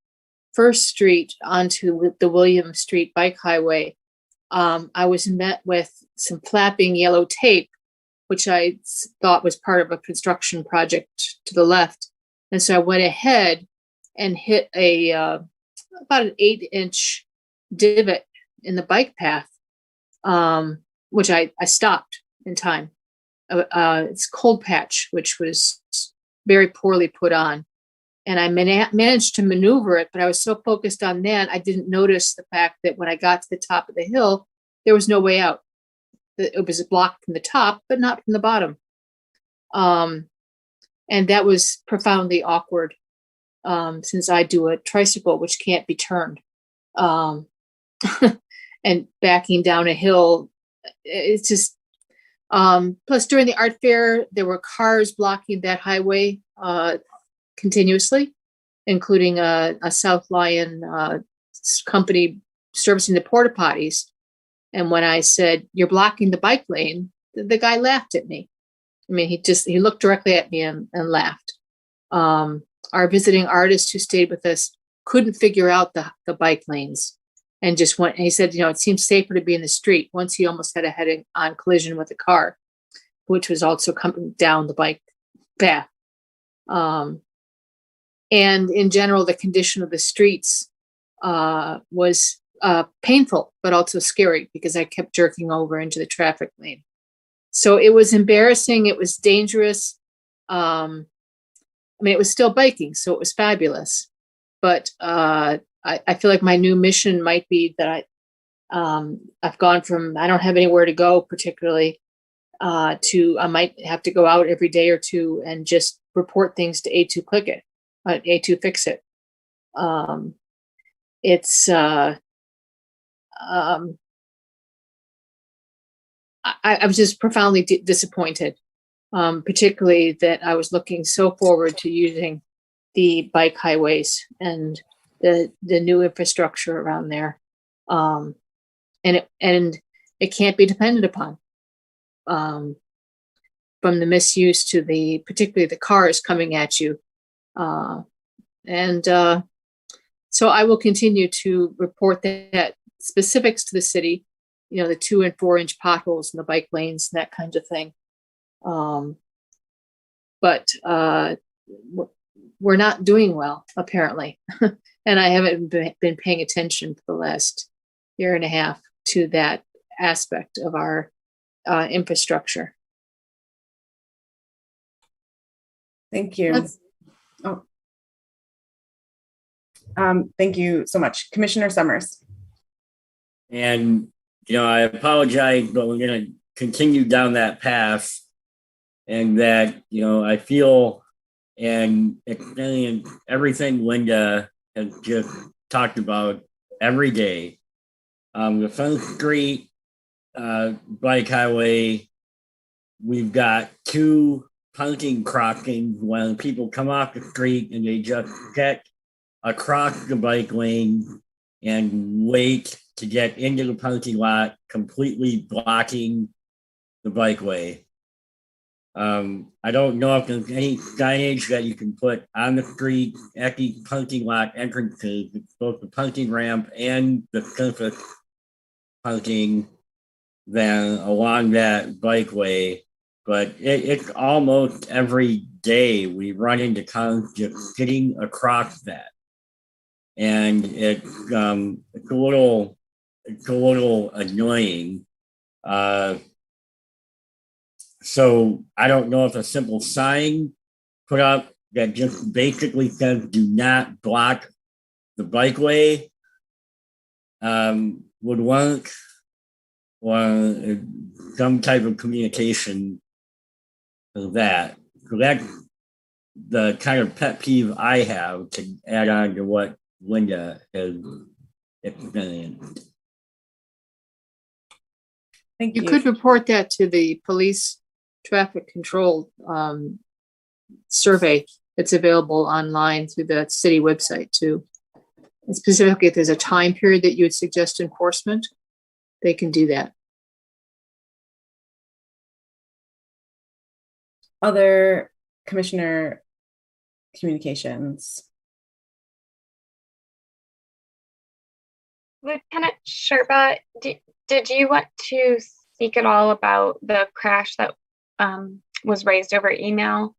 First Street onto the William Street bike highway, I was met with some flapping yellow tape, which I thought was part of a construction project to the left. And so I went ahead and hit about an 8-inch divot in the bike path, which I stopped in time. It's cold patch, which was very poorly put on. And I managed to maneuver it, but I was so focused on that, I didn't notice the fact that when I got to the top of the hill, there was no way out. It was blocked from the top, but not from the bottom. And that was profoundly awkward, since I do a tricycle, which can't be turned. And backing down a hill, it's just, plus during the art fair, there were cars blocking that highway continuously, including a South Lion company servicing the porta potties. And when I said, "You're blocking the bike lane," the guy laughed at me. I mean, he looked directly at me and laughed. Our visiting artist who stayed with us couldn't figure out the bike lanes, and just went, and he said, it seems safer to be in the street. Once he almost had a head-on collision with a car, which was also coming down the bike path. And in general, the condition of the streets was painful, but also scary, because I kept jerking over into the traffic lane. So it was embarrassing. It was dangerous. I mean, it was still biking, so it was fabulous. But I feel like my new mission might be that I've gone from I don't have anywhere to go particularly to I might have to go out every day or two and just report things to A2 A2 fix it. It's I was just profoundly disappointed, particularly that I was looking so forward to using the bike highways and the new infrastructure around there, and it can't be depended upon, from the misuse to particularly the cars coming at you, and so I will continue to report that specifics to the city, the 2 and 4 inch potholes in the bike lanes, that kind of thing. But we're not doing well, apparently. And I haven't been paying attention for the last year and a half to that aspect of our infrastructure. Thank you. Thank you so much. Commissioner Summers. And, I apologize, but we're going to continue down that path. And that, I feel and everything Linda has just talked about every day The Front Street bike highway, we've got two parking crossings when people come off the street and they just get across the bike lane and wait to get into the parking lot, completely blocking the bikeway. I don't know if there's any signage that you can put on the street at the parking lot entrances, both the parking ramp and the surface parking then along that bikeway. But it's almost every day we run into cars just sitting across that. And it's a little annoying. So I don't know if a simple sign put up that just basically says do not block the bikeway would work, or some type of communication for that. So that's the kind of pet peeve I have, to add on to what Linda has experienced. Thank You could report that to the police traffic control survey that's available online through the city website too. And specifically, if there's a time period that you would suggest enforcement, they can do that. Other commissioner communications. Lieutenant Sherba, did you want to speak at all about the crash that was raised over email?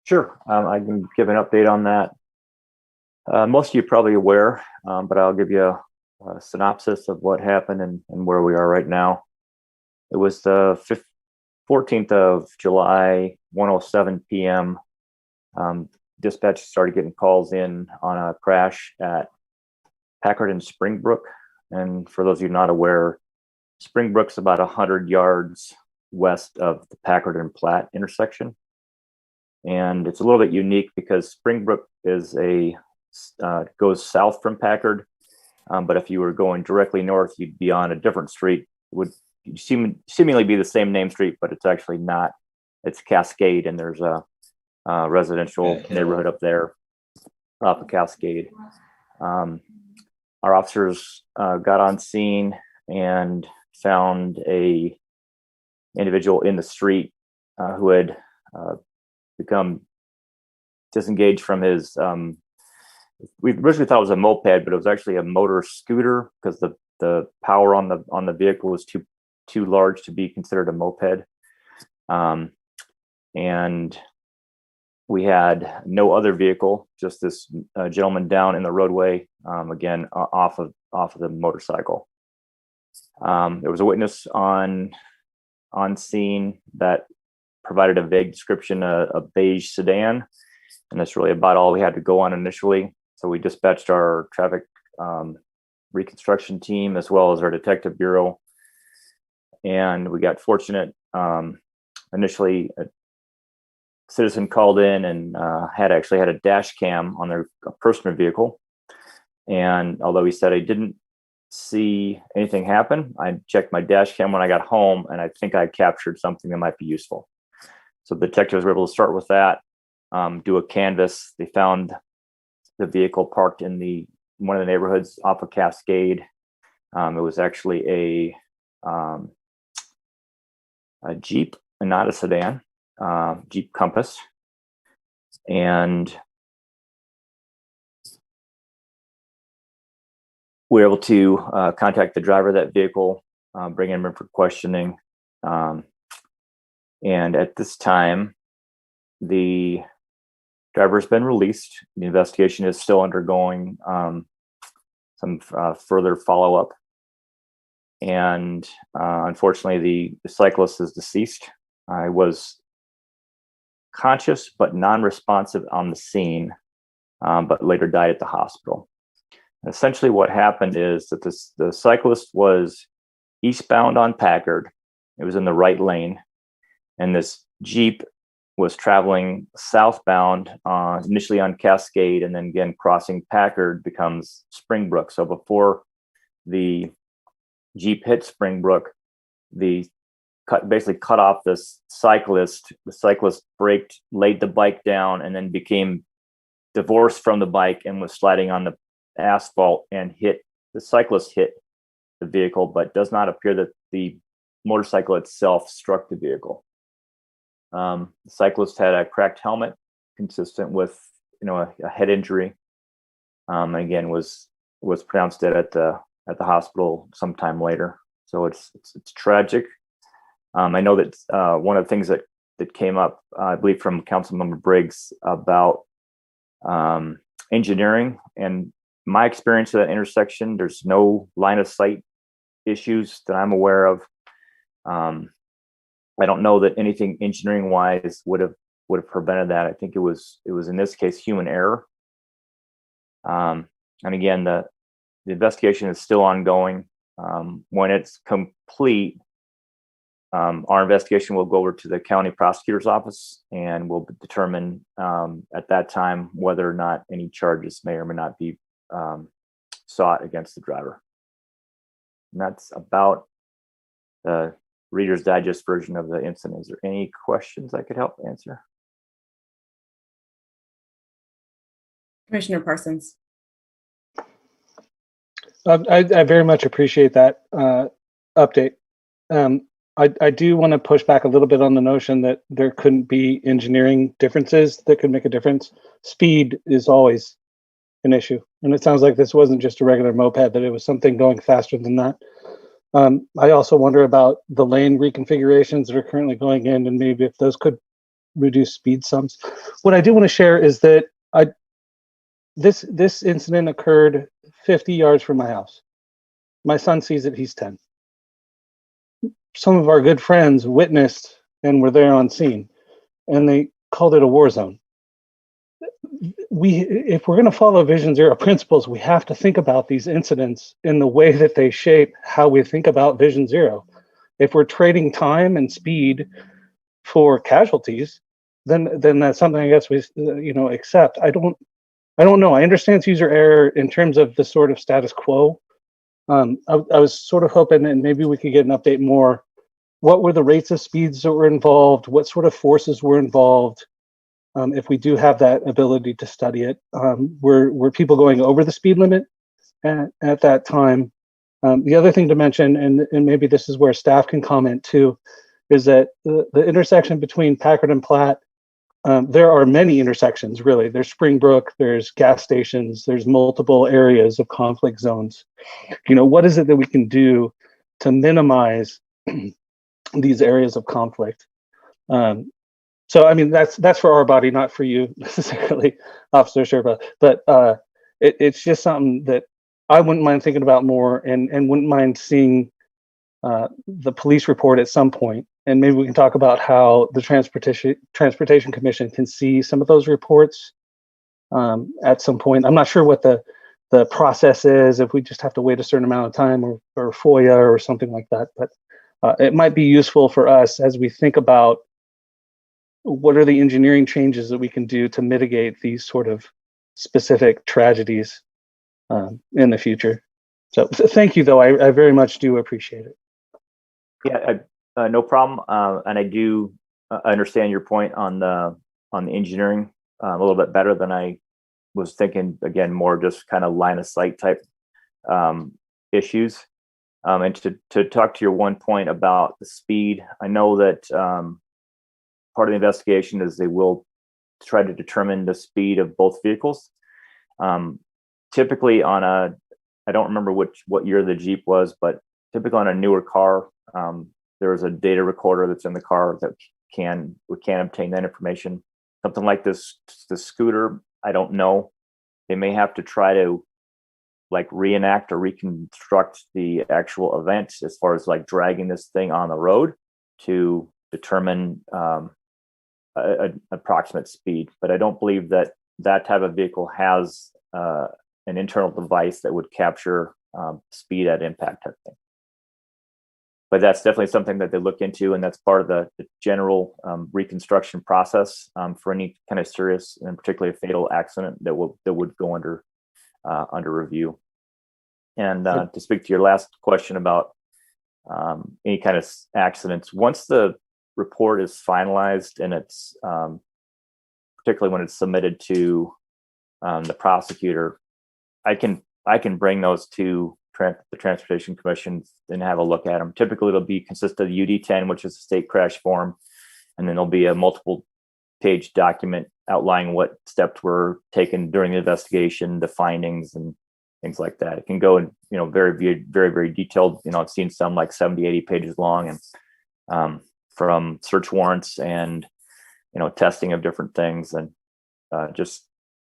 Sure, I can give an update on that. Most of you are probably aware, but I'll give you a synopsis of what happened and where we are right now. It was the 14th of July, 1:07 p.m. Dispatch started getting calls in on a crash at Packard and Springbrook. And for those of you not aware, Springbrook's about 100 yards west of the Packard and Platt intersection. And it's a little bit unique because Springbrook is goes south from Packard. But if you were going directly north, you'd be on a different street. It would seemingly be the same name street, but it's actually not. It's Cascade, and there's a residential neighborhood up there off of Cascade. Our officers got on scene and found a individual in the street who had become disengaged from his. We originally thought it was a moped, but it was actually a motor scooter because the power on the vehicle was too large to be considered a moped. And we had no other vehicle, just this gentleman down in the roadway, again off of the motorcycle. There was a witness on scene that provided a vague description, a beige sedan, and that's really about all we had to go on initially. So we dispatched our traffic reconstruction team as well as our detective bureau, and we got fortunate. Initially, a citizen called in and had a dash cam on their personal vehicle, and although he said he didn't see anything happen, I checked my dash cam when I got home, and I think I captured something that might be useful. So the detectives were able to start with that, do a canvass. They found the vehicle parked in one of the neighborhoods off of Cascade. It was actually a Jeep and not a sedan, Jeep Compass. And we were able to contact the driver of that vehicle, bring him in for questioning. And at this time, the driver has been released. The investigation is still undergoing some further follow-up. And unfortunately, the cyclist is deceased. I was conscious but non-responsive on the scene, but later died at the hospital. And essentially what happened is that the cyclist was eastbound on Packard. It was in the right lane. And this Jeep was traveling southbound, initially on Cascade, and then again crossing Packard becomes Springbrook. So before the Jeep hit Springbrook, basically cut off this cyclist. The cyclist braked, laid the bike down, and then became divorced from the bike and was sliding on the asphalt and hit the cyclist, hit the vehicle, but does not appear that the motorcycle itself struck the vehicle. The cyclist had a cracked helmet consistent with a head injury. And again was pronounced dead at the hospital sometime later. So it's tragic. I know that one of the things that came up, I believe, from Councilmember Briggs about engineering, and my experience at that intersection, there's no line of sight issues that I'm aware of. I don't know that anything engineering wise would have prevented that. I think it was in this case human error. And again, the investigation is still ongoing. When it's complete, our investigation will go over to the county prosecutor's office, and we'll determine at that time whether or not any charges may or may not be sought against the driver. And that's about the Reader's Digest version of the incident. Is there any questions I could help answer? Commissioner Parsons. I very much appreciate that update. I do want to push back a little bit on the notion that there couldn't be engineering differences that could make a difference. Speed is always an issue. And it sounds like this wasn't just a regular moped, that it was something going faster than that. I also wonder about the lane reconfigurations that are currently going in, and maybe if those could reduce speed sums. What I do want to share is that this incident occurred 50 yards from my house. My son sees it, he's 10. Some of our good friends witnessed and were there on scene, and they called it a war zone. If we're going to follow Vision Zero principles, we have to think about these incidents in the way that they shape how we think about Vision Zero. If we're trading time and speed for casualties, then that's something I guess we accept. I don't know. I understand it's user error in terms of the sort of status quo. I was sort of hoping that maybe we could get an update more. What were the rates of speeds that were involved? What sort of forces were involved? If we do have that ability to study it, were people going over the speed limit at that time? The other thing to mention, and maybe this is where staff can comment too, is that the intersection between Packard and Platt, there are many intersections, really. There's Springbrook, there's gas stations, there's multiple areas of conflict zones. What is it that we can do to minimize these areas of conflict? So, I mean, that's for our body, not for you necessarily, Officer Sherpa. But it's just something that I wouldn't mind thinking about more, and wouldn't mind seeing the police report at some point. And maybe we can talk about how the Transportation Commission can see some of those reports at some point. I'm not sure what the process is, if we just have to wait a certain amount of time or FOIA or something like that. But it might be useful for us as we think about what are the engineering changes that we can do to mitigate these sort of specific tragedies in the future. So thank you, though. I very much do appreciate it. Yeah, no problem. And I do understand your point on the engineering a little bit better than I was thinking. Again, more just kind of line of sight type issues. And to talk to your one point about the speed, I know that part of the investigation is they will try to determine the speed of both vehicles. Typically on I don't remember what year the Jeep was, but typically on a newer car, there is a data recorder that's in the car that we can obtain that information. Something like the scooter, I don't know. They may have to try to like reenact or reconstruct the actual event as far as like dragging this thing on the road to determine an approximate speed. But I don't believe that type of vehicle has an internal device that would capture speed at impact type thing. but that's definitely something that they look into, and that's part of the general reconstruction process for any kind of serious and particularly fatal accident that would go under review. And to speak to your last question about any kind of accidents, once the report is finalized and it's particularly when it's submitted to the prosecutor, I can bring those to the Transportation Commission and have a look at them. Typically, it'll be consist of the UD-10, which is a state crash form, and then there'll be a multiple-page document outlining what steps were taken during the investigation, the findings, and things like that. It can go in, very, very, very detailed. I've seen some like 70, 80 pages long, and from search warrants and testing of different things, and just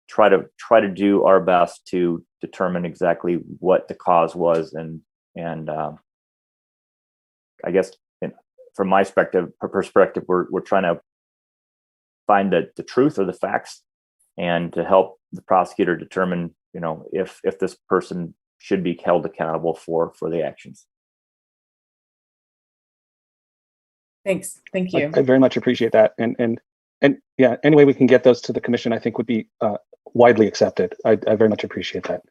try to do our best to determine exactly what the cause was, and I guess from my perspective, we're trying to find the truth or the facts, and to help the prosecutor determine if this person should be held accountable for the actions. Thanks. Thank you. I very much appreciate that, and yeah, any way we can get those to the commission, I think would be widely accepted. I very much appreciate that.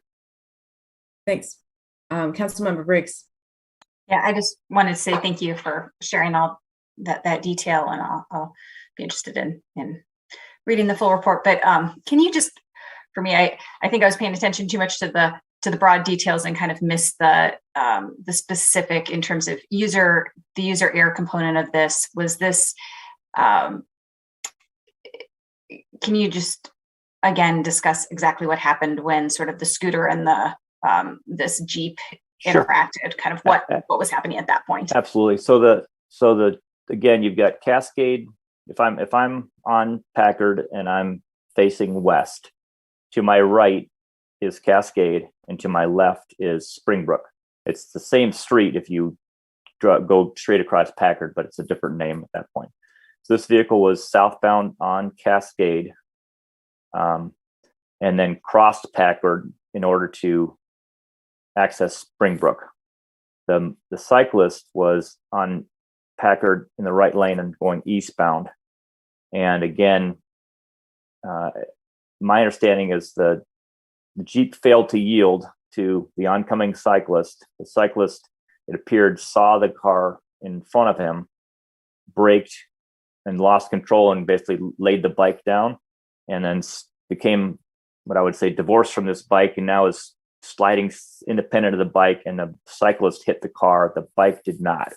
Thanks. Councilmember Briggs. Yeah, I just wanted to say thank you for sharing all that detail, and I'll be interested in reading the full report. But can you just, for me, I think I was paying attention too much to the broad details and kind of missed the specific in terms of the user error component of this. Was this? Can you just again discuss exactly what happened when sort of the scooter and this Jeep interacted? Kind of what was happening at that point? Absolutely. So again, you've got Cascade. If I'm on Packard and I'm facing west, to my right is Cascade, and to my left is Springbrook. It's the same street if you go straight across Packard, but it's a different name at that point. So this vehicle was southbound on Cascade, and then crossed Packard in order to access Springbrook. The cyclist was on Packard in the right lane and going eastbound. And again, my understanding is the Jeep failed to yield to the oncoming cyclist. The cyclist, it appeared, saw the car in front of him, braked, and lost control and basically laid the bike down, and then became what I would say divorced from this bike, and now is sliding independent of the bike, and the cyclist hit the car. The bike did not,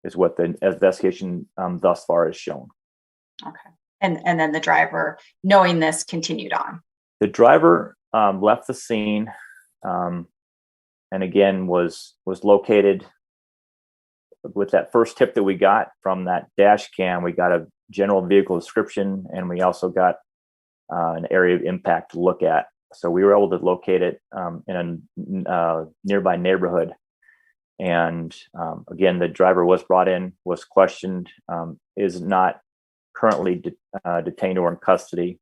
is what the investigation thus far has shown. Okay. And then the driver, knowing this, continued on. The driver left the scene, and again was located with that first tip that we got from that dash cam. We got a general vehicle description, and we also got an area of impact to look at. So we were able to locate it in a nearby neighborhood. And again, the driver was brought in, was questioned, is not currently detained or in custody.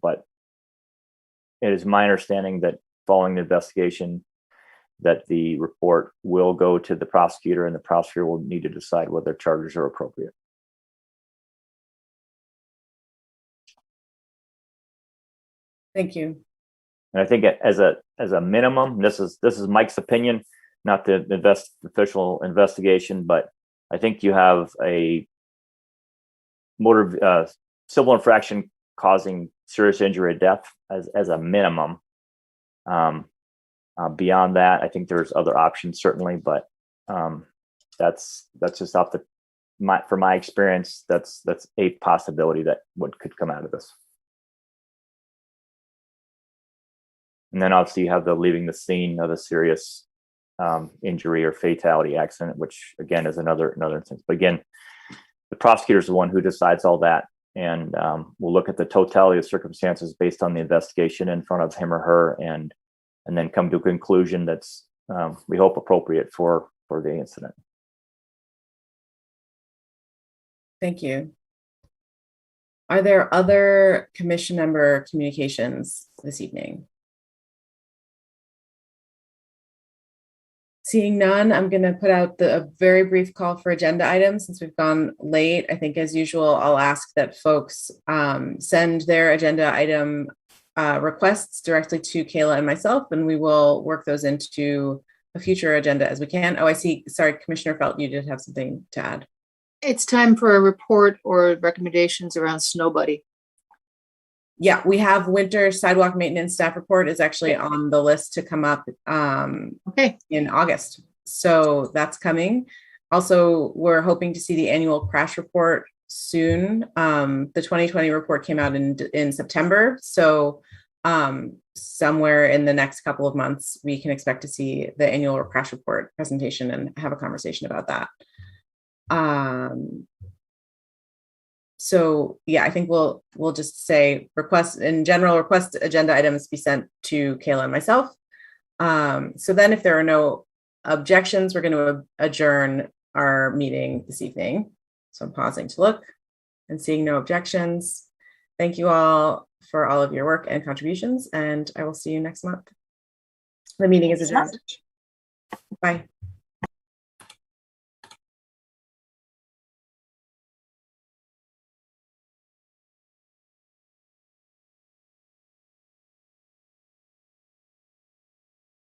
But it is my understanding that following the investigation, that the report will go to the prosecutor, and the prosecutor will need to decide whether charges are appropriate. Thank you. And I think as a minimum, this is Mike's opinion, not the official investigation, but I think you have a civil infraction causing serious injury or death as a minimum. Beyond that, I think there's other options certainly, but that's just from my experience, that's a possibility that what could come out of this. And then obviously you have the leaving the scene of a serious injury or fatality accident, which again is another instance. But again, the prosecutor is the one who decides all that, and we'll look at the totality of circumstances based on the investigation in front of him or her, and then come to a conclusion that's we hope appropriate for the incident. Thank you. Are there other commission member communications this evening? Seeing none, I'm going to put out a very brief call for agenda items since we've gone late. I think as usual, I'll ask that folks send their agenda item requests directly to Kayla and myself, and we will work those into a future agenda as we can. Oh, I see. Sorry, Commissioner Felt, you did have something to add. It's time for a report or recommendations around Snow Buddy. Yeah, we have winter sidewalk maintenance staff report is actually on the list to come up in August. So that's coming. Also, we're hoping to see the annual crash report soon. The 2020 report came out in September. So somewhere in the next couple of months, we can expect to see the annual crash report presentation and have a conversation about that. So yeah, I think we'll just say request agenda items be sent to Kayla and myself. So then if there are no objections, we're going to adjourn our meeting this evening. So I'm pausing to look and seeing no objections. Thank you all for all of your work and contributions, and I will see you next month. The meeting is adjourned. Bye.